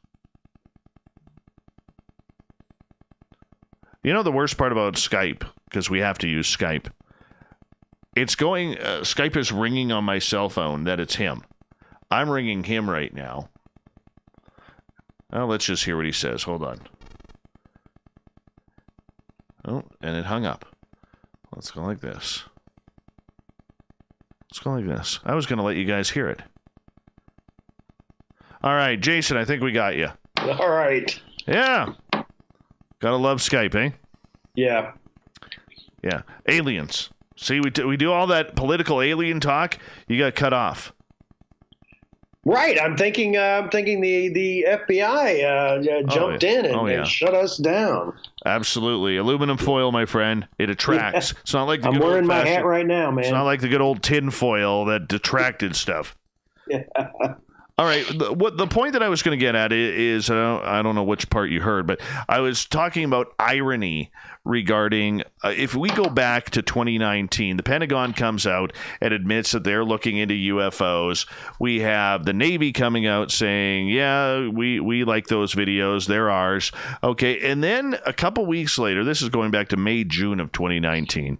The worst part about Skype, because we have to use Skype, Skype is ringing on my cell phone that it's him. I'm ringing him right now. Let's just hear what he says. Hold on. Oh, and it hung up. Let's go like this. I was going to let you guys hear it. All right, Jason, I think we got you. All right. Yeah. Gotta love Skype, eh? Yeah. Yeah. Aliens. See, we do all that political alien talk. You got cut off. Right. I'm thinking the FBI jumped in and shut us down. Absolutely. Aluminum foil, my friend. It attracts. Yeah. It's not like I'm wearing my hat right now, man. It's not like the good old tin foil that detracted stuff. Yeah. All right. The point that I was going to get at is I don't know which part you heard, but I was talking about irony regarding if we go back to 2019, the Pentagon comes out and admits that they're looking into UFOs. We have the Navy coming out saying, yeah, we like those videos. They're ours. Okay. And then a couple weeks later, this is going back to May, June of 2019.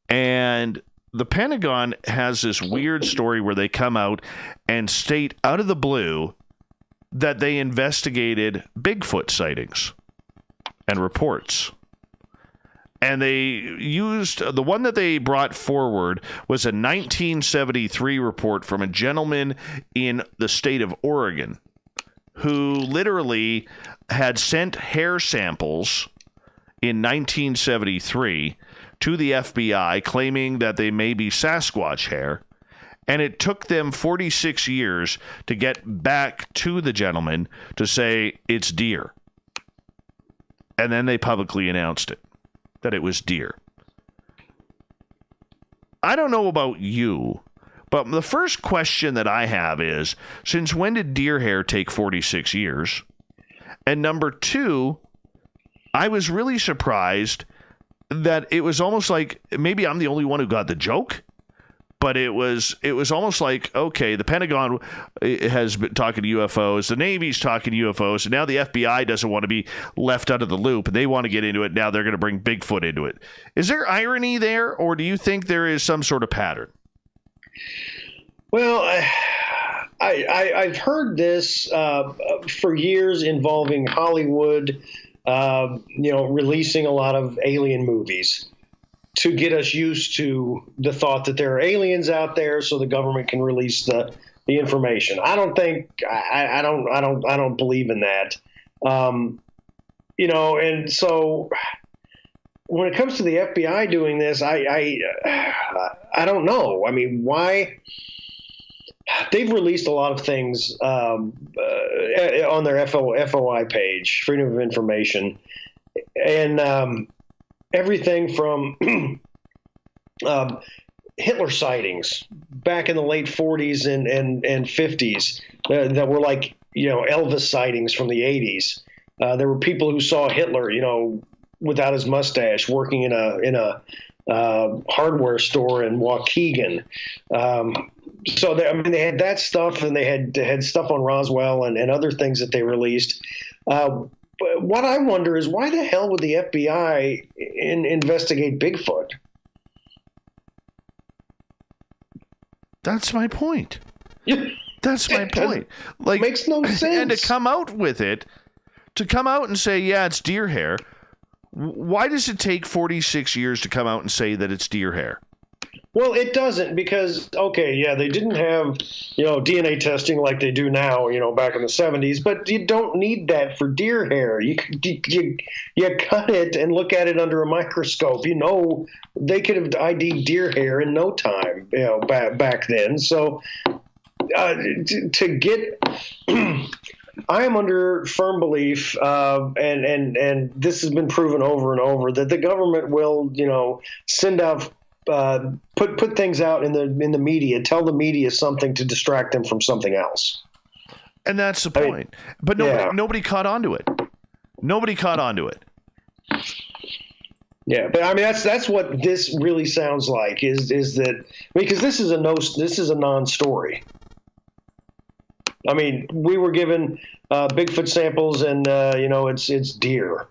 And the Pentagon has this weird story where they come out and state out of the blue that they investigated Bigfoot sightings and reports. And they used the one that they brought forward was a 1973 report from a gentleman in the state of Oregon who literally had sent hair samples in 1973 to the FBI claiming that they may be Sasquatch hair. And it took them 46 years to get back to the gentleman to say it's deer. And then they publicly announced it, that it was deer. I don't know about you, but the first question that I have is, since when did deer hair take 46 years? And number two, I was really surprised that it was almost like, maybe I'm the only one who got the joke, but it was almost like, okay, the Pentagon has been talking to UFOs, the Navy's talking to UFOs, and now the FBI doesn't want to be left out of the loop, and they want to get into it. Now they're going to bring Bigfoot into it. Is there irony there, or do you think there is some sort of pattern? Well, I've heard this for years involving Hollywood, releasing a lot of alien movies to get us used to the thought that there are aliens out there, so the government can release the information. I don't believe in that. And so when it comes to the FBI doing this, I don't know. I mean, why? They've released a lot of things on their FOI page, Freedom of Information, and everything from Hitler sightings back in the late 40s and 50s that were like, Elvis sightings from the 80s. There were people who saw Hitler, without his mustache, working in a hardware store in Waukegan. So they had that stuff, and they had stuff on Roswell and other things that they released. But what I wonder is, why the hell would the FBI investigate Bigfoot? That's my point. That's my point. Like, makes no sense. And to come out with it, to come out and say, yeah, it's deer hair. Why does it take 46 years to come out and say that it's deer hair? Well, it doesn't, because, they didn't have, DNA testing like they do now, back in the 70s, but you don't need that for deer hair. You cut it and look at it under a microscope. They could have ID'd deer hair in no time, back then. So to get... I am under firm belief, and this has been proven over and over, that the government will, send out, put things out in the media, tell the media something to distract them from something else. And that's the point. But nobody caught on to it. Nobody caught on to it. Yeah, but I mean that's what this really sounds like is that, because this is a non-story. I mean, we were given Bigfoot samples, and it's deer.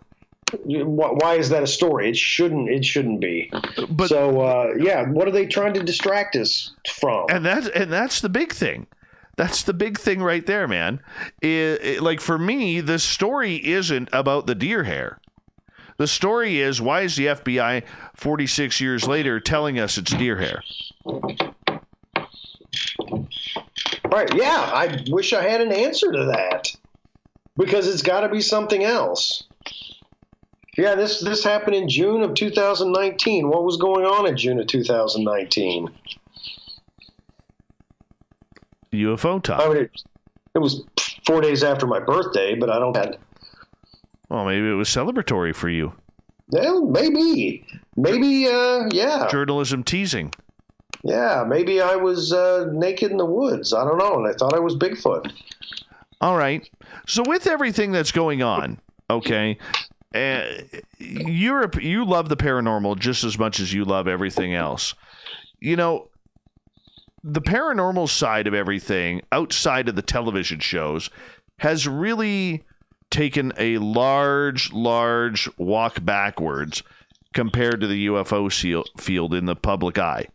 Why is that a story? It shouldn't be. But so what are they trying to distract us from? And that's the big thing. That's the big thing right there, man. Like, for me, the story isn't about the deer hair. The story is, why is the FBI 46 years later telling us it's deer hair? Right. Yeah, I wish I had an answer to that, because it's got to be something else. Yeah, this happened in June of 2019. What was going on in June of 2019? UFO talk. I mean, it was 4 days after my birthday, but I don't have. Well, maybe it was celebratory for you. Well, maybe, yeah. Journalism teasing. Yeah, maybe I was naked in the woods. I don't know, and I thought I was Bigfoot. All right. So with everything that's going on, okay, you love the paranormal just as much as you love everything else. The paranormal side of everything, outside of the television shows, has really taken a large walk backwards compared to the UFO field in the public eye.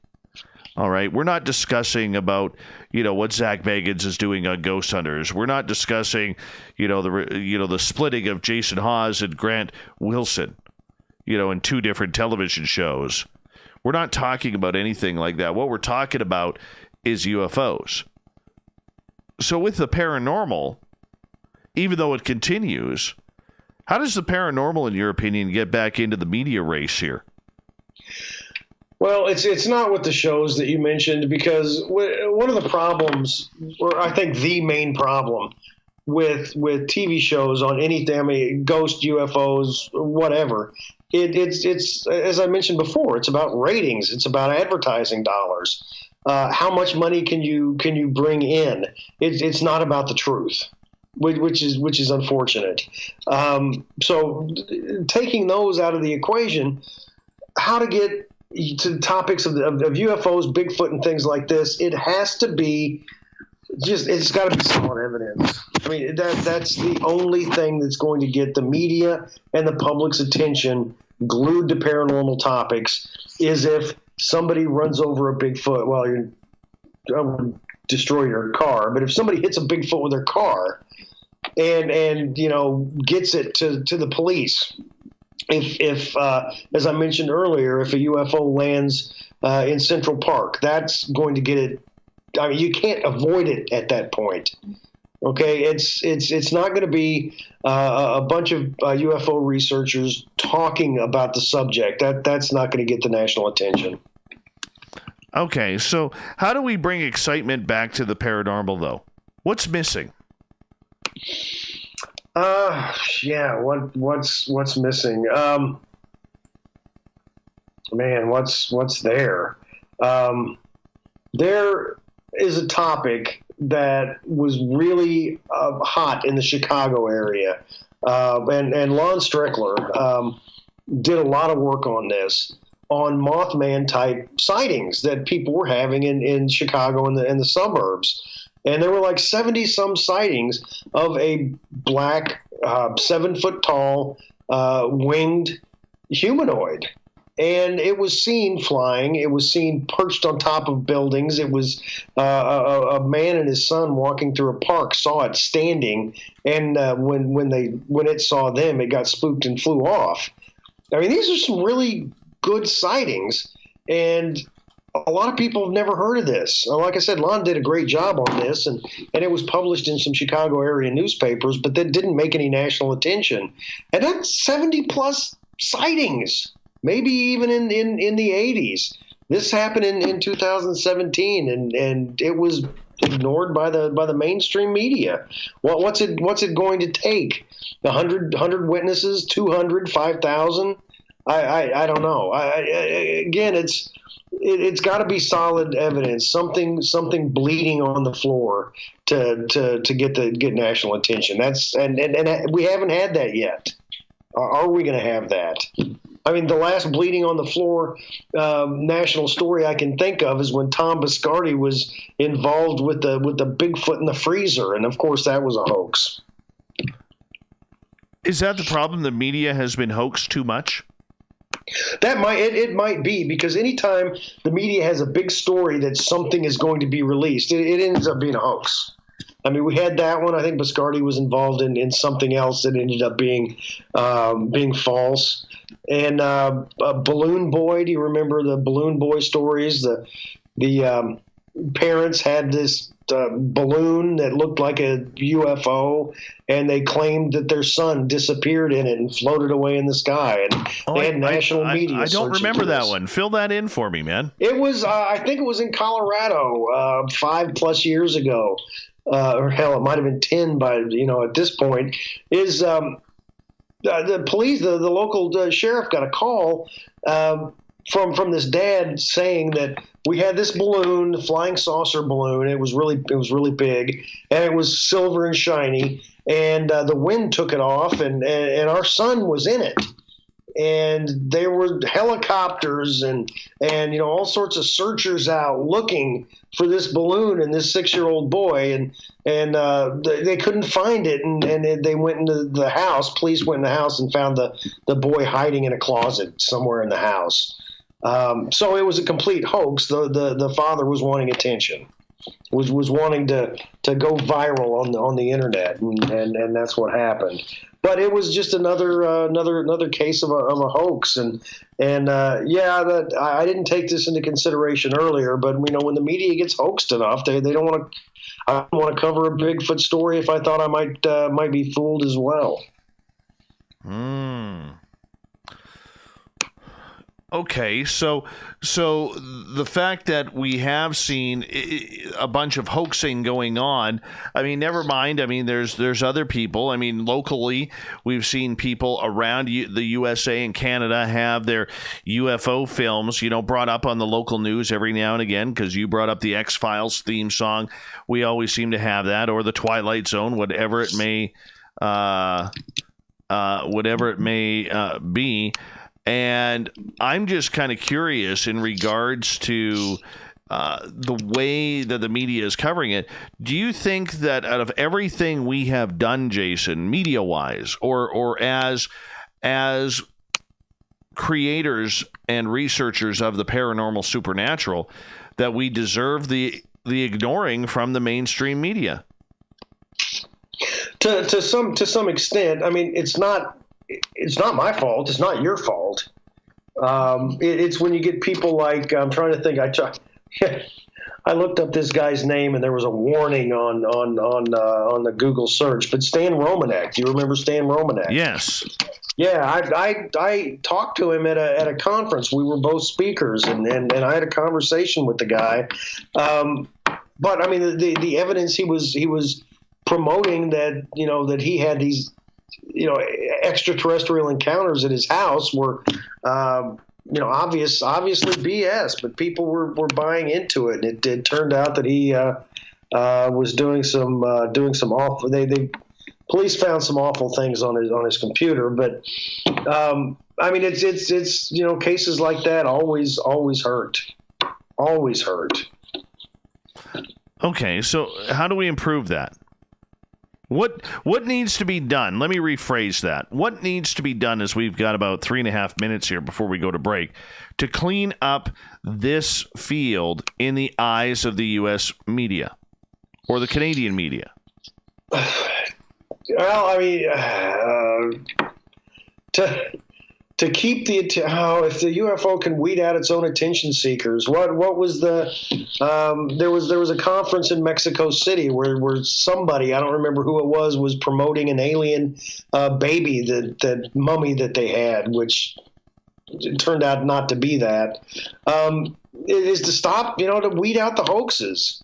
All right, we're not discussing about, what Zach Bagans is doing on Ghost Hunters. We're not discussing, the splitting of Jason Hawes and Grant Wilson, in two different television shows. We're not talking about anything like that. What we're talking about is UFOs. So with the paranormal, even though it continues, how does the paranormal, in your opinion, get back into the media race here? Well, it's not with the shows that you mentioned, because one of the problems, or I think the main problem with TV shows on anything, I mean, ghost, UFOs, whatever, it's as I mentioned before, it's about ratings, it's about advertising dollars. How much money can you bring in? It's not about the truth, which is unfortunate. So taking those out of the equation, how to get to topics of UFOs, Bigfoot, and things like this, it has to be it's got to be solid evidence. I mean, that's the only thing that's going to get the media and the public's attention glued to paranormal topics, is if somebody runs over a Bigfoot. Well, I would destroy your car, but if somebody hits a Bigfoot with their car and gets it to the police, if as I mentioned earlier, if a UFO lands in Central Park, that's going to get it. I mean, you can't avoid it at that point. Okay, it's not going to be a bunch of UFO researchers talking about the subject. That's not going to get the national attention. Okay, so how do we bring excitement back to the paranormal, though? What's missing? What's missing? What's there? There is a topic that was really hot in the Chicago area, and Lon Strickler did a lot of work on this, on Mothman type sightings that people were having in Chicago and the suburbs. And there were like 70 some sightings of a black 7 foot tall winged humanoid. And it was seen flying. It was seen perched on top of buildings. It was a man and his son walking through a park saw it standing, and when it saw them, it got spooked and flew off. I mean, these are some really good sightings, and a lot of people have never heard of this. Like I said, Lon did a great job on this, and it was published in some Chicago area newspapers, but that didn't make any national attention. And that's 70 plus sightings. Maybe even in the 80s. This happened in 2017, and it was ignored by the mainstream media. What's it going to take? 100 witnesses, 200, 5,000? I don't know. Again, it's got to be solid evidence, something bleeding on the floor to get national attention. That's and we haven't had that yet. Are we going to have that? I mean, the last bleeding on the floor national story I can think of is when Tom Biscardi was involved with the Bigfoot in the freezer, and of course that was a hoax. Is that the problem? The media has been hoaxed too much? That might be, because anytime the media has a big story that something is going to be released, it ends up being a hoax. I mean, we had that one. I think Biscardi was involved in something else that ended up being false. And Balloon Boy, do you remember the Balloon Boy stories? The parents had this balloon that looked like a UFO, and they claimed that their son disappeared in it and floated away in the sky. And they had national media. I don't remember that one. Fill that in for me, man. It was, I think it was in Colorado 5+ years ago. Or hell, it might have been 10 by, at this point, is the police, the local sheriff got a call from this dad saying that we had this balloon, the flying saucer balloon. It was really big, and it was silver and shiny, and the wind took it off, and our son was in it. And there were helicopters and all sorts of searchers out looking for this balloon and this 6-year-old boy, and they couldn't find it, and they went into the house. Police went in the house and found the boy hiding in a closet somewhere in the house. So it was a complete hoax. The father was wanting attention, was wanting to go viral on the internet, and that's what happened. But it was just another case of a hoax, and I didn't take this into consideration earlier. But when the media gets hoaxed enough, they don't want to. I don't want to cover a Bigfoot story if I thought I might be fooled as well. Okay, so the fact that we have seen a bunch of hoaxing going on, I mean, never mind. I mean, there's other people. I mean, locally, we've seen people around the USA and Canada have their UFO films, brought up on the local news every now and again, because you brought up the X-Files theme song. We always seem to have that, or the Twilight Zone, whatever it may be. And I'm just kind of curious in regards to the way that the media is covering it. Do you think that out of everything we have done, Jason, media-wise, or as creators and researchers of the paranormal supernatural, that we deserve the ignoring from the mainstream media? To some extent, I mean, it's not my fault. It's not your fault. It's when you get people like, I'm trying to think. I looked up this guy's name and there was a warning on the Google search. But Stan Romanek, do you remember Stan Romanek? Yes. Yeah, I talked to him at a conference. We were both speakers, and I had a conversation with the guy. But I mean, the evidence he was promoting that that he had these extraterrestrial encounters at his house were obviously BS, but people were buying into it. And it turned out that he was doing some awful. They police found some awful things on his computer, but I mean it's cases like that always hurt. Okay, so how do we improve that? What needs to be done? Let me rephrase that. What needs to be done, as we've got about 3.5 minutes here before we go to break, to clean up this field in the eyes of the U.S. media or the Canadian media? Well, I mean, to keep if the UFO can weed out its own attention seekers, what was the there was a conference in Mexico City where somebody, I don't remember who it was promoting an alien baby, that mummy that they had, which it turned out not to be that. It is to stop, to weed out the hoaxes.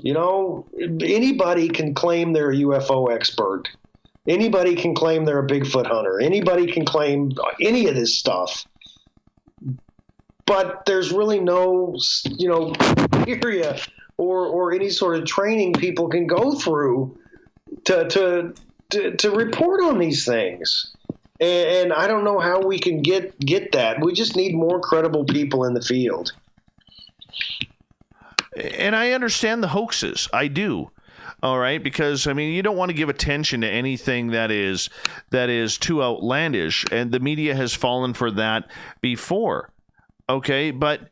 Anybody can claim they're a UFO expert. Anybody can claim they're a Bigfoot hunter. Anybody can claim any of this stuff. But there's really no, area or any sort of training people can go through to report on these things. And I don't know how we can get that. We just need more credible people in the field. And I understand the hoaxes. I do. All right, because I mean, you don't want to give attention to anything that is too outlandish, and the media has fallen for that before. Okay, but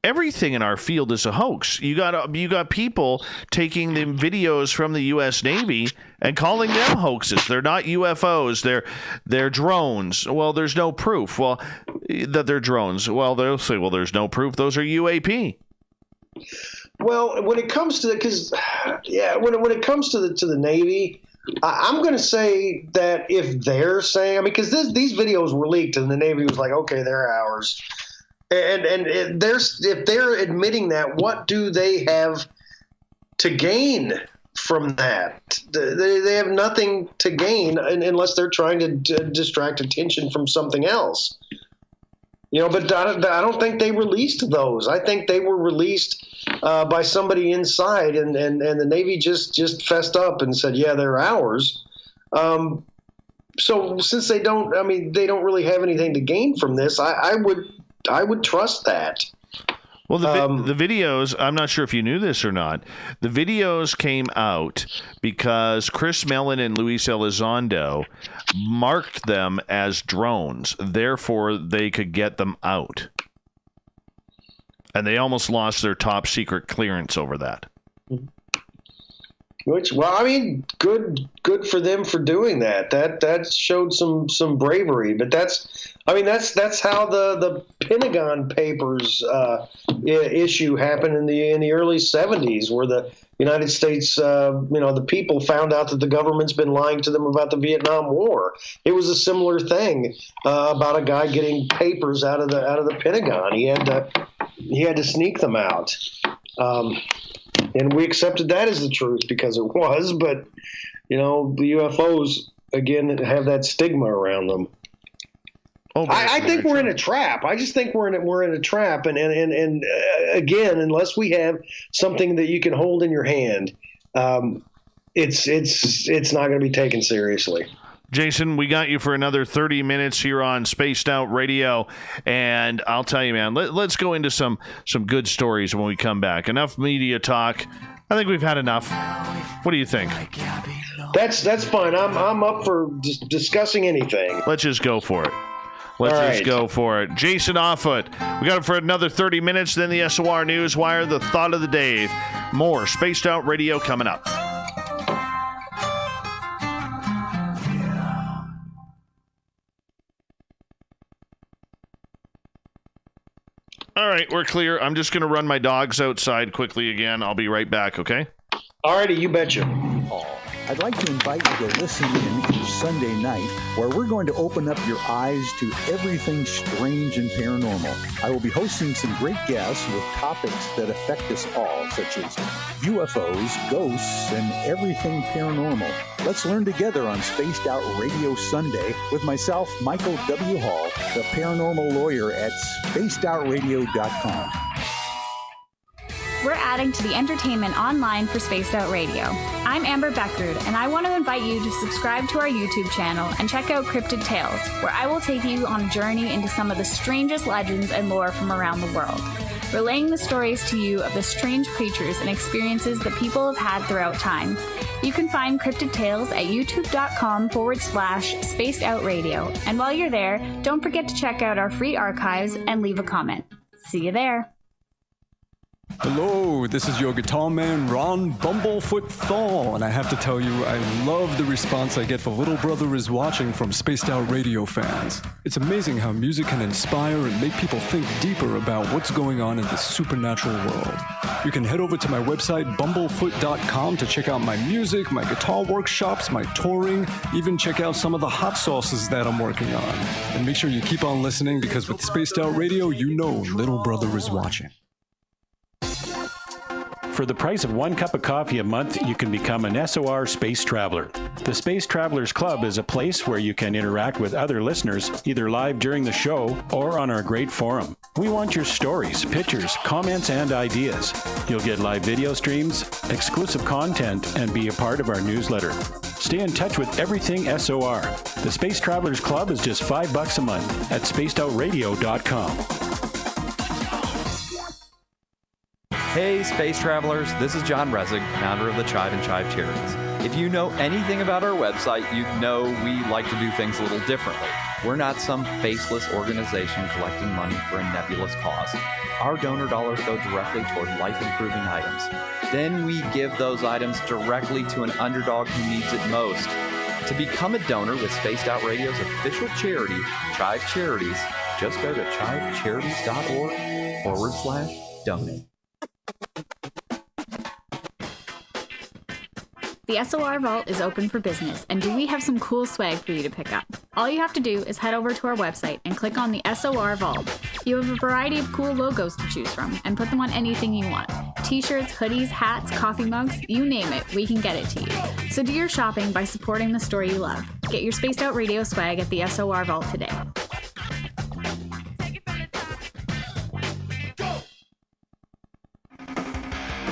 everything in our field is a hoax. You got people taking the videos from the U.S. Navy and calling them hoaxes. They're not UFOs. They're drones. Well, there's no proof. Well, that they're drones. Well, they'll say, well, there's no proof. Those are UAP. Well, when it comes to when it comes to the Navy, I'm going to say that if they're saying, I mean, because these videos were leaked and the Navy was like, okay, they're ours, and if they're admitting that, what do they have to gain from that? They have nothing to gain unless they're trying to distract attention from something else. But I don't think they released those. I think they were released by somebody inside, and the Navy just fessed up and said, yeah, they're ours. So since they don't really have anything to gain from this, I would trust that. Well, the videos, I'm not sure if you knew this or not. The videos came out because Chris Mellon and Luis Elizondo marked them as drones. Therefore, they could get them out. And they almost lost their top secret clearance over that. Well, I mean, good for them for doing that. That showed some bravery. But that's how the Pentagon Papers issue happened in the early 70s, where the United States, the people found out that the government's been lying to them about the Vietnam War. It was a similar thing about a guy getting papers out of the Pentagon. He had to sneak them out. And we accepted that as the truth because it was, but, the UFOs, again, have that stigma around them. Oh, I think we're in a trap. I just think we're in a trap. And again, unless we have something that you can hold in your hand, it's not going to be taken seriously. Jason, we got you for another 30 minutes here on Spaced Out Radio, and I'll tell you, man, let's go into some good stories when we come back. Enough media talk. I think we've had enough. What do you think? That's fine. I'm up for discussing anything. Let's just go for it. Let's go for it. Jason Offutt, we got it for another 30 minutes, then the SOR Newswire, the thought of the day. More Spaced Out Radio coming up. All right, we're clear. I'm just going to run my dogs outside quickly again. I'll be right back, okay? All righty, you betcha. I'd like to invite you to listen in each Sunday night where we're going to open up your eyes to everything strange and paranormal. I will be hosting some great guests with topics that affect us all, such as UFOs, ghosts, and everything paranormal. Let's learn together on Spaced Out Radio Sunday with myself, Michael W. Hall, the paranormal lawyer at spacedoutradio.com. We're adding to the entertainment online for Spaced Out Radio. I'm Amber Beckard, and I want to invite you to subscribe to our YouTube channel and check out Cryptid Tales, where I will take you on a journey into some of the strangest legends and lore from around the world, relaying the stories to you of the strange creatures and experiences that people have had throughout time. You can find Cryptid Tales at youtube.com/Spaced Out Radio. And while you're there, don't forget to check out our free archives and leave a comment. See you there. Hello, this is your guitar man, Ron Bumblefoot Thaw, and I have to tell you, I love the response I get for Little Brother is Watching from Spaced Out Radio fans. It's amazing how music can inspire and make people think deeper about what's going on in the supernatural world. You can head over to my website, bumblefoot.com, to check out my music, my guitar workshops, my touring, even check out some of the hot sauces that I'm working on. And make sure you keep on listening, because with Spaced Out Radio, you know Little Brother is watching. For the price of 1 cup of coffee a month, you can become an SOR Space Traveler. The Space Travelers Club is a place where you can interact with other listeners, either live during the show or on our great forum. We want your stories, pictures, comments, and ideas. You'll get live video streams, exclusive content, and be a part of our newsletter. Stay in touch with everything SOR. The Space Travelers Club is just $5 a month at spacedoutradio.com. Hey, Space Travelers, this is John Resig, founder of the Chive and Chive Charities. If you know anything about our website, you know we like to do things a little differently. We're not some faceless organization collecting money for a nebulous cause. Our donor dollars go directly toward life-improving items. Then we give those items directly to an underdog who needs it most. To become a donor with Spaced Out Radio's official charity, Chive Charities, just go to chivecharities.org/donate. The SOR Vault is open for business, and do we have some cool swag for you to pick up? All you have to do is head over to our website and click on the SOR Vault. You have a variety of cool logos to choose from, and put them on anything you want. T-shirts, hoodies, hats, coffee mugs, you name it, we can get it to you. So do your shopping by supporting the story you love. Get your Spaced Out Radio swag at the SOR Vault today.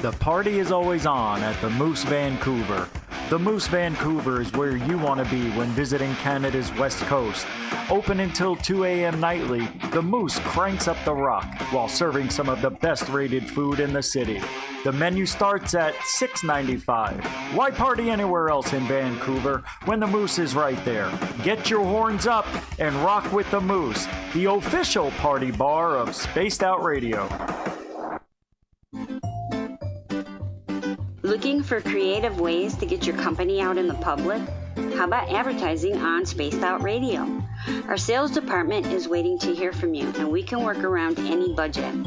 The party is always on at the Moose Vancouver. The Moose Vancouver is where you want to be when visiting Canada's West Coast. Open until 2 a.m. nightly, the Moose cranks up the rock while serving some of the best rated food in the city. The menu starts at $6.95. Why party anywhere else in Vancouver when the Moose is right there? Get your horns up and rock with the Moose, the official party bar of Looking for creative ways to get your company out in the public? How about advertising on Spaced Out Radio? Our sales department is waiting to hear from you, and we can work around any budget.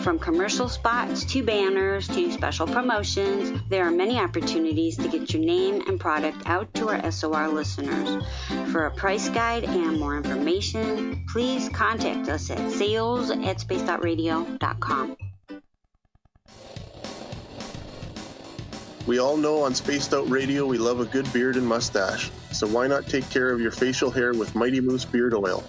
From commercial spots to banners to special promotions, there are many opportunities to get your name and product out to our SOR listeners. For a price guide and more information, please contact us at sales@spacedoutradio.com. We all know on Spaced Out Radio we love a good beard and mustache, so why not take care of your facial hair with Mighty Moose Beard Oil?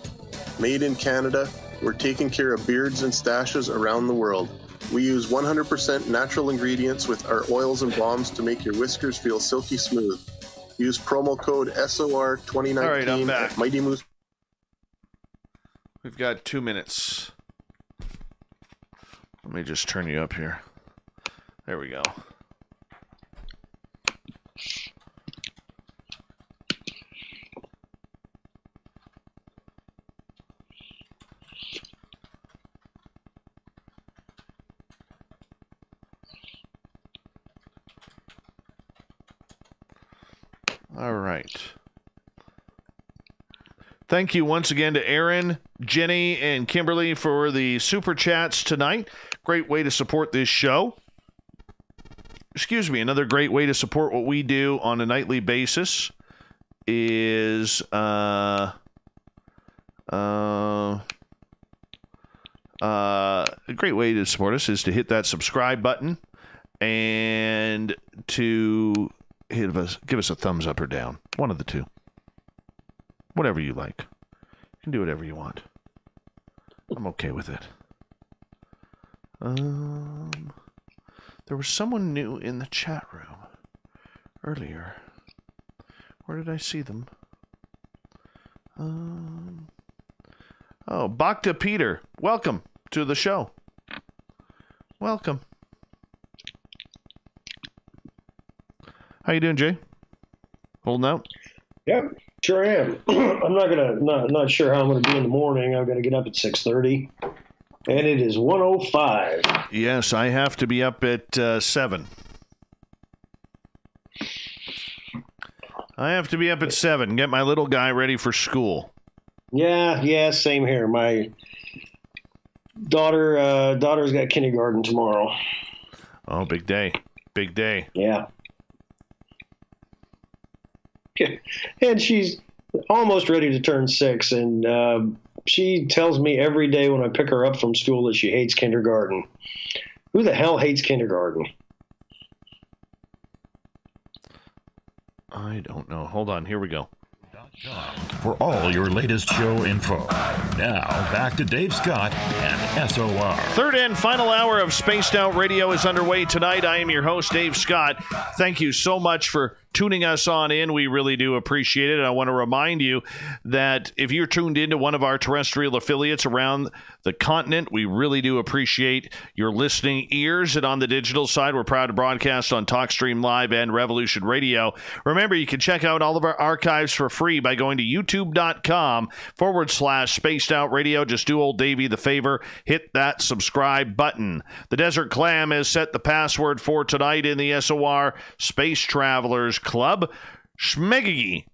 Made in Canada, we're taking care of beards and stashes around the world. We use 100% natural ingredients with our oils and balms to make your whiskers feel silky smooth. Use promo code SOR2019 All right, I'm back. at Mighty Moose. We've got 2 minutes. Let me just turn you up here. There we go. All right. Thank you once again to Aaron, Jenny, and Kimberly for the super chats tonight. Great way to support this show. Excuse me. Another great way to support what we do on a nightly basis is a great way to support us is to hit that subscribe button and to give us a thumbs up or down. One of the two. Whatever you like. You can do whatever you want. I'm okay with it. There was someone new in the chat room earlier. Where did I see them? Bhakta Peter. Welcome to the show. Welcome. How you doing, Jay? Holding out? Yep, sure am. I'm not sure how I'm gonna be in the morning. I've got to get up at 6:30, and it is 1:05. Yes, I have to be up at 7. I have to be up at 7. Get my little guy ready for school. Yeah, same here. My daughter's got kindergarten tomorrow. Oh, big day. Big day. Yeah. And she's almost ready to turn 6, and she tells me every day when I pick her up from school that she hates kindergarten. Who the hell hates kindergarten? I don't know. Hold on. Here we go. For all your latest show info. Now, back to Dave Scott and SOR. Third and final hour of Spaced Out Radio is underway tonight. I am your host, Dave Scott. Thank you so much for tuning us on in. We really do appreciate it. And I want to remind you that if you're tuned into one of our terrestrial affiliates around the continent, we really do appreciate your listening ears. And on the digital side, we're proud to broadcast on TalkStream Live and Revolution Radio. Remember, you can check out all of our archives for free by going to youtube.com/Spaced Out Radio. Just do old Davey the favor, hit that subscribe button. The Desert Clam has set the password for tonight in the SOR Space Travelers Club. Schmeggy.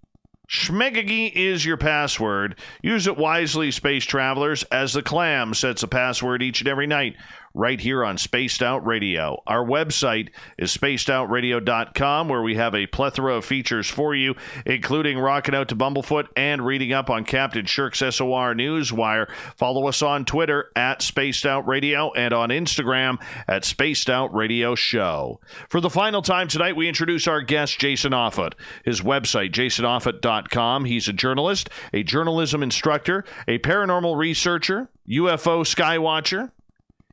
Schmeggy is your password. Use it wisely, Space Travelers, as the Clam sets a password each and every night right here on Spaced Out Radio. Our website is spacedoutradio.com, where we have a plethora of features for you, including rocking out to Bumblefoot and reading up on Captain Shirk's SOR Newswire. Follow us on Twitter at Spaced Out Radio and on Instagram at Spaced Out Radio Show. For the final time tonight, we introduce our guest, Jason Offutt. His website, jasonoffutt.com. He's a journalist, a journalism instructor, a paranormal researcher, UFO skywatcher.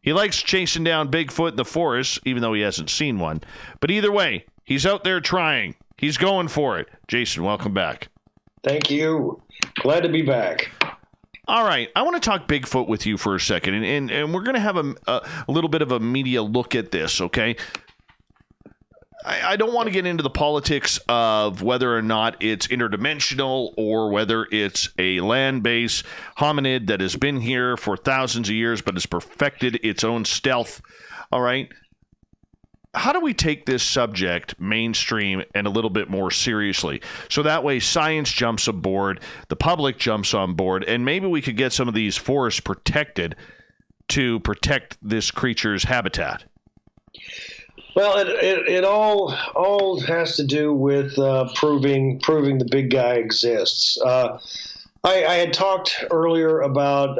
He likes chasing down Bigfoot in the forest, even though he hasn't seen one. But either way, he's out there trying. He's going for it. Jason, welcome back. Thank you. Glad to be back. All right. I want to talk Bigfoot with you for a second, and we're going to have a little bit of a media look at this, okay? I don't want to get into the politics of whether or not it's interdimensional or whether it's a land-based hominid that has been here for thousands of years but has perfected its own stealth. All right. how do we take this subject mainstream and a little bit more seriously? So that way science jumps aboard, the public jumps on board, and maybe we could get some of these forests protected to protect this creature's habitat. Well, it all has to do with proving the big guy exists. I had talked earlier about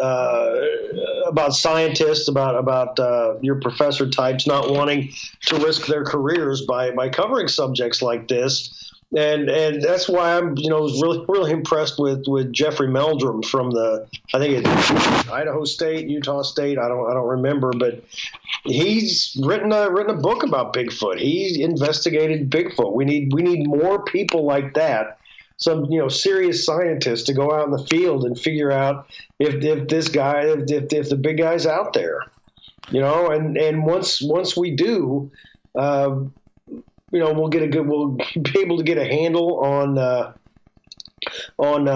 scientists, about your professor types not wanting to risk their careers by covering subjects like this. And that's why I'm really impressed with Jeffrey Meldrum from I think it's Idaho State, Utah State, I don't remember, but he's written a book about Bigfoot. He investigated Bigfoot. We need more people like that. Some serious scientists to go out in the field and figure out if the big guy's out there, and once we do, we'll be able to get a handle on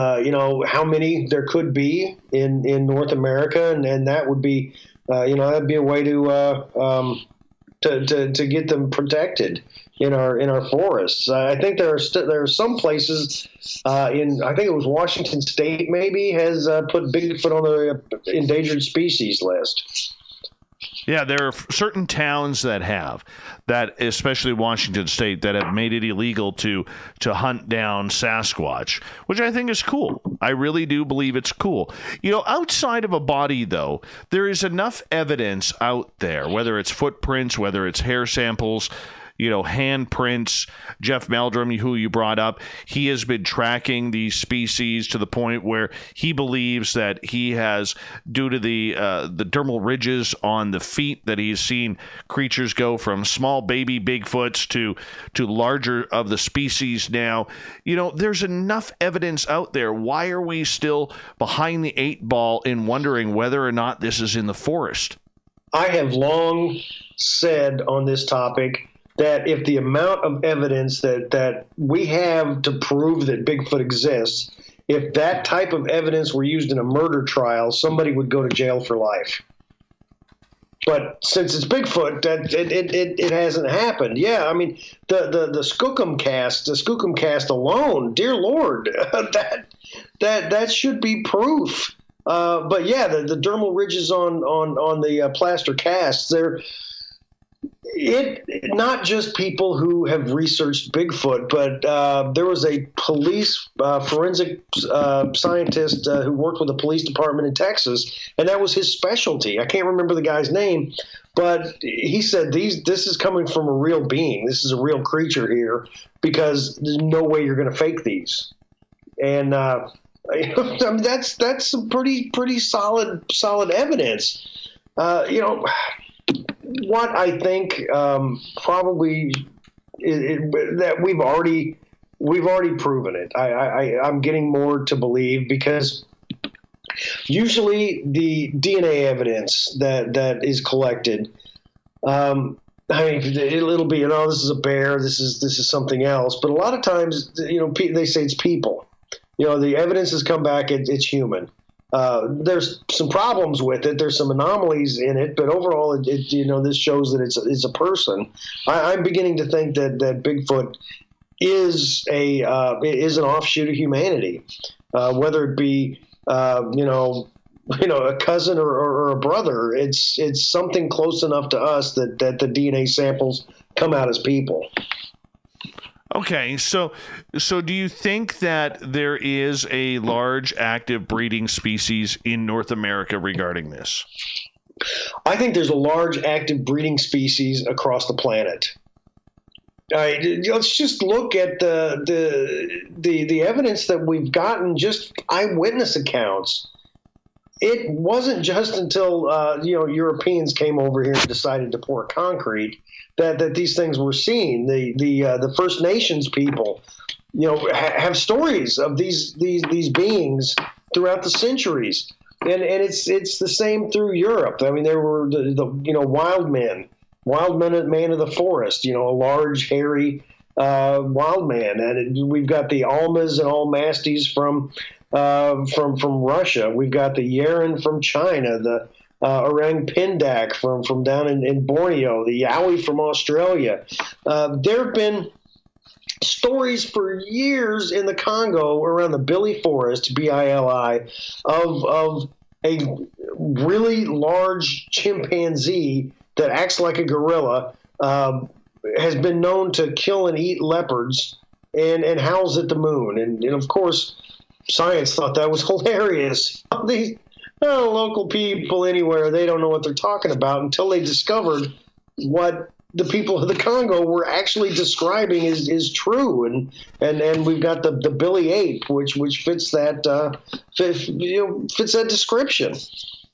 how many there could be in North America, and that would be that'd be a way to get them protected in our forests. I think there are some places I think it was Washington State maybe has put Bigfoot on the endangered species list. Yeah, there are certain towns that have that, especially Washington State, that have made it illegal to hunt down Sasquatch, which I think is cool. I really do believe it's cool. Outside of a body, though, there is enough evidence out there, whether it's footprints, whether it's hair samples, handprints. Jeff Meldrum, who you brought up, he has been tracking these species to the point where he believes that he has, due to the dermal ridges on the feet, that he's seen creatures go from small baby Bigfoots to larger of the species now. There's enough evidence out there. Why are we still behind the 8 ball in wondering whether or not this is in the forest? I have long said on this topic that if the amount of evidence that we have to prove that Bigfoot exists, if that type of evidence were used in a murder trial, somebody would go to jail for life. But since it's Bigfoot, it hasn't happened. Yeah, I mean the Skookum cast alone, dear Lord, that should be proof. But yeah, the dermal ridges on the plaster casts, not just people who have researched Bigfoot, but there was a police forensic scientist who worked with the police department in Texas, and that was his specialty. I can't remember the guy's name, but he said this is coming from a real being. This is a real creature here, because there's no way you're going to fake these. And I mean, that's some pretty solid evidence. What I think probably that we've already proven it. I'm getting more to believe, because usually the DNA evidence that is collected, I mean, it'll be this is a bear, this is something else, but a lot of times they say it's people. The evidence has come back, it's human. There's some problems with it. There's some anomalies in it, but overall, this shows that it's a person. I'm beginning to think that Bigfoot is an offshoot of humanity, whether it be a cousin or a brother. It's something close enough to us that the DNA samples come out as people. Okay, so do you think that there is a large active breeding species in North America regarding this? I think there's a large active breeding species across the planet. Let's just look at the evidence that we've gotten, just eyewitness accounts. It wasn't just until Europeans came over here and decided to pour concrete that these things were seen. The First Nations people, have stories of these beings throughout the centuries, and it's the same through Europe. I mean, there were the wild man of the forest, a large hairy wild man, and we've got the Almas and Almasties from Russia. We've got the Yeren from China, the orang pindak from down in Borneo, the yowie from Australia. There have been stories for years in the Congo around the Billy Forest, B-I-L-I, of a really large chimpanzee that acts like a gorilla, has been known to kill and eat leopards and howls at the moon. And of course, science thought that was hilarious. These local people anywhere, they don't know what they're talking about until they discovered what the people of the Congo were actually describing is true, and we've got the Billy ape, which fits that fits that description.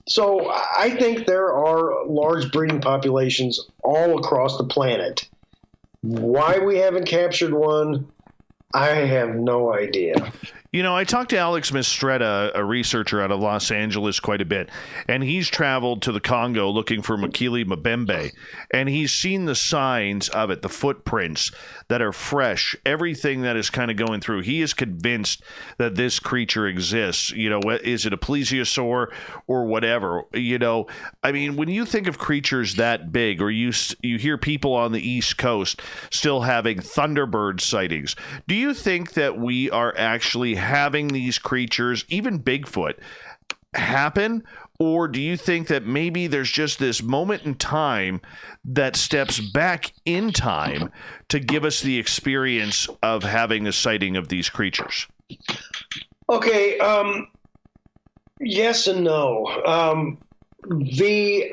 So I think there are large breeding populations all across the planet. Why we haven't captured one, I have no idea. You know, I talked to Alex Mistretta, a researcher out of Los Angeles, quite a bit, and he's traveled to the Congo looking for Mokele Mbembe, and he's seen the signs of it, the footprints that are fresh, everything that is kind of going through. He is convinced that this creature exists. You know, is it a plesiosaur or whatever? You know, I mean, when you think of creatures that big, or you hear people on the East Coast still having Thunderbird sightings, do you think that we are actually having these creatures, even Bigfoot, happen? Or do you think that maybe there's just this moment in time that steps back in time to give us the experience of having a sighting of these creatures? Okay, yes and no. I mean,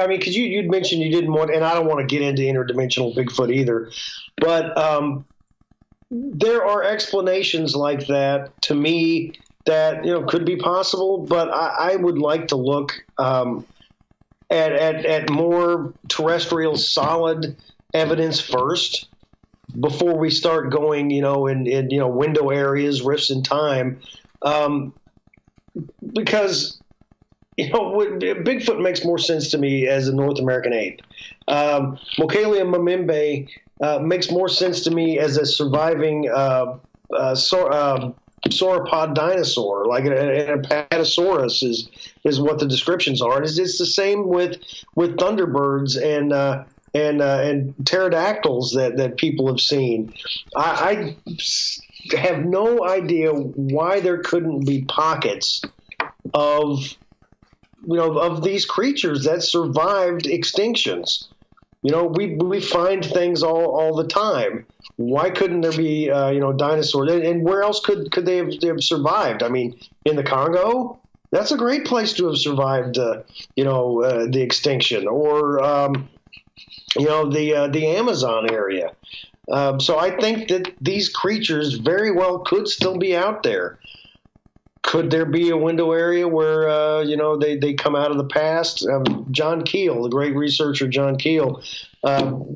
because you'd mentioned you didn't want, and I don't want to get into interdimensional Bigfoot either, but there are explanations like that to me that could be possible, but I would like to look at more terrestrial solid evidence first before we start going in window areas, rifts in time, because Bigfoot makes more sense to me as a North American ape. Mokele Mbembe makes more sense to me as a surviving sauropod dinosaur, like an Apatosaurus is what the descriptions are. It's the same with Thunderbirds and pterodactyls that people have seen. I have no idea why there couldn't be pockets of these creatures that survived extinctions. We find things all the time. Why couldn't there be dinosaurs? And where else could they have survived? I mean, in the Congo, that's a great place to have survived. The extinction, or the Amazon area. So I think that these creatures very well could still be out there. Could there be a window area where, they come out of the past? John Keel, the great researcher John Keel,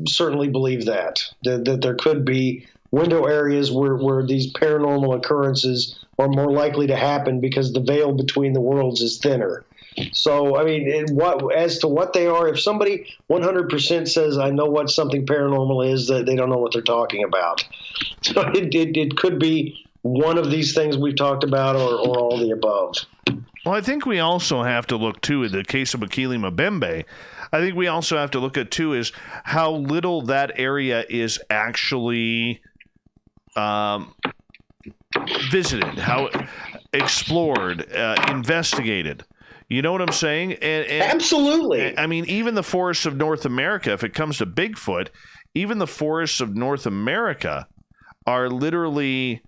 certainly believed that there could be window areas where these paranormal occurrences are more likely to happen because the veil between the worlds is thinner. So, I mean, as to what they are, if somebody 100% says, I know what something paranormal is, that they don't know what they're talking about. So it could be one of these things we've talked about, or all the above. Well, I think we also have to look, too, in the case of Mokele Mbembe, I think we also have to look at, too, is how little that area is actually visited, how explored, investigated. You know what I'm saying? And absolutely. I mean, even the forests of North America, if it comes to Bigfoot, even the forests of North America are literally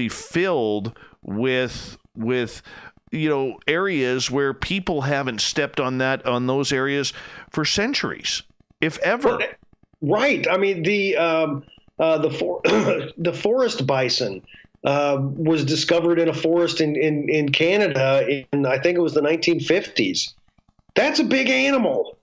filled with areas where people haven't stepped on those areas for centuries, if ever. Right. I mean, the forest bison was discovered in a forest in Canada in, I think it was the 1950s. That's a big animal.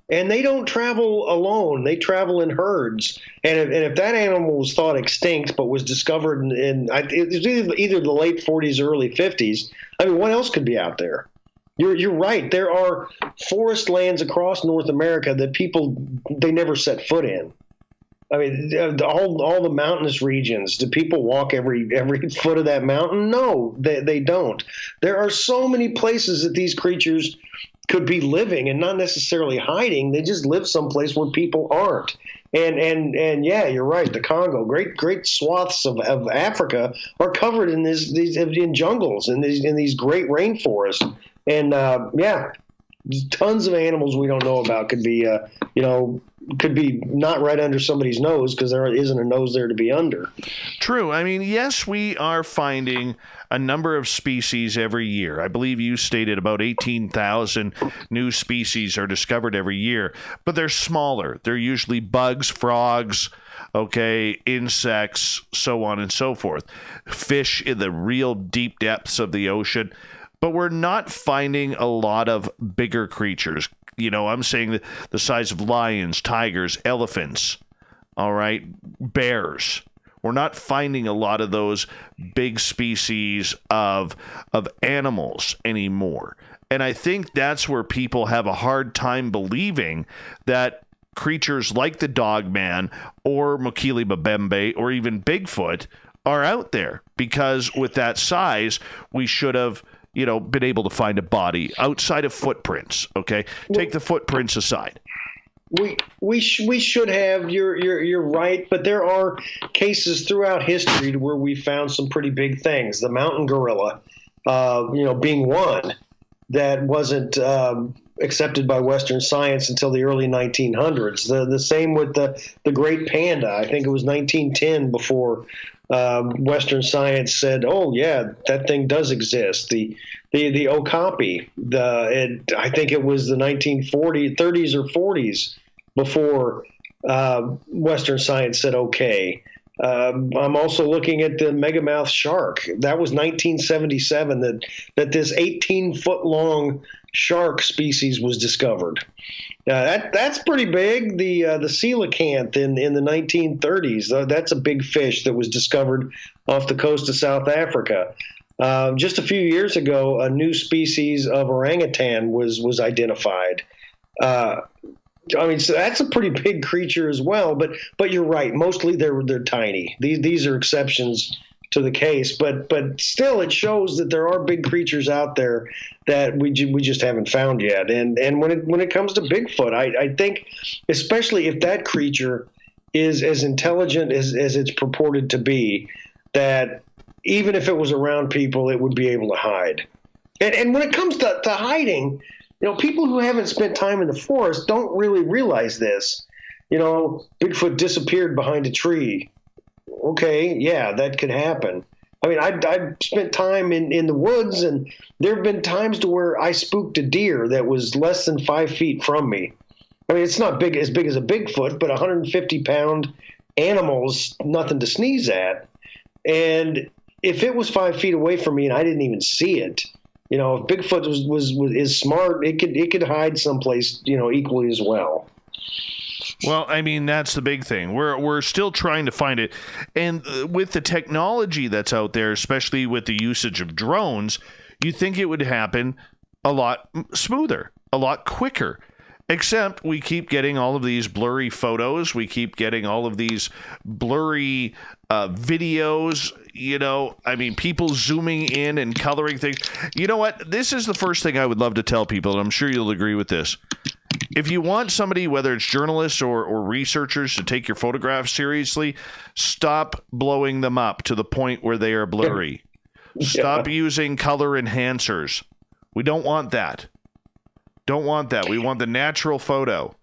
And they don't travel alone. They travel in herds. And if that animal was thought extinct but was discovered in it was either the late 40s or early 50s, I mean, what else could be out there? You're right. There are forest lands across North America that they never set foot in. I mean, all the mountainous regions. Do people walk every foot of that mountain? No, they don't. There are so many places that these creatures could be living and not necessarily hiding. They just live someplace where people aren't. And yeah, you're right. The Congo, great swaths of Africa are covered in these in jungles and in these great rainforests. And yeah, tons of animals we don't know about could be could be not right under somebody's nose because there isn't a nose there to be under. True. I mean, yes, we are finding a number of species every year. I believe you stated about 18,000 new species are discovered every year, but they're smaller. They're usually bugs, frogs, insects, so on and so forth. Fish in the real deep depths of the ocean. But we're not finding a lot of bigger creatures. I'm saying the size of lions, tigers, elephants, all right, bears. We're not finding a lot of those big species of animals anymore. And I think that's where people have a hard time believing that creatures like the Dogman or Mokele Mbembe or even Bigfoot are out there. Because with that size, we should have been able to find a body outside of footprints. Okay, take the footprints aside. We should have. You're right, but there are cases throughout history where we found some pretty big things. The mountain gorilla, being one that wasn't accepted by Western science until the early 1900s. The same with the great panda. I think it was 1910 before Western science said, "Oh yeah, that thing does exist." The okapi. I think it was the 30s or 40s before Western science said okay. I'm also looking at the megamouth shark. That was 1977 that this 18-foot long shark species was discovered. That's pretty big. The coelacanth in the 1930s. That's a big fish that was discovered off the coast of South Africa. Just a few years ago, a new species of orangutan was identified. So that's a pretty big creature as well. But you're right. Mostly they're tiny. These are exceptions to the case. But still, it shows that there are big creatures out there that we just haven't found yet. And when it comes to Bigfoot, I think, especially if that creature is as intelligent as it's purported to be, that even if it was around people, it would be able to hide. And when it comes to hiding, people who haven't spent time in the forest don't really realize this. Bigfoot disappeared behind a tree. Okay, yeah, that could happen. I mean, I've spent time in the woods, and there have been times to where I spooked a deer that was less than 5 feet from me. I mean, it's not as big as a Bigfoot, but 150-pound animal's nothing to sneeze at. And if it was 5 feet away from me and I didn't even see it, if Bigfoot is smart, it could hide someplace, equally as well. Well, I mean, that's the big thing. We're still trying to find it. And with the technology that's out there, especially with the usage of drones, you think it would happen a lot smoother, a lot quicker. Except we keep getting all of these blurry photos. We keep getting all of these blurry videos. People zooming in and coloring things. You know what? This is the first thing I would love to tell people, and I'm sure you'll agree with this. If you want somebody, whether it's journalists or researchers, to take your photographs seriously, stop blowing them up to the point where they are blurry. Stop using color enhancers. We don't want that. Don't want that. We want the natural photo.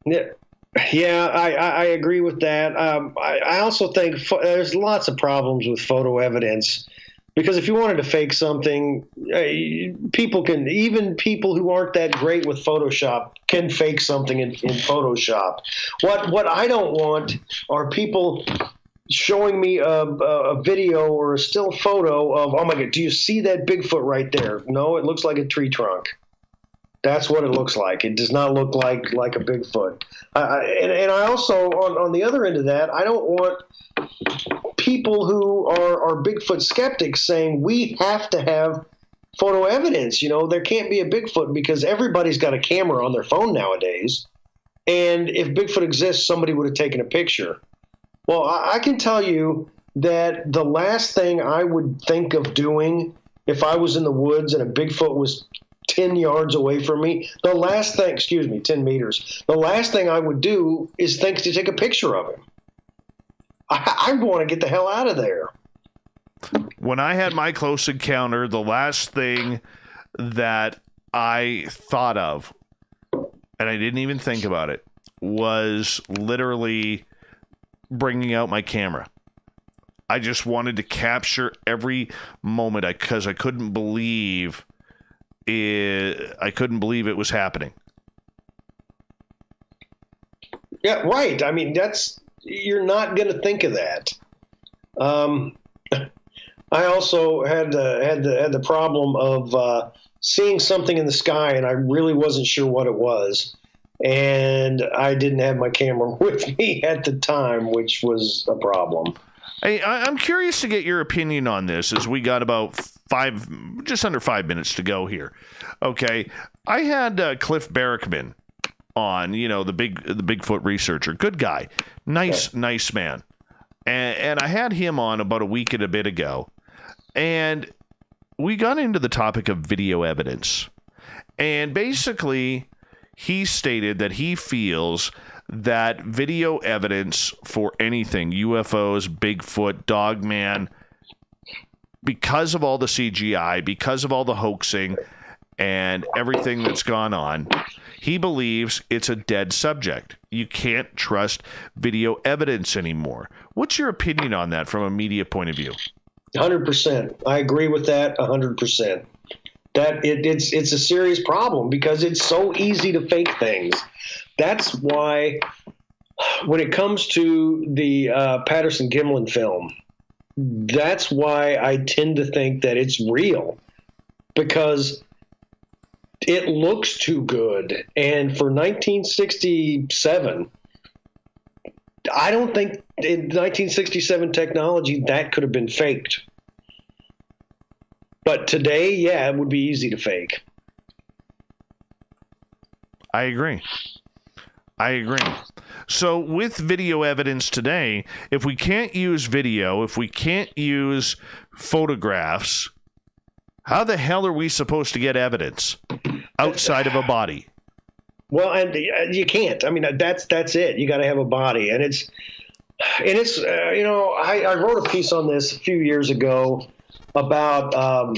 Yeah, I agree with that. I also think there's lots of problems with photo evidence, because if you wanted to fake something, people who aren't that great with Photoshop can fake something in Photoshop. What I don't want are people showing me a video or a still photo of, oh my God, do you see that Bigfoot right there? No, it looks like a tree trunk. That's what it looks like. It does not look like a Bigfoot. And I also, on the other end of that, I don't want people who are Bigfoot skeptics saying we have to have photo evidence. There can't be a Bigfoot because everybody's got a camera on their phone nowadays. And if Bigfoot exists, somebody would have taken a picture. Well, I can tell you that the last thing I would think of doing if I was in the woods and a Bigfoot was 10 yards away from me, 10 meters. The last thing I would do is think to take a picture of him. I want to get the hell out of there. When I had my close encounter, the last thing that I thought of, and I didn't even think about it, was literally bringing out my camera. I just wanted to capture every moment because I couldn't believe it. I couldn't believe it was happening. Yeah, right. I mean, you're not going to think of that. I also had the problem of seeing something in the sky, and I really wasn't sure what it was. And I didn't have my camera with me at the time, which was a problem. Hey, I'm curious to get your opinion on this, as we got about just under 5 minutes to go here. Okay, I had Cliff Barrickman on, the Bigfoot researcher, good guy, nice man, and I had him on about a week and a bit ago, and we got into the topic of video evidence, and basically he stated that he feels that video evidence for anything, UFOs, Bigfoot, Dogman, because of all the CGI, because of all the hoaxing and everything that's gone on, he believes it's a dead subject. You can't trust video evidence anymore. What's your opinion on that from a media point of view? 100%. I agree with that 100%. That it's a serious problem because it's so easy to fake things. That's why when it comes to the Patterson-Gimlin film, that's why I tend to think that it's real, because it looks too good. And for 1967, I don't think in 1967 technology that could have been faked. But today, yeah, it would be easy to fake. I agree. So with video evidence today, if we can't use video, if we can't use photographs, how the hell are we supposed to get evidence outside of a body? Well, and you can't. I mean, that's it. You got to have a body, and it's I wrote a piece on this a few years ago about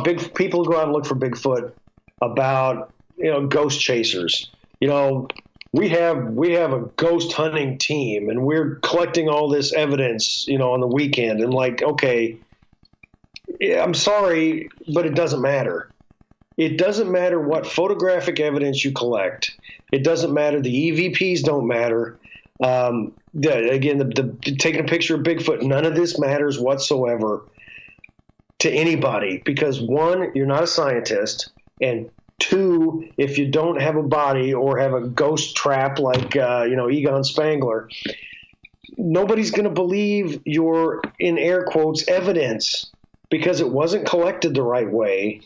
big people who go out and look for Bigfoot, about ghost chasers. We have a ghost hunting team, and we're collecting all this evidence, on the weekend. And okay, I'm sorry, but it doesn't matter. It doesn't matter what photographic evidence you collect. It doesn't matter. The EVPs don't matter. Taking a picture of Bigfoot, none of this matters whatsoever to anybody, because one, you're not a scientist, and two, if you don't have a body or have a ghost trap like Egon Spangler, nobody's going to believe your, in air quotes, evidence, because it wasn't collected the right way.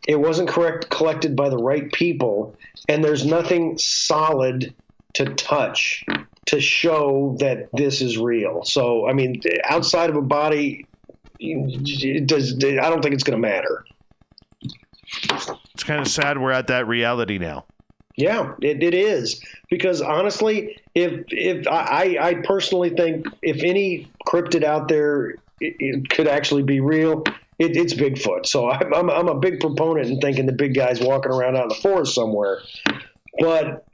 It wasn't collected by the right people, and there's nothing solid to touch to show that this is real. So, I mean, outside of a body, I don't think it's going to matter. It's kind of sad we're at that reality now. Yeah, it is, because honestly, if I personally think if any cryptid out there it could actually be real, it's Bigfoot. So I'm a big proponent in thinking the big guy's walking around out in the forest somewhere. But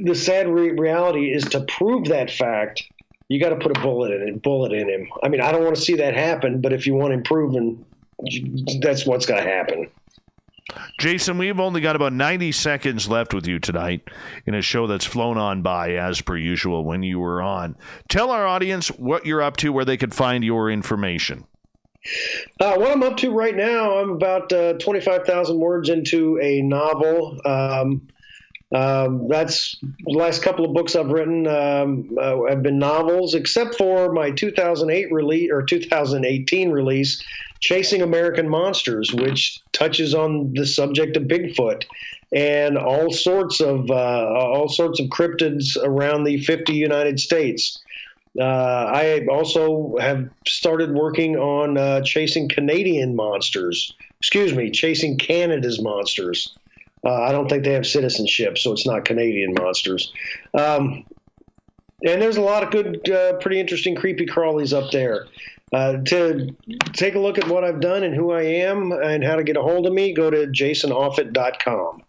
the sad reality is, to prove that fact, you got to put a bullet in him. I mean, I don't want to see that happen, but if you want him proven, that's what's going to happen. Jason, we've only got about 90 seconds left with you tonight in a show that's flown on by as per usual when you were on. Tell our audience what you're up to, where they could find your information. What I'm up to right now, I'm about 25,000 words into a novel. That's the last couple of books I've written have been novels, except for my 2018 release, Chasing American Monsters, which touches on the subject of Bigfoot and all sorts of cryptids around the 50 United States. I also have started working on chasing Canadian monsters. Excuse me, chasing Canada's monsters. I don't think they have citizenship, so it's not Canadian monsters. And there's a lot of good, pretty interesting creepy crawlies up there. To take a look at what I've done and who I am and how to get a hold of me, go to jasonoffutt.com.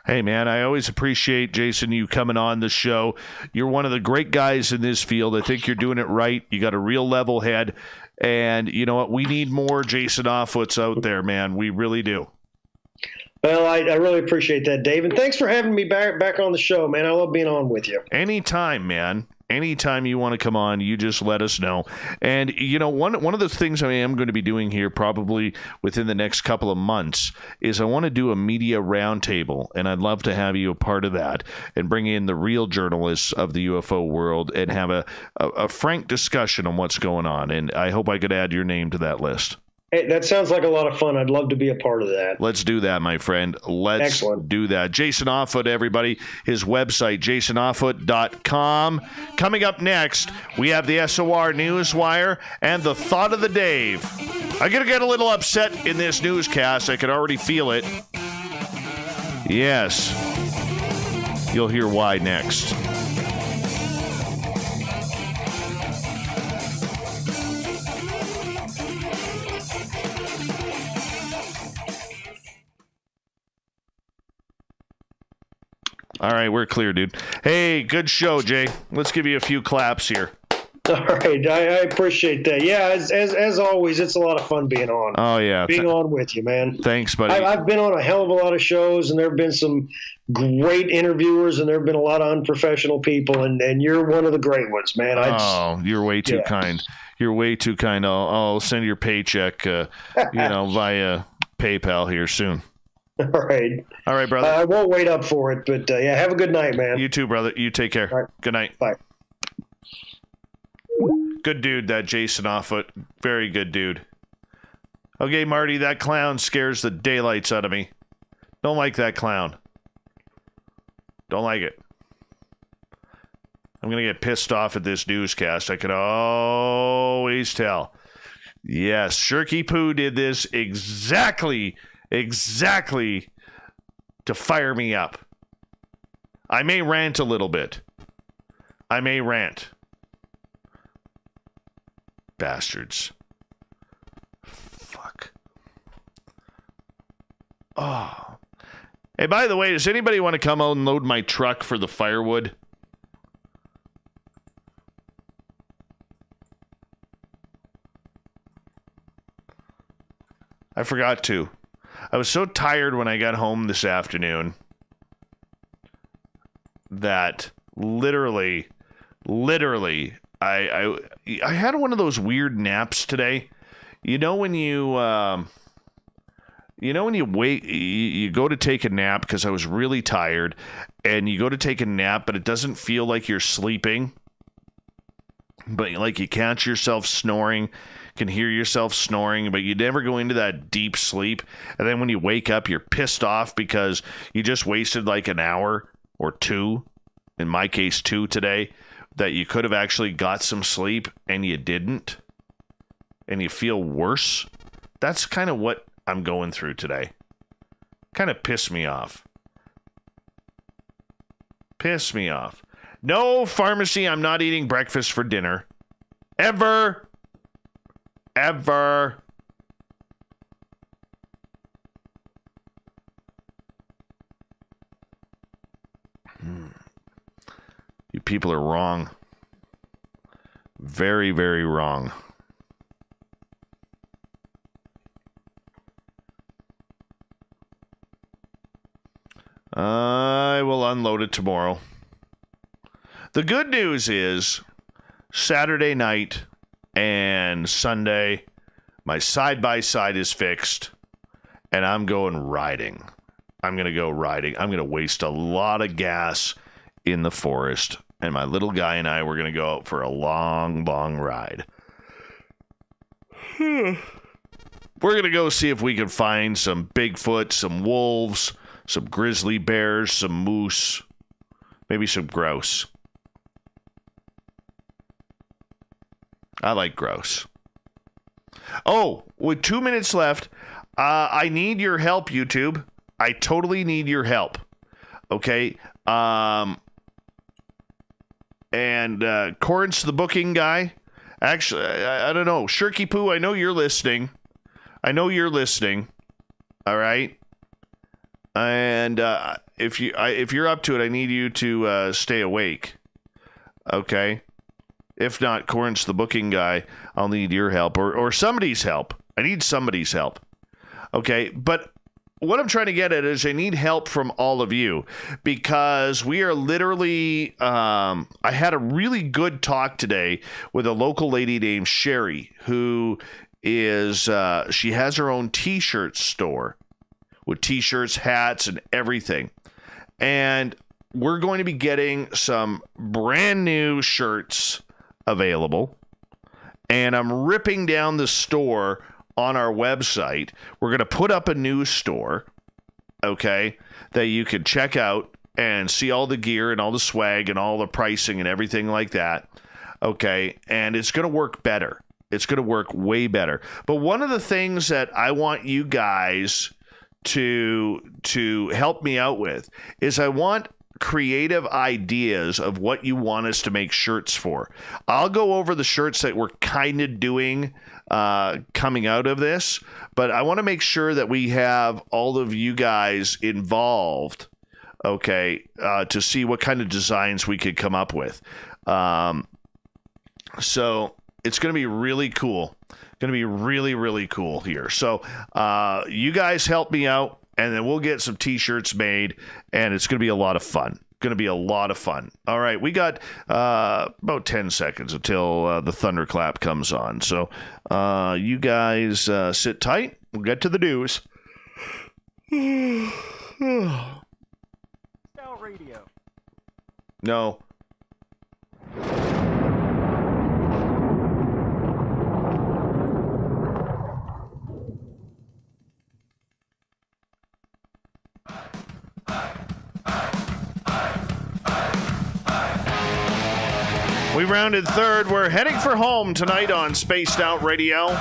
Hey, man, I always appreciate, Jason, you coming on the show. You're one of the great guys in this field. I think you're doing it right. You got a real level head. And you know what? We need more Jason Offoots out there, man. We really do. Well, I really appreciate that, Dave. And thanks for having me back on the show, man. I love being on with you. Anytime, man. Anytime you want to come on, you just let us know. And, you know, one of the things I am going to be doing here probably within the next couple of months is I want to do a media roundtable, and I'd love to have you a part of that and bring in the real journalists of the UFO world and have a frank discussion on what's going on. And I hope I could add your name to that list. Hey, that sounds like a lot of fun. I'd love to be a part of that. Let's do that, my friend. Let's do that. Jason Offutt, everybody. His website, jasonoffutt.com. Coming up next, we have the SOR Newswire and the Thought of the Dave. I'm going to get a little upset in this newscast. I can already feel it. Yes. You'll hear why next. All right, we're clear, dude. Hey, good show, Jay. Let's give you a few claps here. All right, I appreciate that. Yeah, as always, it's a lot of fun being on. Oh, yeah. Being on with you, man. Thanks, buddy. I've been on a hell of a lot of shows, and there have been some great interviewers, and there have been a lot of unprofessional people, and you're one of the great ones, man. You're way too kind. You're way too kind. I'll send your paycheck, via PayPal here soon. All right, brother. I won't wait up for it, but have a good night, man. You too, brother. You take care. All right. Good night. Bye. Good dude, that Jason Offutt. Very good dude. Okay, Marty, that clown scares the daylights out of me. Don't like that clown. Don't like it. I'm going to get pissed off at this newscast. I can always tell. Yes, Shirky Poo did this exactly to fire me up. I may rant a little bit. I may rant. Bastards. Fuck. Oh. Hey, by the way, does anybody want to come out and load my truck for the firewood? I forgot to. I was so tired when I got home this afternoon that literally, I had one of those weird naps today. You know when you wait, you go to take a nap because I was really tired, and you go to take a nap, but it doesn't feel like you're sleeping, but like you catch yourself snoring. Can hear yourself snoring, but you never go into that deep sleep. And then when you wake up, you're pissed off because you just wasted like an hour or two, in my case 2 today, that you could have actually got some sleep and you didn't. And you feel worse. That's kind of what I'm going through today. Kind of pissed me off. Pissed me off. No, pharmacy, I'm not eating breakfast for dinner. Ever. You people are wrong. Very, very wrong. I will unload it tomorrow. The good news is Saturday night and Sunday, my side-by-side is fixed, and I'm going riding. I'm going to go riding. I'm going to waste a lot of gas in the forest, and my little guy and I, we're going to go out for a long, long ride. We're going to go see if we can find some Bigfoot, some wolves, some grizzly bears, some moose, maybe some grouse. I like gross. Oh, with 2 minutes left, I need your help, YouTube. I totally need your help. Okay. And Corin's the booking guy. Actually, I don't know. Shirky Poo, I know you're listening. All right. And if you're up to it, I need you to stay awake. Okay. If not, Corin's the booking guy. I'll need your help or somebody's help. I need somebody's help. Okay. But what I'm trying to get at is I need help from all of you because we are literally, I had a really good talk today with a local lady named Sherry who is, she has her own t-shirt store with t-shirts, hats, and everything. And we're going to be getting some brand new shirts available. And I'm ripping down the store on our website. We're going to put up a new store, okay, that you can check out and see all the gear and all the swag and all the pricing and everything like that, okay, and it's going to work better. It's going to work way better. But one of the things that I want you guys to help me out with is I want creative ideas of what you want us to make shirts for. I'll go over the shirts that we're kind of doing coming out of this, but I want to make sure that we have all of you guys involved, okay, to see what kind of designs we could come up with. So it's going to be really cool. Going to be really, really cool here. So you guys help me out, and then we'll get some t-shirts made, and it's going to be a lot of fun. Going to be a lot of fun. All right, we got about 10 seconds until the thunderclap comes on. So you guys sit tight. We'll get to the news. Radio. No. We rounded third. We're heading for home tonight on Spaced Out Radio.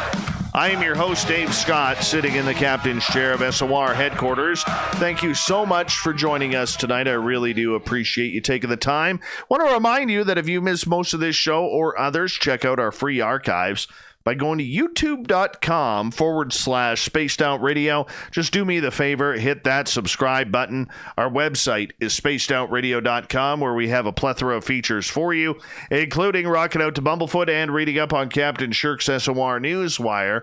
I am your host, Dave Scott, sitting in the captain's chair of SOR headquarters. Thank you so much for joining us tonight. I really do appreciate you taking the time. Want to remind you that if you missed most of this show or others, check out our free archives by going to youtube.com/Spaced Out Radio. Just do me the favor, hit that subscribe button. Our website is spacedoutradio.com, where we have a plethora of features for you, including rocking out to Bumblefoot and reading up on Captain Shirk's SOR Newswire.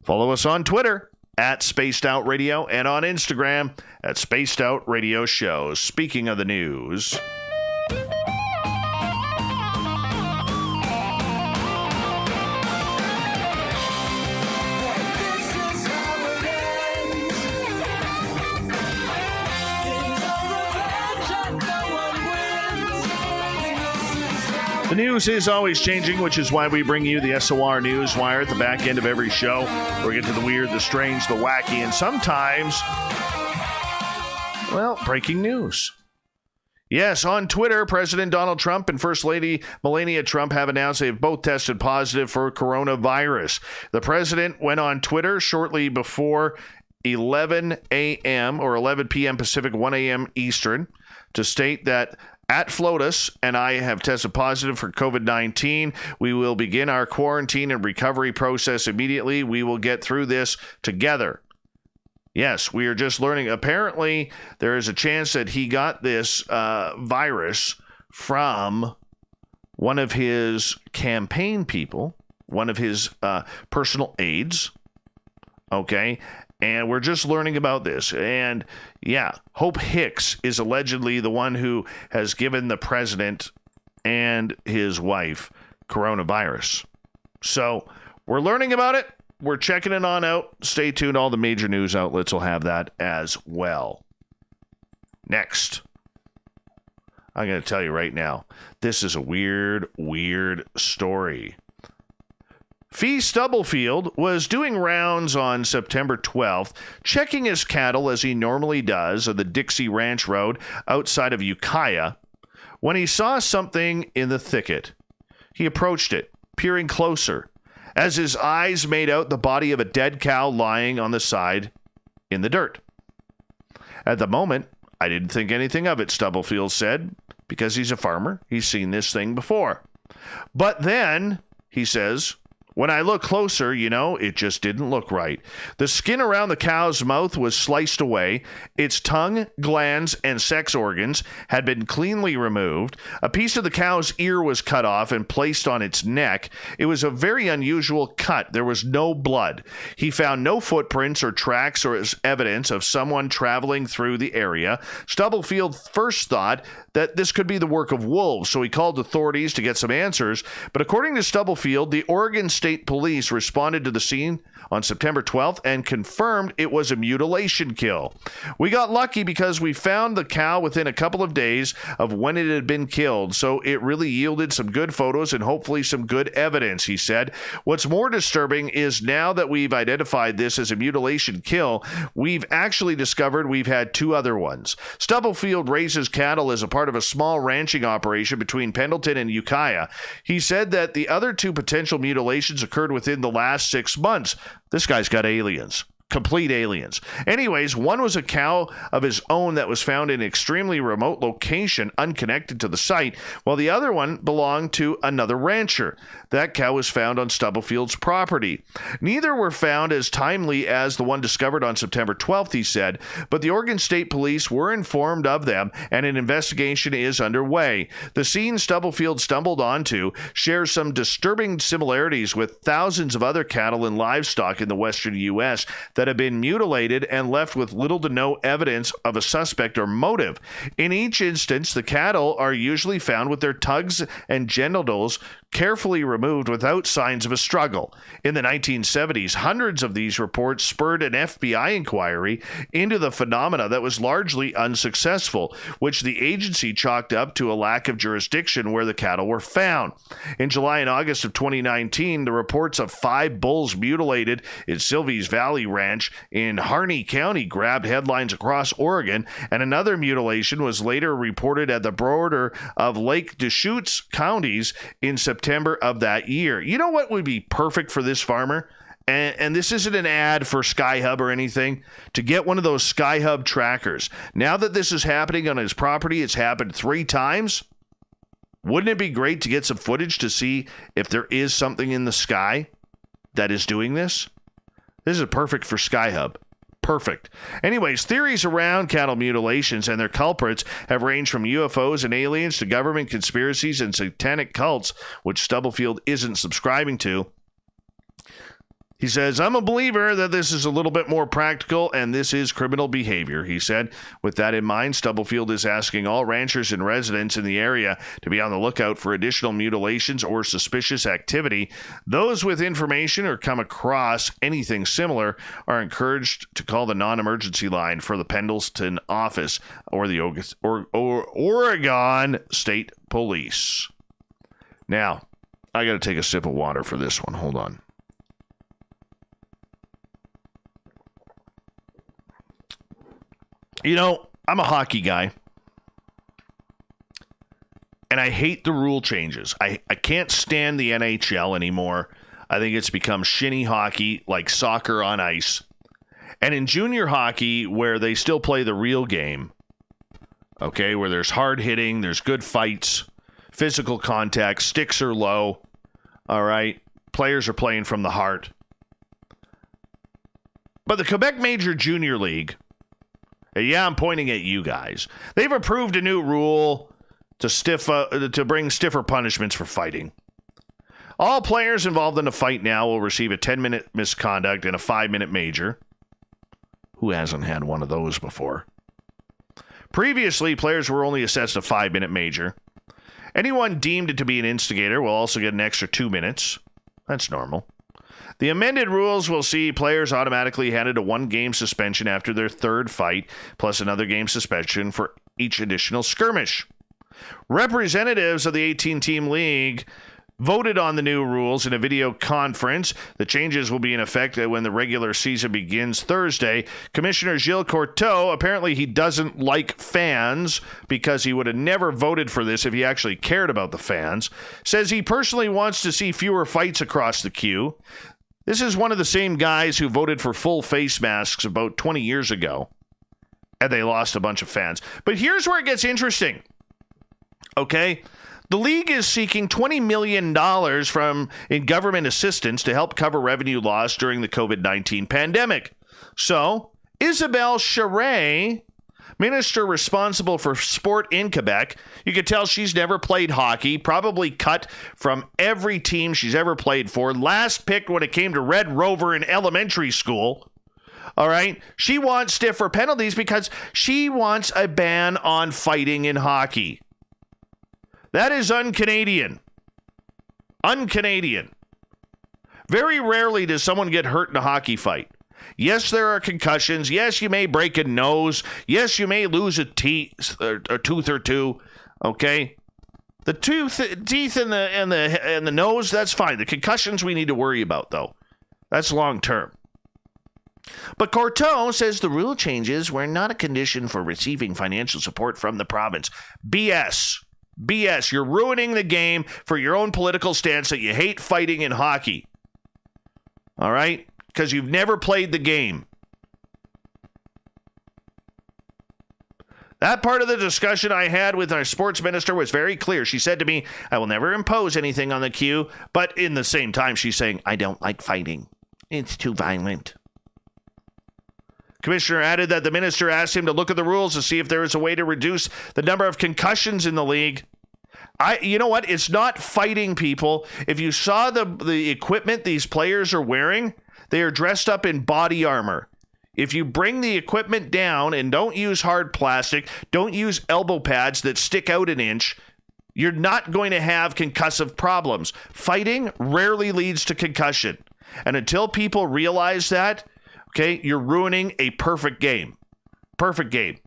Follow us on Twitter at Spaced Out Radio and on Instagram at Spaced Out Radio Show. Speaking of the news, the news is always changing, which is why we bring you the SOR Newswire at the back end of every show. We get to the weird, the strange, the wacky, and sometimes, well, breaking news. Yes, on Twitter, President Donald Trump and First Lady Melania Trump have announced they have both tested positive for coronavirus. The president went on Twitter shortly before 11 a.m. or 11 p.m. Pacific, 1 a.m. Eastern to state that at FLOTUS and I have tested positive for COVID-19. We will begin our quarantine and recovery process immediately. We will get through this together. Yes, we are just learning. Apparently, there is a chance that he got this virus from one of his campaign people, one of his personal aides. Okay. And we're just learning about this. And yeah, Hope Hicks is allegedly the one who has given the president and his wife coronavirus. So we're learning about it. We're checking it on out. Stay tuned. All the major news outlets will have that as well. Next, I'm going to tell you right now, this is a weird story. Fee Stubblefield was doing rounds on September 12th, checking his cattle as he normally does on the Dixie Ranch Road outside of Ukiah, when he saw something in the thicket. He approached it, peering closer, as his eyes made out the body of a dead cow lying on the side in the dirt. At the moment, I didn't think anything of it, Stubblefield said, because he's a farmer. He's seen this thing before. But then, he says, when I looked closer, it just didn't look right. The skin around the cow's mouth was sliced away. Its tongue, glands, and sex organs had been cleanly removed. A piece of the cow's ear was cut off and placed on its neck. It was a very unusual cut. There was no blood. He found no footprints or tracks or evidence of someone traveling through the area. Stubblefield first thought that this could be the work of wolves, so he called authorities to get some answers. But according to Stubblefield, the Oregon State Police responded to the scene on September 12th and confirmed it was a mutilation kill. We got lucky because we found the cow within a couple of days of when it had been killed, so it really yielded some good photos and hopefully some good evidence, he said. What's more disturbing is now that we've identified this as a mutilation kill, we've actually discovered we've had two other ones. Stubblefield raises cattle as a part of a small ranching operation between Pendleton and Ukiah. He said that the other two potential mutilations occurred within the last 6 months. This guy's got aliens. Complete aliens. Anyways, one was a cow of his own that was found in an extremely remote location unconnected to the site, while the other one belonged to another rancher. That cow was found on Stubblefield's property. Neither were found as timely as the one discovered on September 12th, he said, but the Oregon State Police were informed of them and an investigation is underway. The scene Stubblefield stumbled onto shares some disturbing similarities with thousands of other cattle and livestock in the western U.S. that have been mutilated and left with little to no evidence of a suspect or motive. In each instance, the cattle are usually found with their tongues and genitals carefully removed without signs of a struggle. In the 1970s, hundreds of these reports spurred an FBI inquiry into the phenomena that was largely unsuccessful, which the agency chalked up to a lack of jurisdiction where the cattle were found. In July and August of 2019, the reports of 5 bulls mutilated in Sylvie's Valley Ranch in Harney County grabbed headlines across Oregon, and another mutilation was later reported at the border of Lake Deschutes counties in September of that year. You know what would be perfect for this farmer? And this isn't an ad for Skyhub or anything, to get one of those Skyhub trackers. Now that this is happening on his property, it's happened 3 times. Wouldn't it be great to get some footage to see if there is something in the sky that is doing this? This is perfect for Skyhub. Perfect. Anyways, theories around cattle mutilations and their culprits have ranged from UFOs and aliens to government conspiracies and satanic cults, which Stubblefield isn't subscribing to. He says, I'm a believer that this is a little bit more practical and this is criminal behavior, he said. With that in mind, Stubblefield is asking all ranchers and residents in the area to be on the lookout for additional mutilations or suspicious activity. Those with information or come across anything similar are encouraged to call the non-emergency line for the Pendleton office or the Oregon State Police. Now, I got to take a sip of water for this one. Hold on. You know, I'm a hockey guy, and I hate the rule changes. I can't stand the NHL anymore. I think it's become shinny hockey, like soccer on ice. And in junior hockey, where they still play the real game, okay, where there's hard hitting, there's good fights, physical contact, sticks are low, all right, players are playing from the heart. But the Quebec Major Junior League, yeah, I'm pointing at you guys. They've approved a new rule to bring stiffer punishments for fighting. All players involved in a fight now will receive a 10-minute misconduct and a 5-minute major. Who hasn't had one of those before? Previously, players were only assessed a 5-minute major. Anyone deemed to be an instigator will also get an extra 2 minutes. That's normal. The amended rules will see players automatically handed a 1-game suspension after their 3rd fight, plus another game suspension for each additional skirmish. Representatives of the 18-team league voted on the new rules in a video conference. The changes will be in effect when the regular season begins Thursday. Commissioner Gilles Courteau, apparently he doesn't like fans because he would have never voted for this if he actually cared about the fans, says he personally wants to see fewer fights across the queue. This is one of the same guys who voted for full face masks about 20 years ago, and they lost a bunch of fans. But here's where it gets interesting, okay? The league is seeking $20 million in government assistance to help cover revenue loss during the COVID-19 pandemic. So, Isabelle Charret, minister responsible for sport in Quebec, you can tell she's never played hockey, probably cut from every team she's ever played for, last picked when it came to Red Rover in elementary school. All right? She wants stiffer penalties because she wants a ban on fighting in hockey. That is un-Canadian. Un-Canadian. Very rarely does someone get hurt in a hockey fight. Yes, there are concussions. Yes, you may break a nose. Yes, you may lose a tooth or two. Okay? The teeth and the nose, that's fine. The concussions we need to worry about, though. That's long term. But Courteau says the rule changes were not a condition for receiving financial support from the province. BS. BS. You're ruining the game for your own political stance that you hate fighting in hockey. All right? Because you've never played the game. That part of the discussion I had with our sports minister was very clear. She said to me, I will never impose anything on the queue. But in the same time, she's saying, I don't like fighting. It's too violent. Commissioner added that the minister asked him to look at the rules to see if there is a way to reduce the number of concussions in the league. You know what? It's not fighting, people. If you saw the equipment these players are wearing, they are dressed up in body armor. If you bring the equipment down and don't use hard plastic, don't use elbow pads that stick out an inch, you're not going to have concussive problems. Fighting rarely leads to concussion. And until people realize that, okay, you're ruining a perfect game. Perfect game.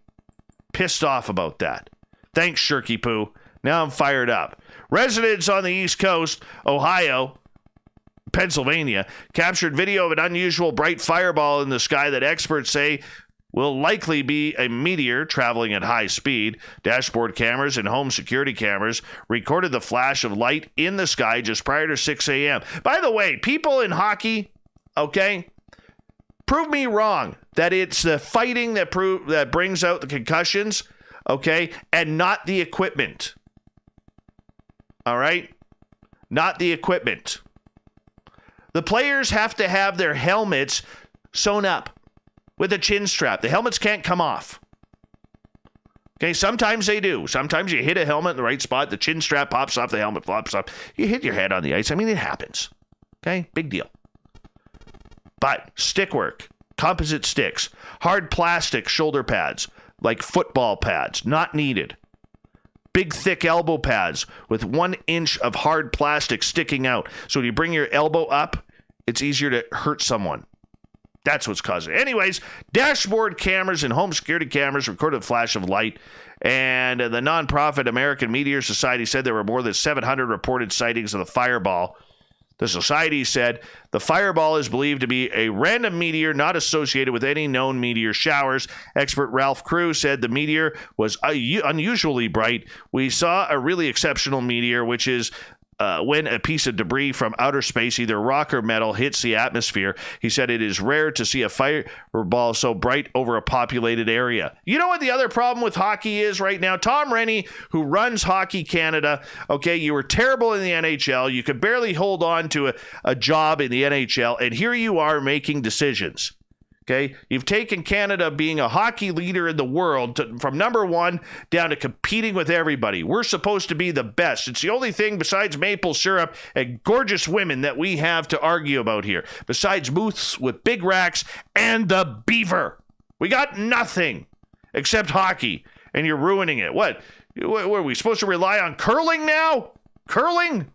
Pissed off about that. Thanks, Shirky Poo. Now I'm fired up. Residents on the East Coast, Ohio, Pennsylvania, captured video of an unusual bright fireball in the sky that experts say will likely be a meteor traveling at high speed. Dashboard cameras and home security cameras recorded the flash of light in the sky just prior to 6 a.m. By the way, people in hockey, okay, prove me wrong that it's the fighting that brings out the concussions, okay, and not the equipment. All right? Not the equipment. The players have to have their helmets sewn up with a chin strap. The helmets can't come off. Okay, sometimes they do. Sometimes you hit a helmet in the right spot, the chin strap pops off, the helmet flops off. You hit your head on the ice. I mean, it happens. Okay, big deal. But stick work, composite sticks, hard plastic shoulder pads, like football pads, not needed. Big, thick elbow pads with 1 inch of hard plastic sticking out. So when you bring your elbow up, it's easier to hurt someone. That's what's causing it. Anyways, dashboard cameras and home security cameras recorded a flash of light. And the nonprofit American Meteor Society said there were more than 700 reported sightings of the fireball. The society said the fireball is believed to be a random meteor not associated with any known meteor showers. Expert Ralph Crew said the meteor was unusually bright. We saw a really exceptional meteor, which is when a piece of debris from outer space, either rock or metal, hits the atmosphere. He said it is rare to see a fireball so bright over a populated area. You know what the other problem with hockey is right now? Tom Rennie, who runs Hockey Canada, okay, you were terrible in the NHL. You could barely hold on to a job in the NHL, and here you are making decisions. Okay, you've taken Canada being a hockey leader in the world from number one down to competing with everybody. We're supposed to be the best. It's the only thing besides maple syrup and gorgeous women that we have to argue about here. Besides booths with big racks and the beaver. We got nothing except hockey, and you're ruining it. What are we supposed to rely on curling now? Curling?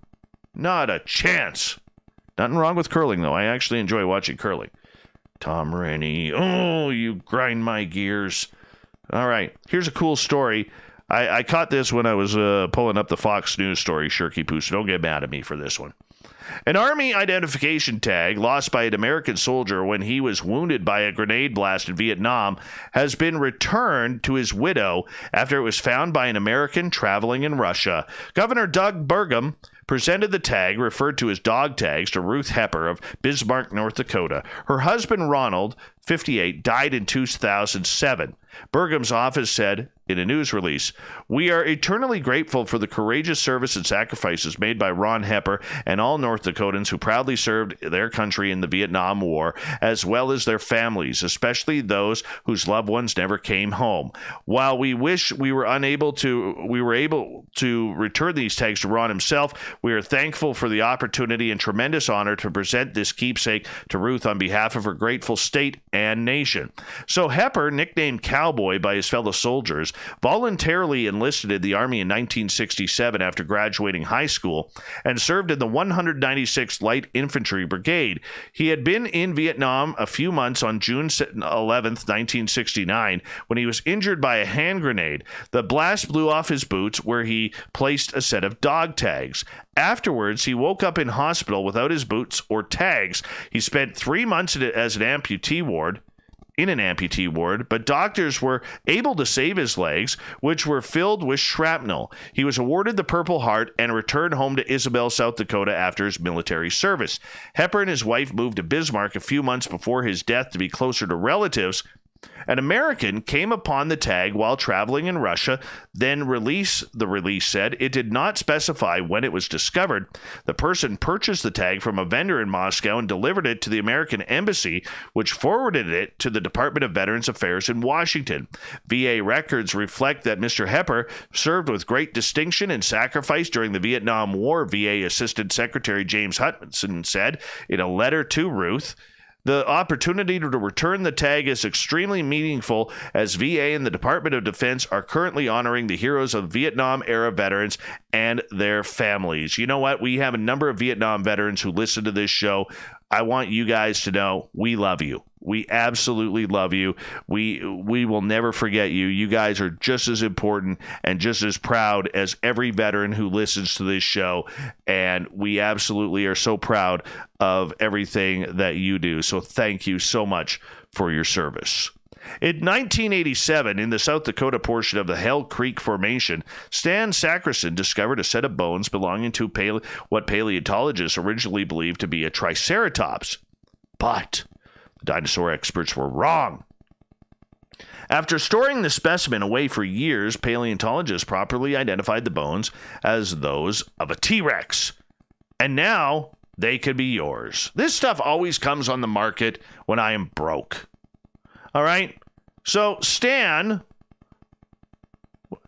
Not a chance. Nothing wrong with curling, though. I actually enjoy watching curling. Tom Rennie. Oh, you grind my gears. All right. Here's a cool story. I caught this when I was pulling up the Fox News story, Shirky Poo, so don't get mad at me for this one. An Army identification tag lost by an American soldier when he was wounded by a grenade blast in Vietnam has been returned to his widow after it was found by an American traveling in Russia. Governor Doug Burgum presented the tag, referred to as dog tags, to Ruth Hepper of Bismarck, North Dakota. Her husband, Ronald, 58, died in 2007. Burgum's office said in a news release, "We are eternally grateful for the courageous service and sacrifices made by Ron Hepper and all North Dakotans who proudly served their country in the Vietnam War, as well as their families, especially those whose loved ones never came home. While we wish we were able to return these tags to Ron himself, we are thankful for the opportunity and tremendous honor to present this keepsake to Ruth on behalf of her grateful state and nation." So Hepper, nicknamed Cowboy by his fellow soldiers, voluntarily enlisted in the Army in 1967 after graduating high school and served in the 196th Light Infantry Brigade. He had been in Vietnam a few months on June 11th, 1969, when he was injured by a hand grenade. The blast blew off his boots, where he placed a set of dog tags. Afterwards, he woke up in hospital without his boots or tags. He spent 3 months in an amputee ward, but doctors were able to save his legs, which were filled with shrapnel. He was awarded the Purple Heart and returned home to Isabel, South Dakota after his military service. Hepper and his wife moved to Bismarck a few months before his death to be closer to relatives. An American came upon the tag while traveling in Russia, the release said. It did not specify when it was discovered. The person purchased the tag from a vendor in Moscow and delivered it to the American embassy, which forwarded it to the Department of Veterans Affairs in Washington. VA records reflect that Mr. Hepper served with great distinction and sacrifice during the Vietnam War, VA Assistant Secretary James Hutchinson said in a letter to Ruth. The opportunity to return the tag is extremely meaningful, as VA and the Department of Defense are currently honoring the heroes of Vietnam-era veterans and their families. You know what? We have a number of Vietnam veterans who listen to this show. I want you guys to know we love you. We absolutely love you. We will never forget you. You guys are just as important and just as proud as every veteran who listens to this show. And we absolutely are so proud of everything that you do. So thank you so much for your service. In 1987, in the South Dakota portion of the Hell Creek Formation, Stan Sackerson discovered a set of bones belonging to what paleontologists originally believed to be a Triceratops. But the dinosaur experts were wrong. After storing the specimen away for years, paleontologists properly identified the bones as those of a T-Rex. And now they could be yours. This stuff always comes on the market when I am broke. All right, so Stan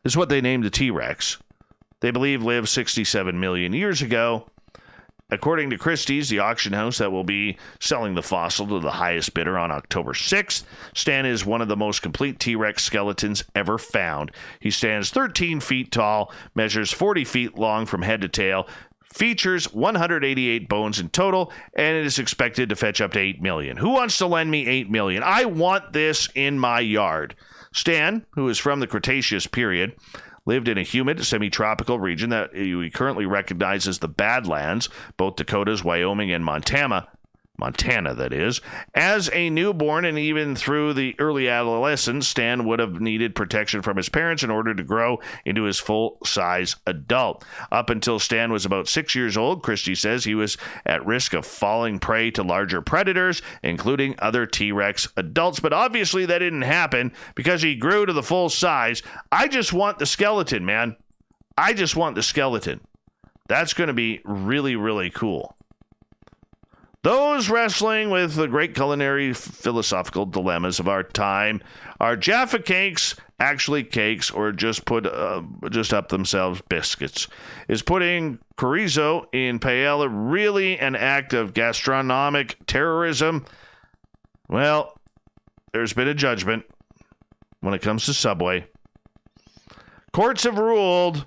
is what they named the T-Rex. They believe lived 67 million years ago. According to Christie's, the auction house that will be selling the fossil to the highest bidder on October 6th, Stan is one of the most complete T-Rex skeletons ever found. He stands 13 feet tall, measures 40 feet long from head to tail, features 188 bones in total, and it is expected to fetch up to $8 million. Who wants to lend me $8 million? I want this in my yard. Stan, who is from the Cretaceous period, lived in a humid semi-tropical region that we currently recognize as the Badlands, both Dakotas, Wyoming, and Montana, that is. As a newborn and even through the early adolescence, Stan would have needed protection from his parents in order to grow into his full-size adult. Up until Stan was about 6 years old, Christie says he was at risk of falling prey to larger predators, including other T-Rex adults. But obviously that didn't happen because he grew to the full size. I just want the skeleton, man. I just want the skeleton. That's going to be really, really cool. Those wrestling with the great culinary philosophical dilemmas of our time, are Jaffa cakes actually cakes or just up themselves biscuits? Is putting chorizo in paella really an act of gastronomic terrorism? Well, there's been a judgment when it comes to Subway. Courts have ruled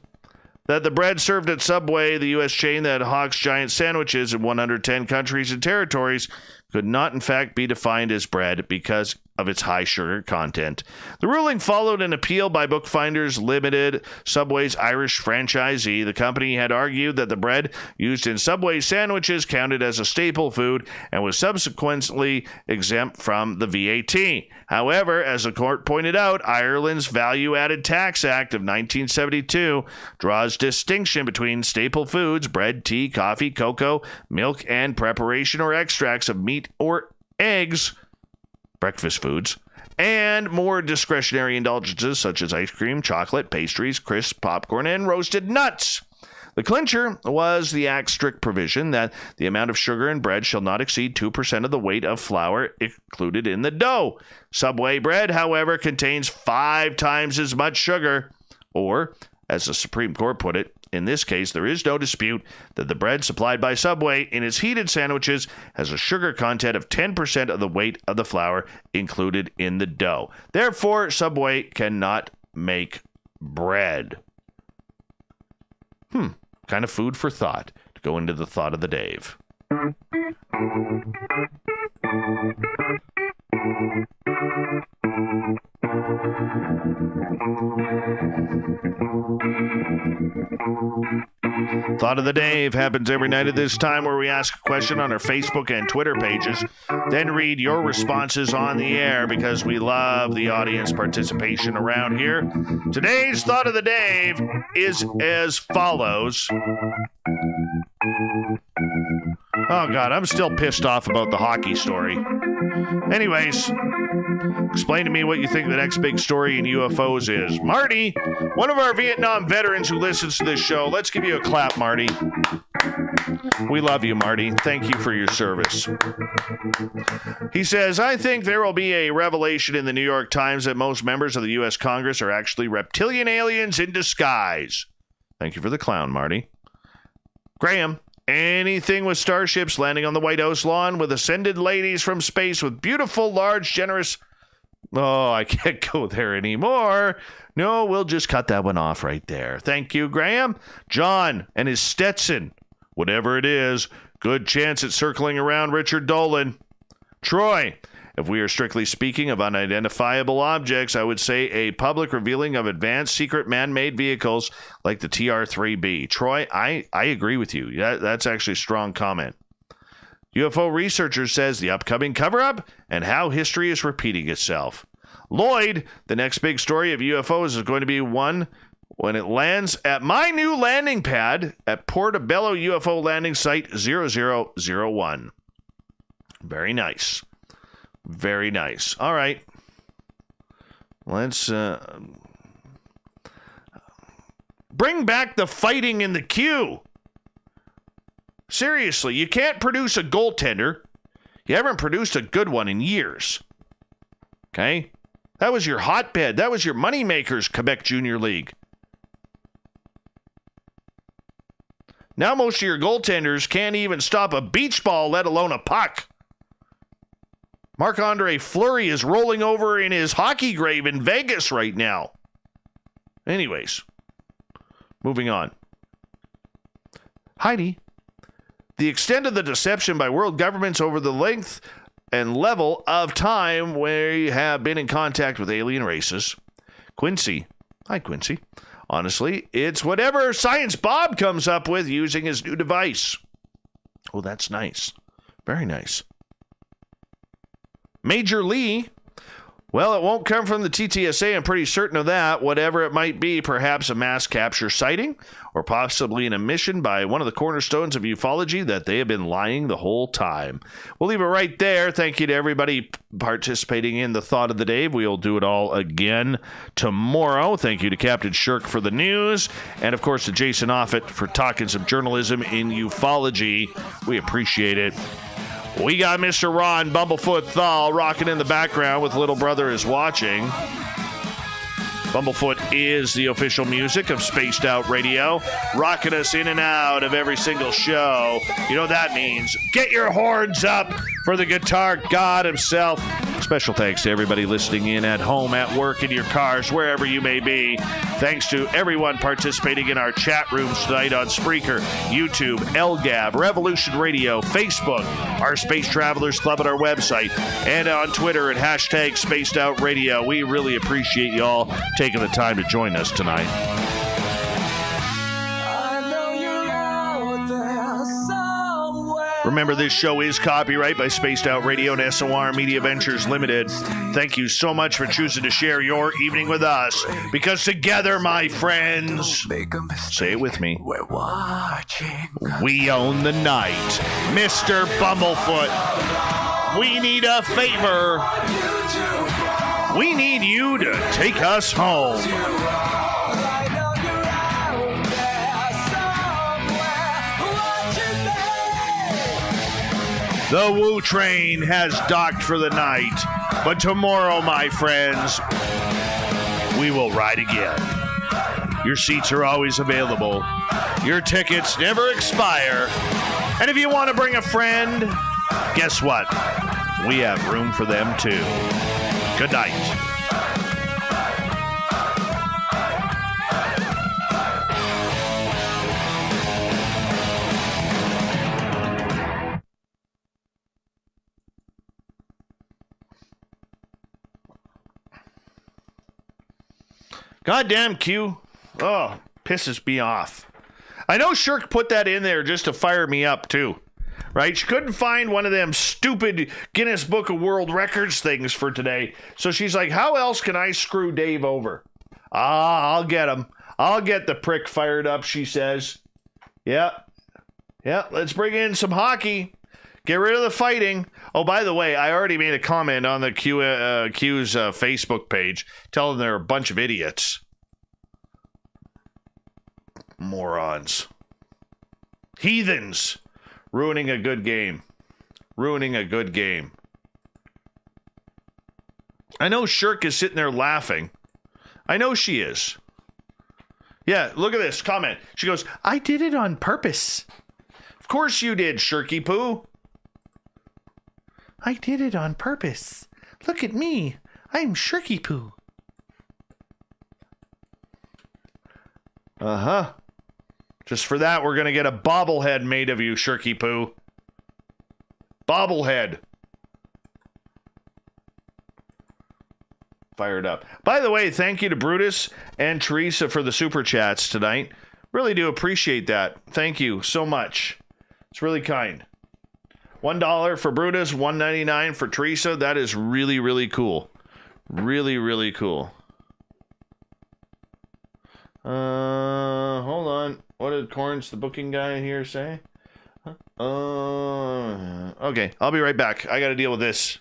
that the bread served at Subway, the U.S. chain that hawks giant sandwiches in 110 countries and territories, could not in fact be defined as bread because of its high sugar content. The ruling followed an appeal by Bookfinders Limited, Subway's Irish franchisee. The company had argued that the bread used in Subway sandwiches counted as a staple food and was subsequently exempt from the VAT. However, as the court pointed out, Ireland's Value-Added Tax Act of 1972 draws distinction between staple foods, bread, tea, coffee, cocoa, milk, and preparation or extracts of meat or eggs, breakfast foods, and more discretionary indulgences such as ice cream, chocolate, pastries, crisps, popcorn, and roasted nuts. The clincher was the Act's strict provision that the amount of sugar in bread shall not exceed 2% of the weight of flour included in the dough. Subway bread, however, contains 5 times as much sugar, or, as the Supreme Court put it, in this case, there is no dispute that the bread supplied by Subway in its heated sandwiches has a sugar content of 10% of the weight of the flour included in the dough. Therefore, Subway cannot make bread. Kind of food for thought to go into the thought of the Dave. Thought of the Dave happens every night at this time, where we ask a question on our Facebook and Twitter pages, then read your responses on the air because we love the audience participation around here. Today's Thought of the Dave is as follows. Oh, God, I'm still pissed off about the hockey story. Anyways, explain to me what you think the next big story in UFOs is. Marty, one of our Vietnam veterans who listens to this show, let's give you a clap, Marty. We love you, Marty. Thank you for your service. He says, I think there will be a revelation in the New York Times that most members of the U.S. Congress are actually reptilian aliens in disguise. Thank you for the clown, Marty. Graham, anything with starships landing on the White House lawn with ascended ladies from space with beautiful, large, generous... Oh, I can't go there anymore. No, we'll just cut that one off right there. Thank you, Graham. John and his Stetson. Whatever it is, good chance it's circling around Richard Dolan. Troy, if we are strictly speaking of unidentifiable objects, I would say a public revealing of advanced secret man-made vehicles like the TR-3B. Troy, I agree with you. That's actually a strong comment. UFO researcher says the upcoming cover-up and how history is repeating itself. Lloyd, the next big story of UFOs is going to be one when it lands at my new landing pad at Portobello UFO landing site 0001. Very nice. Very nice. All right. Let's bring back the fighting in the queue. Seriously, you can't produce a goaltender. You haven't produced a good one in years. Okay? That was your hotbed. That was your moneymakers, Quebec Junior League. Now most of your goaltenders can't even stop a beach ball, let alone a puck. Marc-Andre Fleury is rolling over in his hockey grave in Vegas right now. Anyways, moving on. Heidi, the extent of the deception by world governments over the length and level of time we have been in contact with alien races. Quincy. Hi, Quincy. Honestly, it's whatever Science Bob comes up with using his new device. Oh, that's nice. Very nice. Major Lee. Well, it won't come from the TTSA, I'm pretty certain of that. Whatever it might be, perhaps a mass capture sighting, or possibly an admission by one of the cornerstones of ufology that they have been lying the whole time. We'll leave it right there. Thank you to everybody participating in the Thought of the Day. We'll do it all again tomorrow. Thank you to Captain Shirk for the news, and of course to Jason Offutt for talking some journalism in ufology. We appreciate it. We got Mr. Ron Bumblefoot Thal rocking in the background with Little Brother is Watching. Bumblefoot is the official music of Spaced Out Radio, rocking us in and out of every single show. You know what that means. Get your horns up for the guitar god himself. Special thanks to everybody listening in at home, at work, in your cars, wherever you may be. Thanks to everyone participating in our chat rooms tonight on Spreaker, YouTube, LGAB, Revolution Radio, Facebook, our Space Travelers Club at our website, and on Twitter at hashtag Spaced Out Radio. We really appreciate you all taking the time to join us tonight. Remember, this show is copyright by Spaced Out Radio and SOR Media Ventures Limited. Thank you so much for choosing to share your evening with us, because together, my friends, say it with me, we're watching. We own the night. Mr. Bumblefoot, we need a favor. We need you to take us home. The Woo Train has docked for the night, but tomorrow, my friends, we will ride again. Your seats are always available. Your tickets never expire. And if you want to bring a friend, guess what? We have room for them too. Good night. Goddamn Q. Oh, pisses me off. I know Shirk put that in there just to fire me up too. Right? She couldn't find one of them stupid Guinness Book of World Records things for today. So she's like, how else can I screw Dave over? I'll get him. I'll get the prick fired up, she says. Yeah, let's bring in some hockey. Get rid of the fighting. Oh, by the way, I already made a comment on the Q's Facebook page telling them they're a bunch of idiots. Morons. Heathens. Ruining a good game. Ruining a good game. I know Shirk is sitting there laughing. I know she is. Yeah, look at this comment. She goes, I did it on purpose. Of course you did, Shirky Poo. I did it on purpose. Look at me. I'm Shirky Poo. Uh-huh. Just for that, we're going to get a bobblehead made of you, Shirky Poo. Bobblehead. Fired up. By the way, thank you to Brutus and Teresa for the super chats tonight. Really do appreciate that. Thank you so much. It's really kind. $1 for Brutus, $1.99 for Teresa. That is really, really cool. Really, really cool. Hold on. What did Corns, the booking guy here, say? Okay, I'll be right back. I got to deal with this.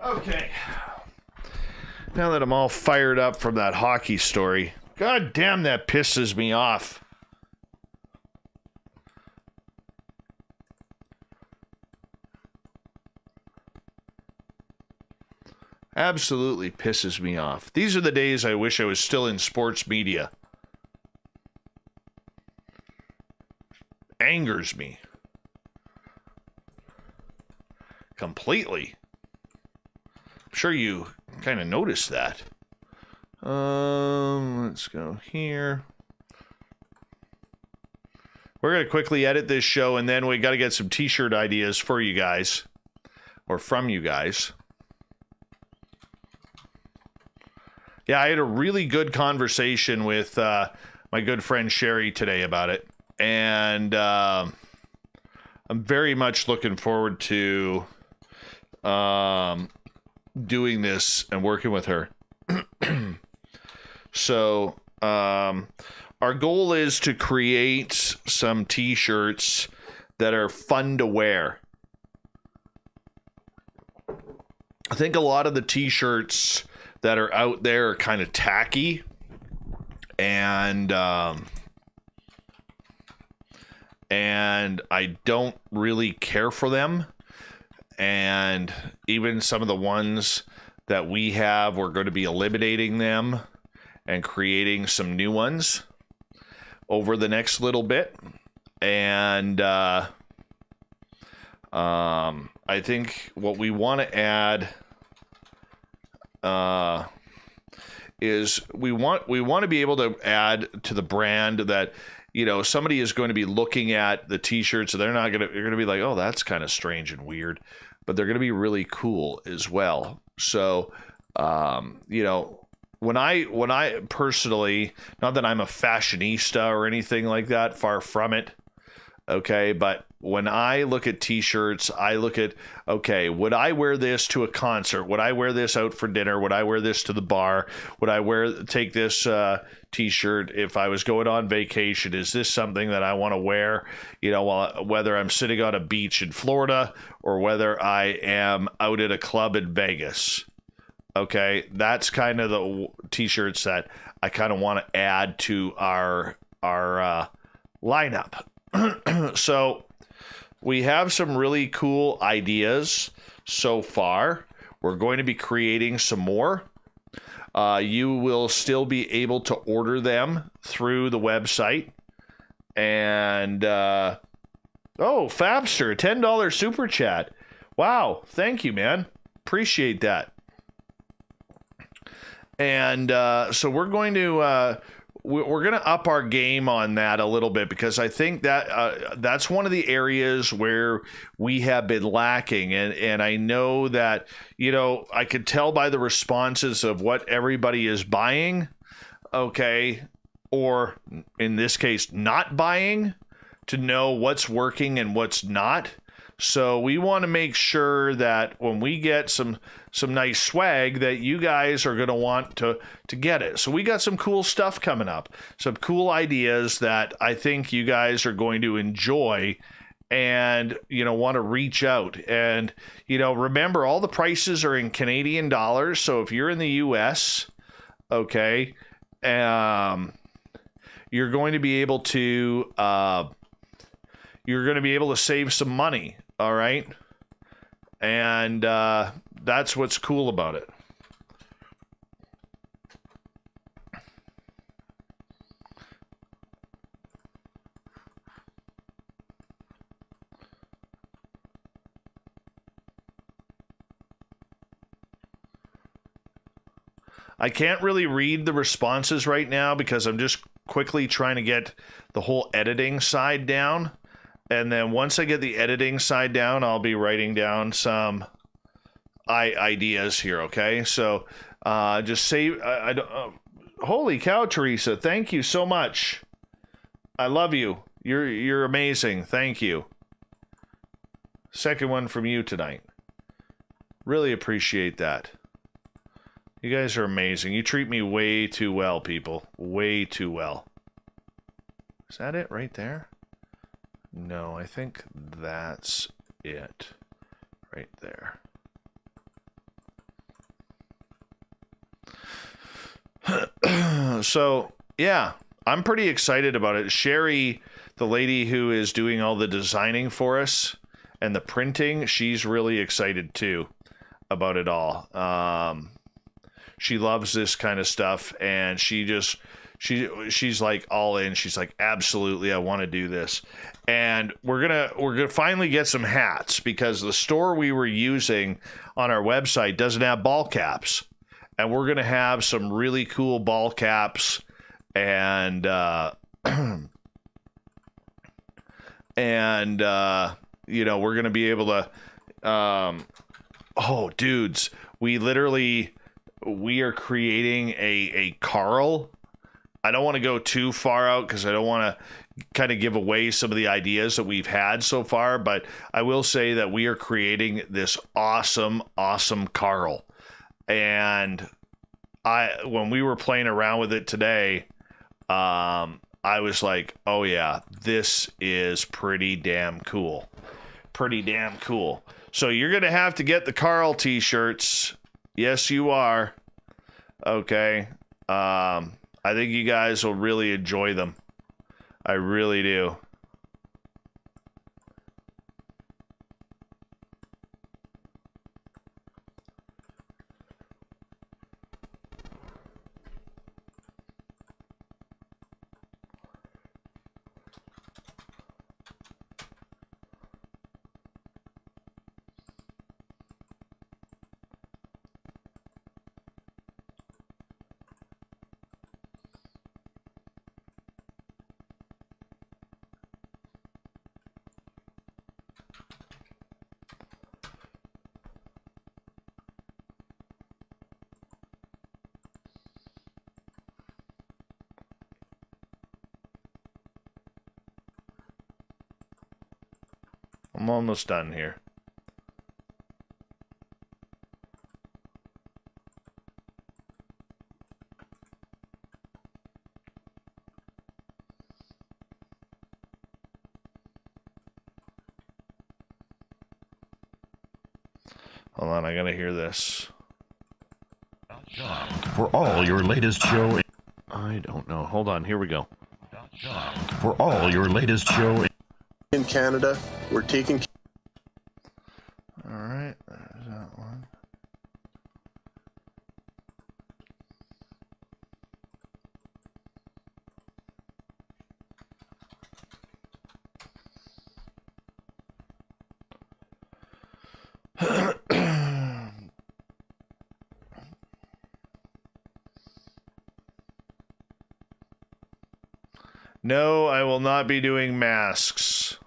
Okay. Now that I'm all fired up from that hockey story, god damn, that pisses me off. Absolutely pisses me off. These are the days I wish I was still in sports media. Angers me. Completely. I'm sure you kind of noticed that. Let's go here. We're going to quickly edit this show, and then we got to get some t-shirt ideas for you guys. Or from you guys. Yeah, I had a really good conversation with my good friend Sherry today about it. And I'm very much looking forward to doing this and working with her. So our goal is to create some t-shirts that are fun to wear. I think a lot of the t-shirts that are out there are kind of tacky, and I don't really care for them. And even some of the ones that we have, we're going to be eliminating them and creating some new ones over the next little bit. And I think what we want to add is we want to be able to add to the brand that, you know, somebody is going to be looking at the t-shirts, so they're going to be like, oh, that's kind of strange and weird, but they're going to be really cool as well. So, you know, when I personally, not that I'm a fashionista or anything like that, far from it. Okay. But when I look at t-shirts, I look at, okay, would I wear this to a concert? Would I wear this out for dinner? Would I wear this to the bar? Would I take this t-shirt if I was going on vacation? Is this something that I want to wear, you know, whether I'm sitting on a beach in Florida or whether I am out at a club in Vegas? Okay, that's kind of the t-shirts that I kind of want to add to our lineup. So we have some really cool ideas so far. We're going to be creating some more. You will still be able to order them through the website. And, oh, Fabster, $10 super chat. Wow, thank you, man. Appreciate that. And so we're going to up our game on that a little bit, because I think that that's one of the areas where we have been lacking. And I know that, you know, I could tell by the responses of what everybody is buying, okay, or in this case, not buying, to know what's working and what's not. So we want to make sure that when we get some nice swag, that you guys are going to want to get it. So we got some cool stuff coming up, some cool ideas that I think you guys are going to enjoy and, you know, want to reach out. And, you know, remember, all the prices are in Canadian dollars. So if you're in the US, okay, you're going to be able to save some money. All right. And that's what's cool about it. I can't really read the responses right now because I'm just quickly trying to get the whole editing side down. And then once I get the editing side down, I'll be writing down some ideas here, okay? So just save... holy cow, Teresa. Thank you so much. I love you. You're amazing. Thank you. Second one from you tonight. Really appreciate that. You guys are amazing. You treat me way too well, people. Way too well. Is that it right there? No, I think that's it right there. So yeah, I'm pretty excited about it. Sherry, the lady who is doing all the designing for us and the printing, she's really excited too about it all. She loves this kind of stuff, and she's like all in. She's like, absolutely, I want to do this. And we're gonna finally get some hats, because the store we were using on our website doesn't have ball caps, and we're gonna have some really cool ball caps, and you know, we're gonna be able to. Oh, dudes, we are creating a Carl. I don't want to go too far out because I don't want to kind of give away some of the ideas that we've had so far, but I will say that we are creating this awesome Carl. And when we were playing around with it today, I was like, oh yeah, this is pretty damn cool. Pretty damn cool. So you're going to have to get the Carl t-shirts. Yes, you are. Okay. I think you guys will really enjoy them. I really do. I'm almost done here. Hold on, I gotta hear this. For all your latest show. I don't know. Hold on, here we go. For all your latest show. In Canada, we're taking. All right, there's that one. No, I will not be doing masks.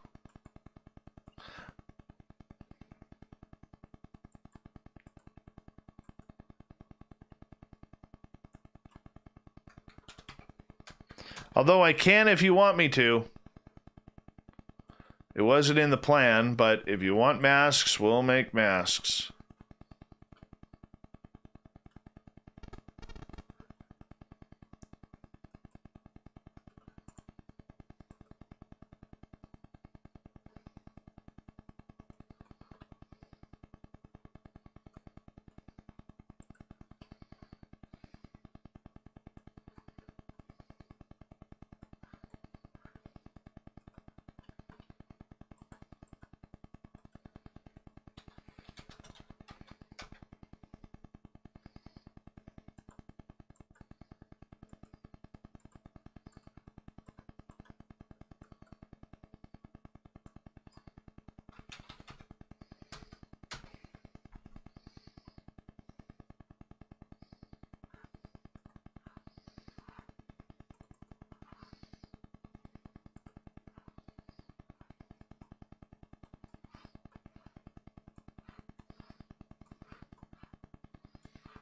Although I can if you want me to. It wasn't in the plan, but if you want masks, we'll make masks.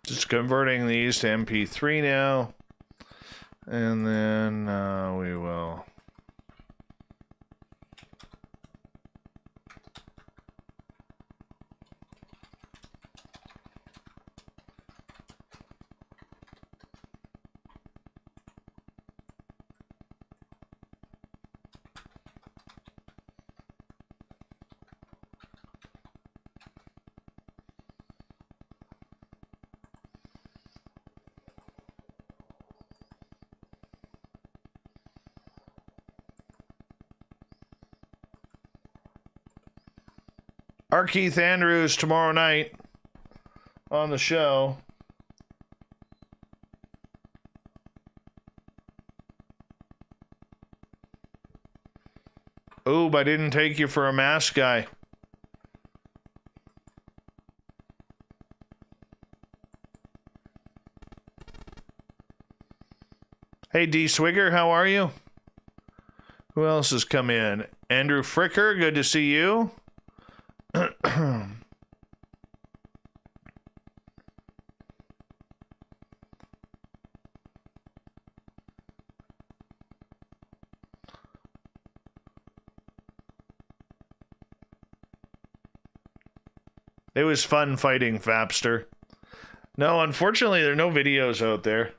Just converting these to MP3 now, and then we will. Our Keith Andrews tomorrow night on the show. Ooh, I didn't take you for a mask guy. Hey, D. Swigger, how are you? Who else has come in? Andrew Fricker, good to see you. It was fun fighting Fapster. No, unfortunately, there are no videos out there.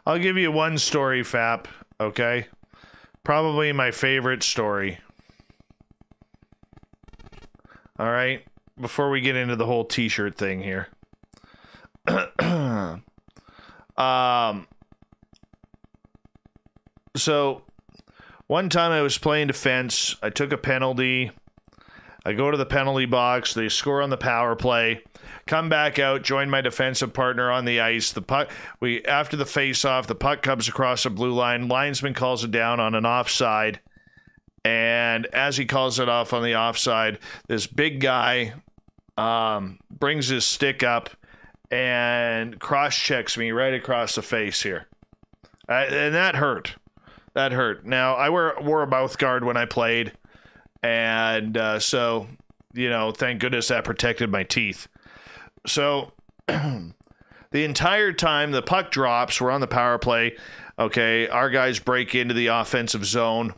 I'll give you one story, Fap, okay? Probably my favorite story. All right, before we get into the whole t-shirt thing here. So one time I was playing defense. I took a penalty. I go to the penalty box. They score on the power play. Come back out, join my defensive partner on the ice. The puck, after the face-off, the puck comes across the blue line. Linesman calls it down on an offside. And as he calls it off on the offside, this big guy brings his stick up and cross-checks me right across the face here. And that hurt. That hurt. Now, I wore a mouth guard when I played. And so, you know, thank goodness that protected my teeth. So the entire time the puck drops, we're on the power play. Okay, our guys break into the offensive zone,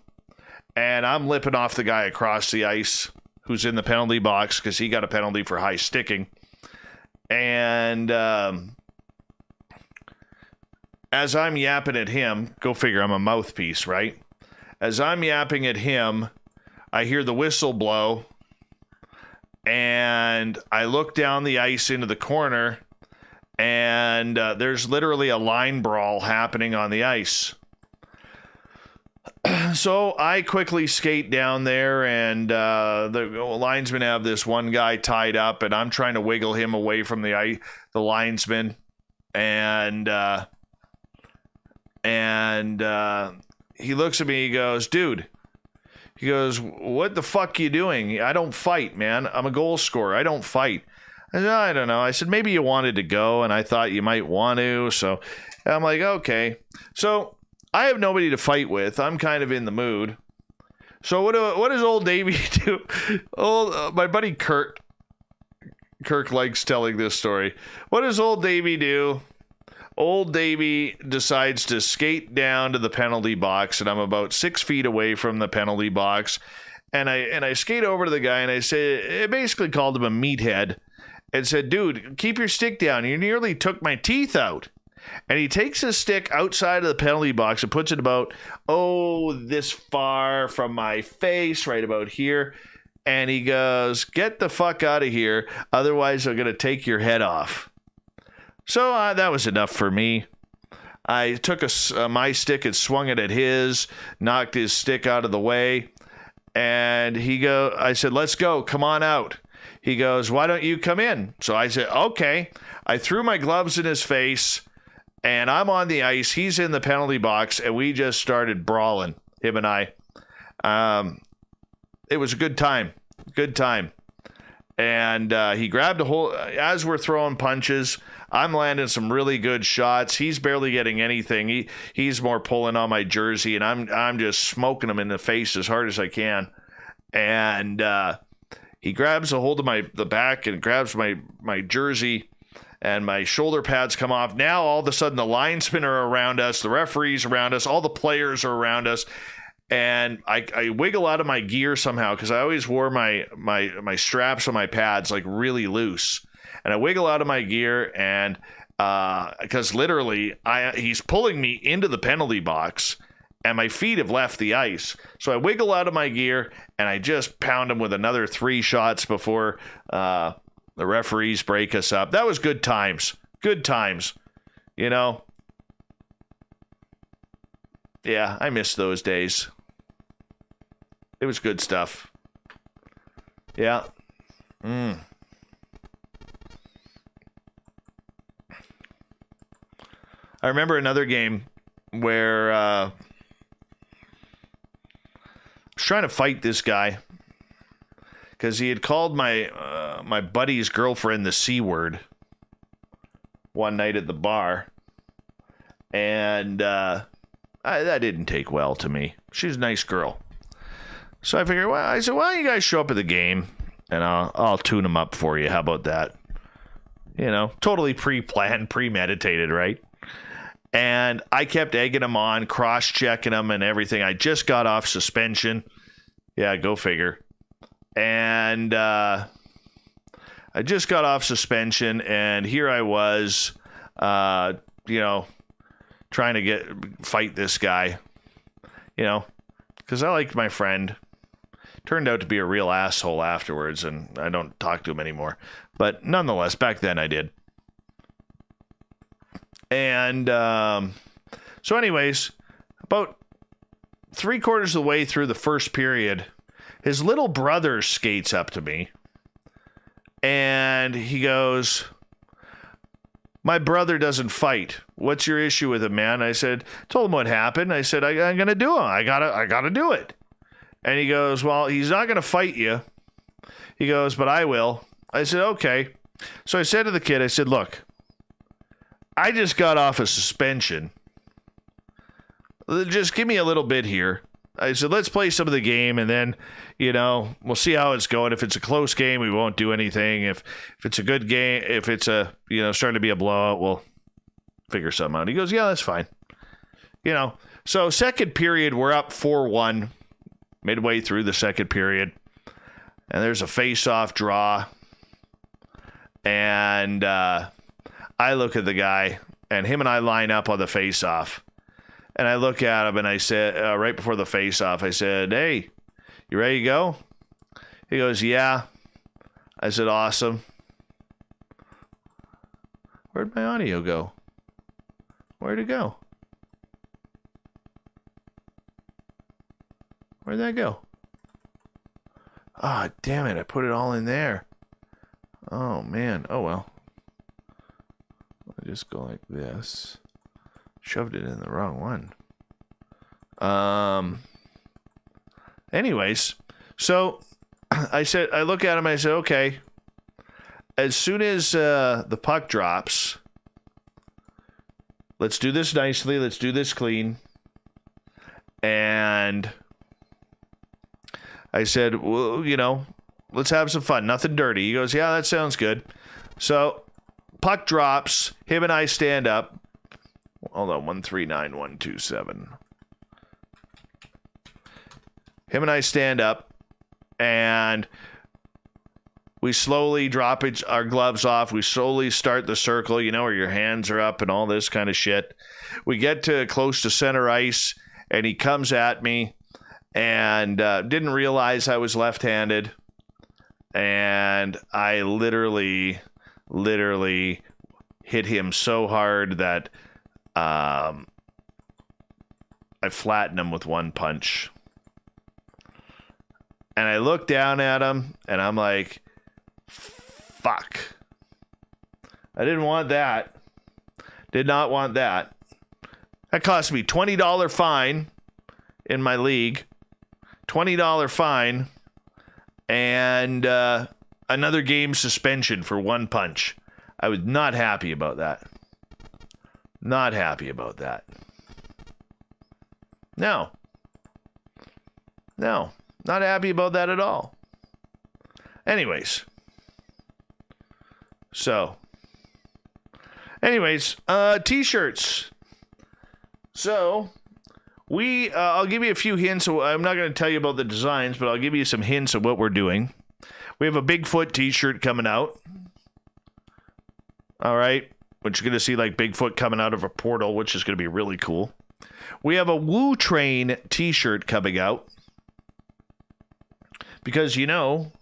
and I'm lipping off the guy across the ice who's in the penalty box because he got a penalty for high sticking. And as I'm yapping at him, go figure, I'm a mouthpiece, right? As I'm yapping at him, I hear the whistle blow. And I look down the ice into the corner, and there's literally a line brawl happening on the ice. So I quickly skate down there, and the linesmen have this one guy tied up, and I'm trying to wiggle him away from the linesman. And he looks at me, he goes, dude. He goes, what the fuck you doing? I don't fight, man. I'm a goal scorer. I don't fight. I said, I don't know. I said, maybe you wanted to go, and I thought you might want to. So I'm like, okay. So I have nobody to fight with. I'm kind of in the mood. So what does old Davey do? My buddy Kirk likes telling this story. What does old Davey do? Old Davey decides to skate down to the penalty box, and I'm about 6 feet away from the penalty box. And I skate over to the guy, and I say, it basically called him a meathead, and said, dude, keep your stick down. You nearly took my teeth out. And he takes his stick outside of the penalty box and puts it about, this far from my face, right about here. And he goes, get the fuck out of here, otherwise I'm going to take your head off. So that was enough for me. I took my stick and swung it at his, knocked his stick out of the way, and I said, let's go, come on out. He goes, why don't you come in? So I said, okay. I threw my gloves in his face, and I'm on the ice. He's in the penalty box, and we just started brawling, him and I. It was a good time. And he grabbed a hold, as we're throwing punches, I'm landing some really good shots. He's barely getting anything. He's more pulling on my jersey, and I'm just smoking him in the face as hard as I can. And he grabs a hold of the back and grabs my jersey, and my shoulder pads come off. Now all of a sudden the linesmen are around us, the referees around us, all the players are around us. And I wiggle out of my gear somehow, because I always wore my straps on my pads like really loose. And I wiggle out of my gear, and because literally he's pulling me into the penalty box and my feet have left the ice. So I wiggle out of my gear and I just pound him with another 3 shots before the referees break us up. That was good times. Good times. You know? Yeah, I miss those days. It was good stuff. Yeah. I remember another game where I was trying to fight this guy because he had called my buddy's girlfriend the C word one night at the bar, and that didn't take well to me. She's a nice girl. So I figured, well, I said, why don't you guys show up at the game and I'll tune them up for you. How about that? You know, totally pre-planned, premeditated, right? And I kept egging him on, cross-checking him and everything. I just got off suspension. Yeah, go figure. And I just got off suspension, and here I was, you know, trying to fight this guy, you know, because I liked my friend. Turned out to be a real asshole afterwards, and I don't talk to him anymore. But nonetheless, back then I did. And so anyways, about 3/4 of the way through the first period, his little brother skates up to me, and he goes, "My brother doesn't fight. What's your issue with him, man?" I said, told him what happened. I said, I'm going to do him. I gotta do it. And he goes, well, he's not going to fight you. He goes, but I will. I said, okay. So I said to the kid, I said, look, I just got off a suspension. Just give me a little bit here. I said, let's play some of the game, and then, you know, we'll see how it's going. If it's a close game, we won't do anything. If it's a good game, if it's a, you know, starting to be a blowout, we'll figure something out. He goes, yeah, that's fine. You know, so second period, we're up 4-1 midway through the second period, and there's a face-off draw, and I look at the guy, and him and I line up on the face-off. And I look at him and I said, right before the face-off, I said, hey, you ready to go? He goes, yeah. I said, awesome. Where'd my audio go? Where'd it go? Where'd that go? Ah, oh, damn it. I put it all in there. Oh, man. Oh, well. I just go like this. Shoved it in the wrong one. Anyways, so I look at him, I said, okay, as soon as the puck drops, let's do this nicely, let's do this clean. And I said, well, you know, let's have some fun, nothing dirty. He goes, yeah, that sounds good. So puck drops, him and I stand up. Hold on, 139127. Him and I stand up, and we slowly drop our gloves off. We slowly start the circle, you know, where your hands are up and all this kind of shit. We get to close to center ice, and he comes at me, and didn't realize I was left-handed, and I literally hit him so hard that I flattened him with one punch. And I look down at him, and I'm like, fuck. I didn't want that. Did not want that. That cost me $20 fine in my league. $20 fine. And another game suspension for one punch. I was not happy about that. Not happy about that. No, not happy about that at all. Anyways. T-shirts. So, I'll give you a few hints. I'm not going to tell you about the designs, but I'll give you some hints of what we're doing. We have a Bigfoot t-shirt coming out. All right. which you're going to see like Bigfoot coming out of a portal, which is going to be really cool. We have a Woo Train t-shirt coming out. Because, you know,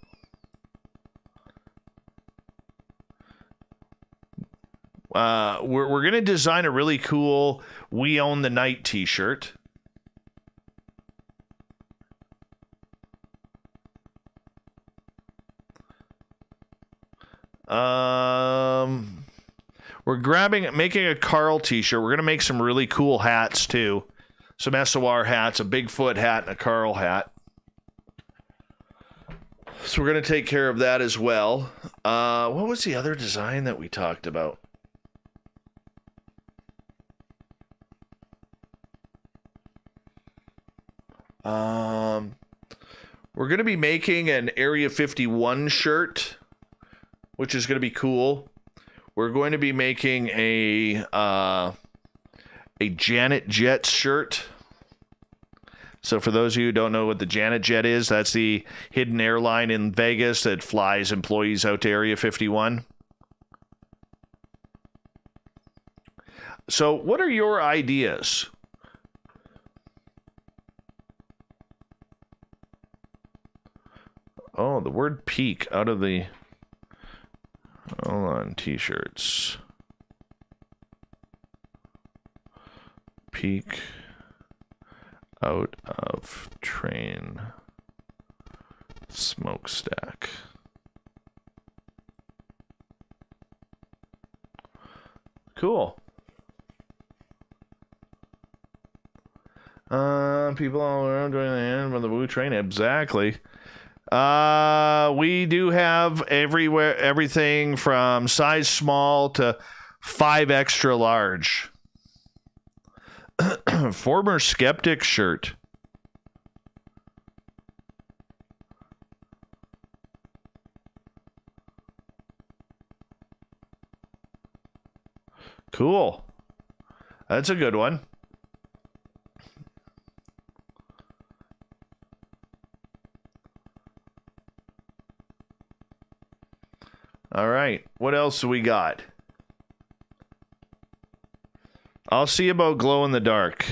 we're going to design a really cool We Own the Night t-shirt. We're making a Carl t-shirt. We're going to make some really cool hats, too. Some SOR hats, a Bigfoot hat, and a Carl hat. So we're going to take care of that as well. What was the other design that we talked about? We're going to be making an Area 51 shirt, which is going to be cool. We're going to be making a Janet Jets shirt. So for those of you who don't know what the Janet Jet is, that's the hidden airline in Vegas that flies employees out to Area 51. So what are your ideas? Oh, the word peak out of the... Hold on, t-shirts. Peak out of train smokestack. Cool. People all around doing the end of the Woo Train. Exactly. We do have everything from size small to 5 extra large. Former skeptic shirt. Cool. That's a good one. All right. What else do we got? I'll see about glow in the dark.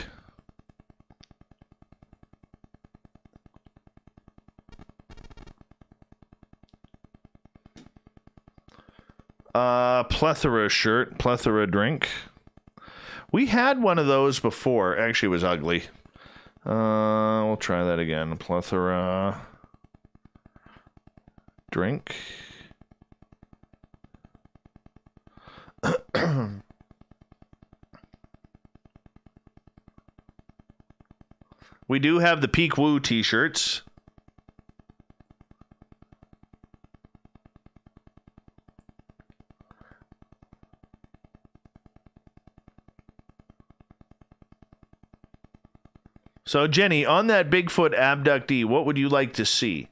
Plethora shirt, plethora drink. We had one of those before. Actually, it was ugly. We'll try that again. Plethora drink. We do have the Peak Woo t-shirts. So, Jenny, on that Bigfoot abductee, what would you like to see?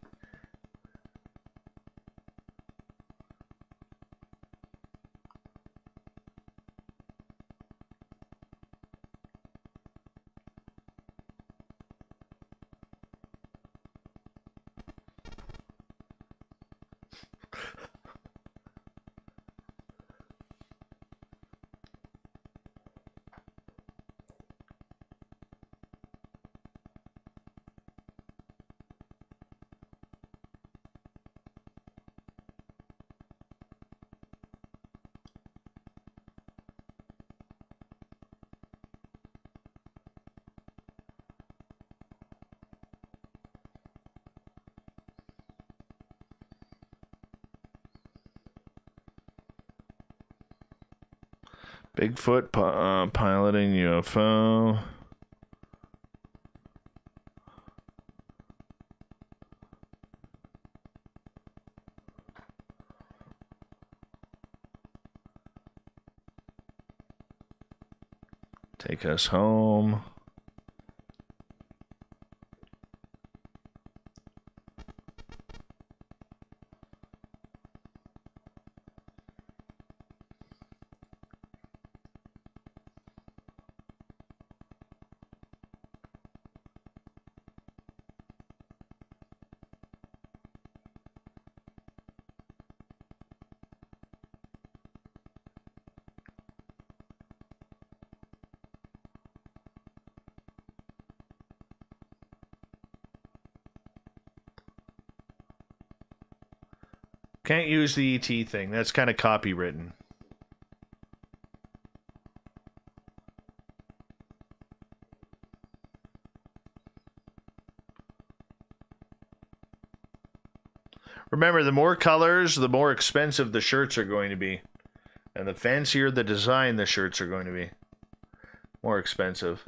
Bigfoot piloting UFO. Take us home. Can't use the ET thing. That's kind of copywritten. Remember, the more colors, the more expensive the shirts are going to be. And the fancier the design the shirts are going to be. More expensive.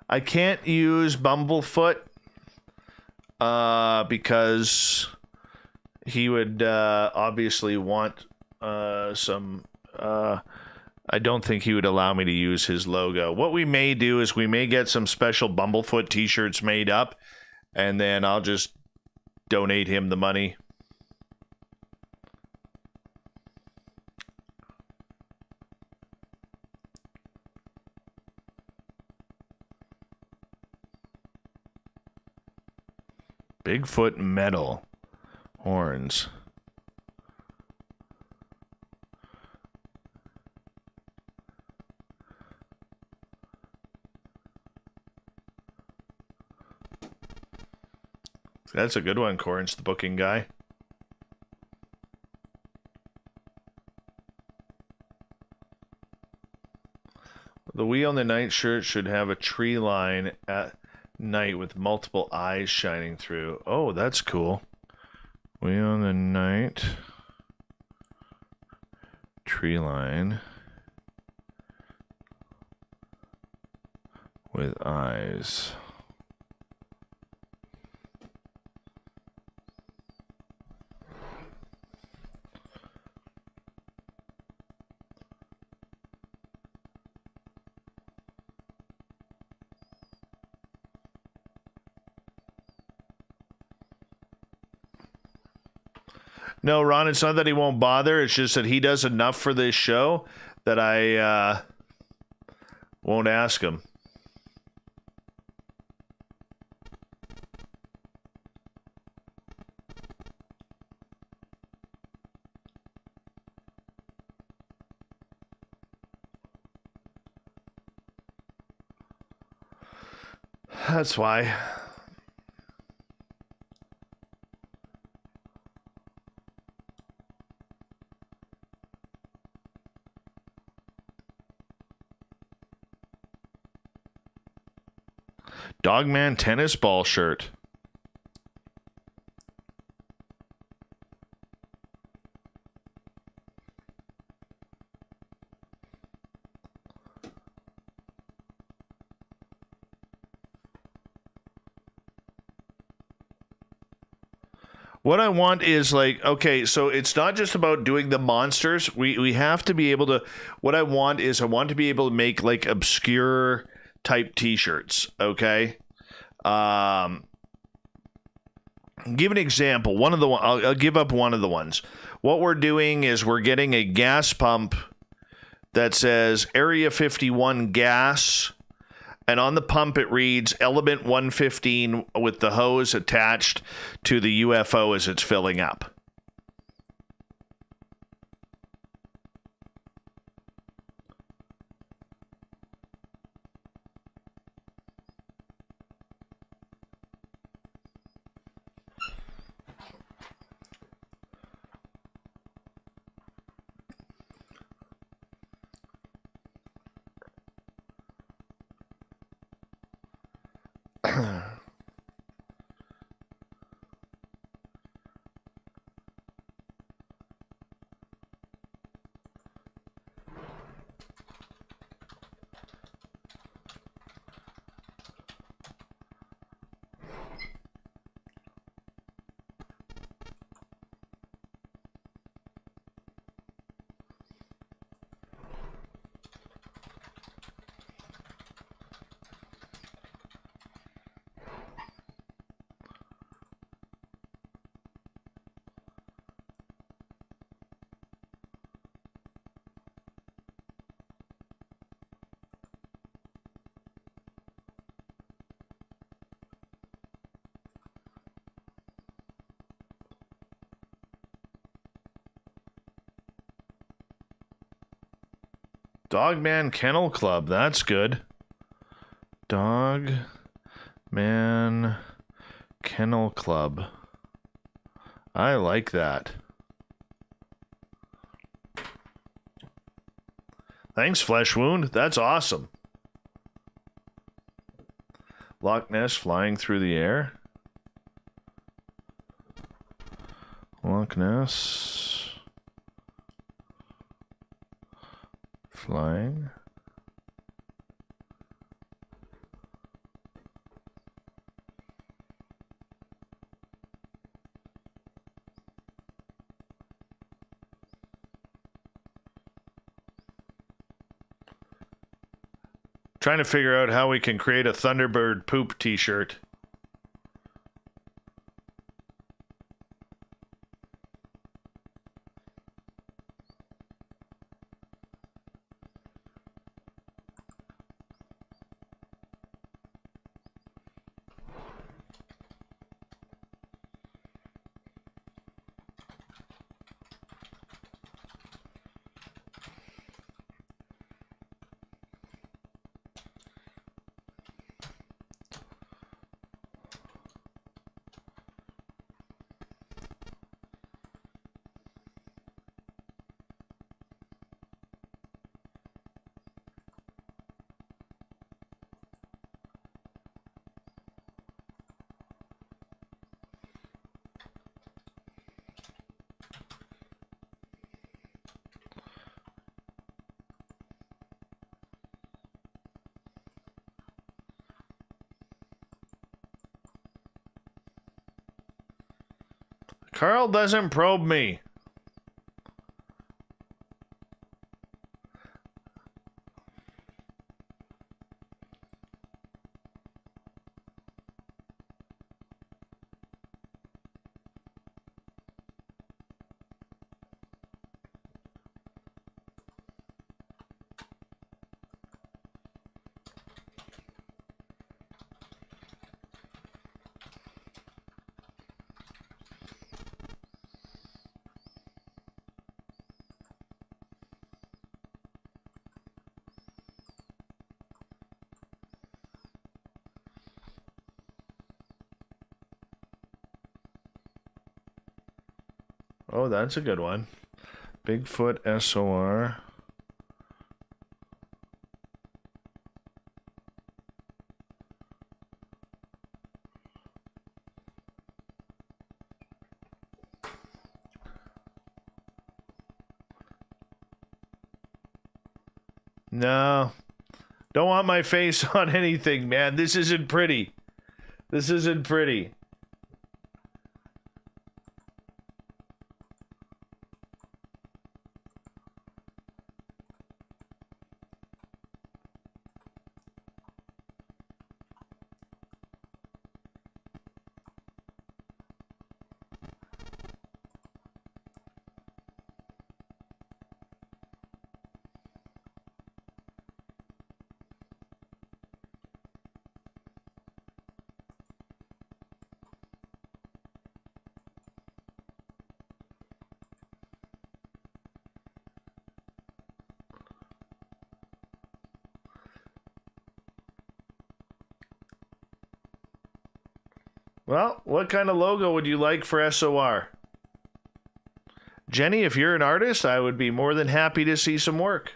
I can't use Bumblefoot because he would obviously want some... I don't think he would allow me to use his logo. What we may do is we may get some special Bumblefoot t-shirts made up, and then I'll just donate him the money. Bigfoot metal horns. That's a good one, Corns, the booking guy. The We on the Night shirt should have a tree line at night with multiple eyes shining through. Oh, that's cool. We on the Night tree line with eyes. No, Ron, it's not that he won't bother. It's just that he does enough for this show that I won't ask him. That's why. Dogman tennis ball shirt. What I want is like, okay, so it's not just about doing the monsters. We have to be able to, what I want is I want to be able to make like obscure type t-shirts, okay? Give an example. One of the I'll give up one of the ones. What we're doing is we're getting a gas pump that says Area 51 gas, and on the pump it reads Element 115 with the hose attached to the UFO as it's filling up. Dogman Kennel Club. That's good. Dogman Kennel Club. I like that. Thanks, Flesh Wound. That's awesome. Loch Ness flying through the air. Loch Ness flying. Trying to figure out how we can create a Thunderbird poop t-shirt. Carl doesn't probe me. Oh, that's a good one. Bigfoot SOR. No. Don't want my face on anything, man. This isn't pretty. This isn't pretty. Well, what kind of logo would you like for SOR? Jenny, if you're an artist, I would be more than happy to see some work.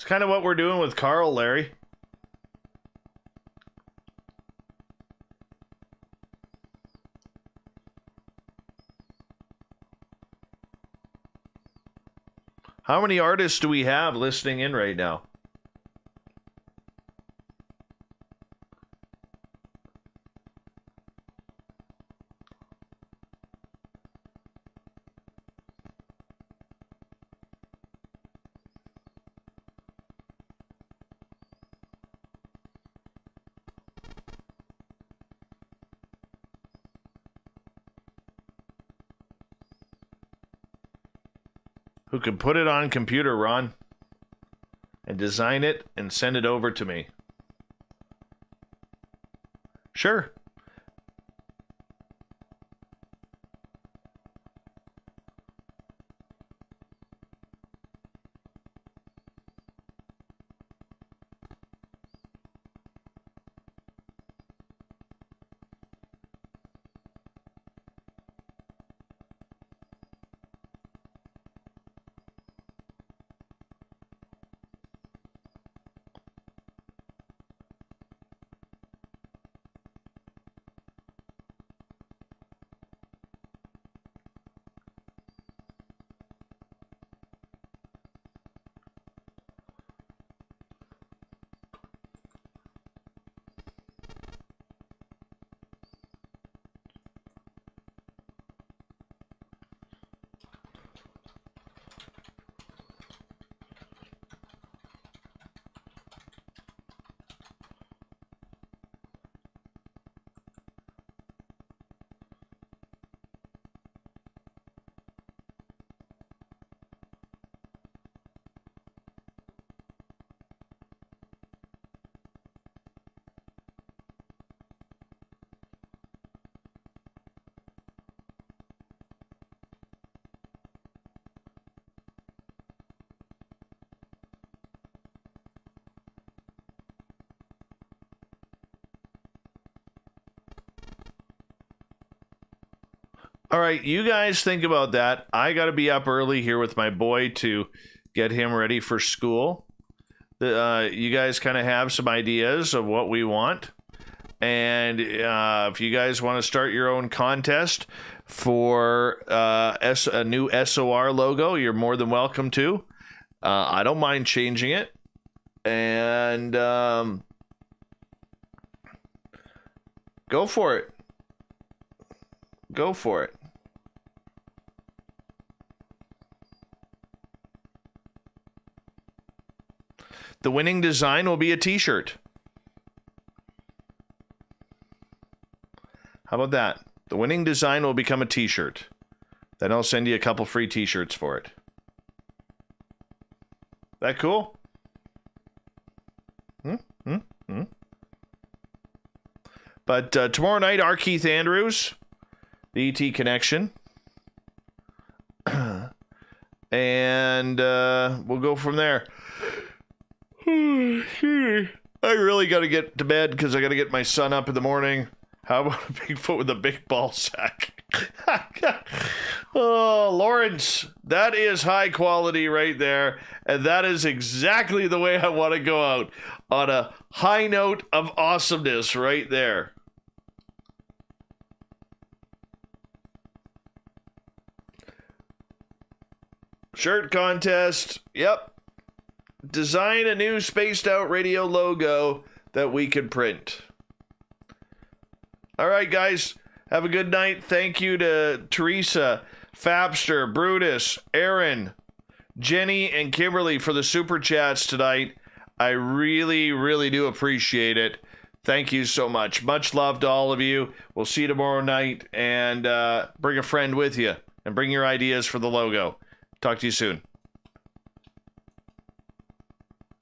It's kind of what we're doing with Carl, Larry. How many artists do we have listening in right now? Who can put it on computer, Ron, and design it and send it over to me? Sure. All right, you guys think about that. I got to be up early here with my boy to get him ready for school. You guys kind of have some ideas of what we want. And if you guys want to start your own contest for a new SOR logo, you're more than welcome to. I don't mind changing it. And go for it. Go for it. The winning design will be a t-shirt. How about that? The winning design will become a t-shirt. Then I'll send you a couple free t-shirts for it. That cool? But tomorrow night, our Keith Andrews, the ET Connection. And we'll go from there. I really got to get to bed because I got to get my son up in the morning. How about a Bigfoot with a big ball sack? Oh, Lawrence, that is high quality right there. And that is exactly the way I want to go out, on a high note of awesomeness right there. Shirt contest. Yep. Design a new Spaced Out Radio logo that we can print. All right, guys. Have a good night. Thank you to Teresa, Fabster, Brutus, Aaron, Jenny, and Kimberly for the super chats tonight. I really, really do appreciate it. Thank you so much. Much love to all of you. We'll see you tomorrow night. And bring a friend with you. And bring your ideas for the logo. Talk to you soon.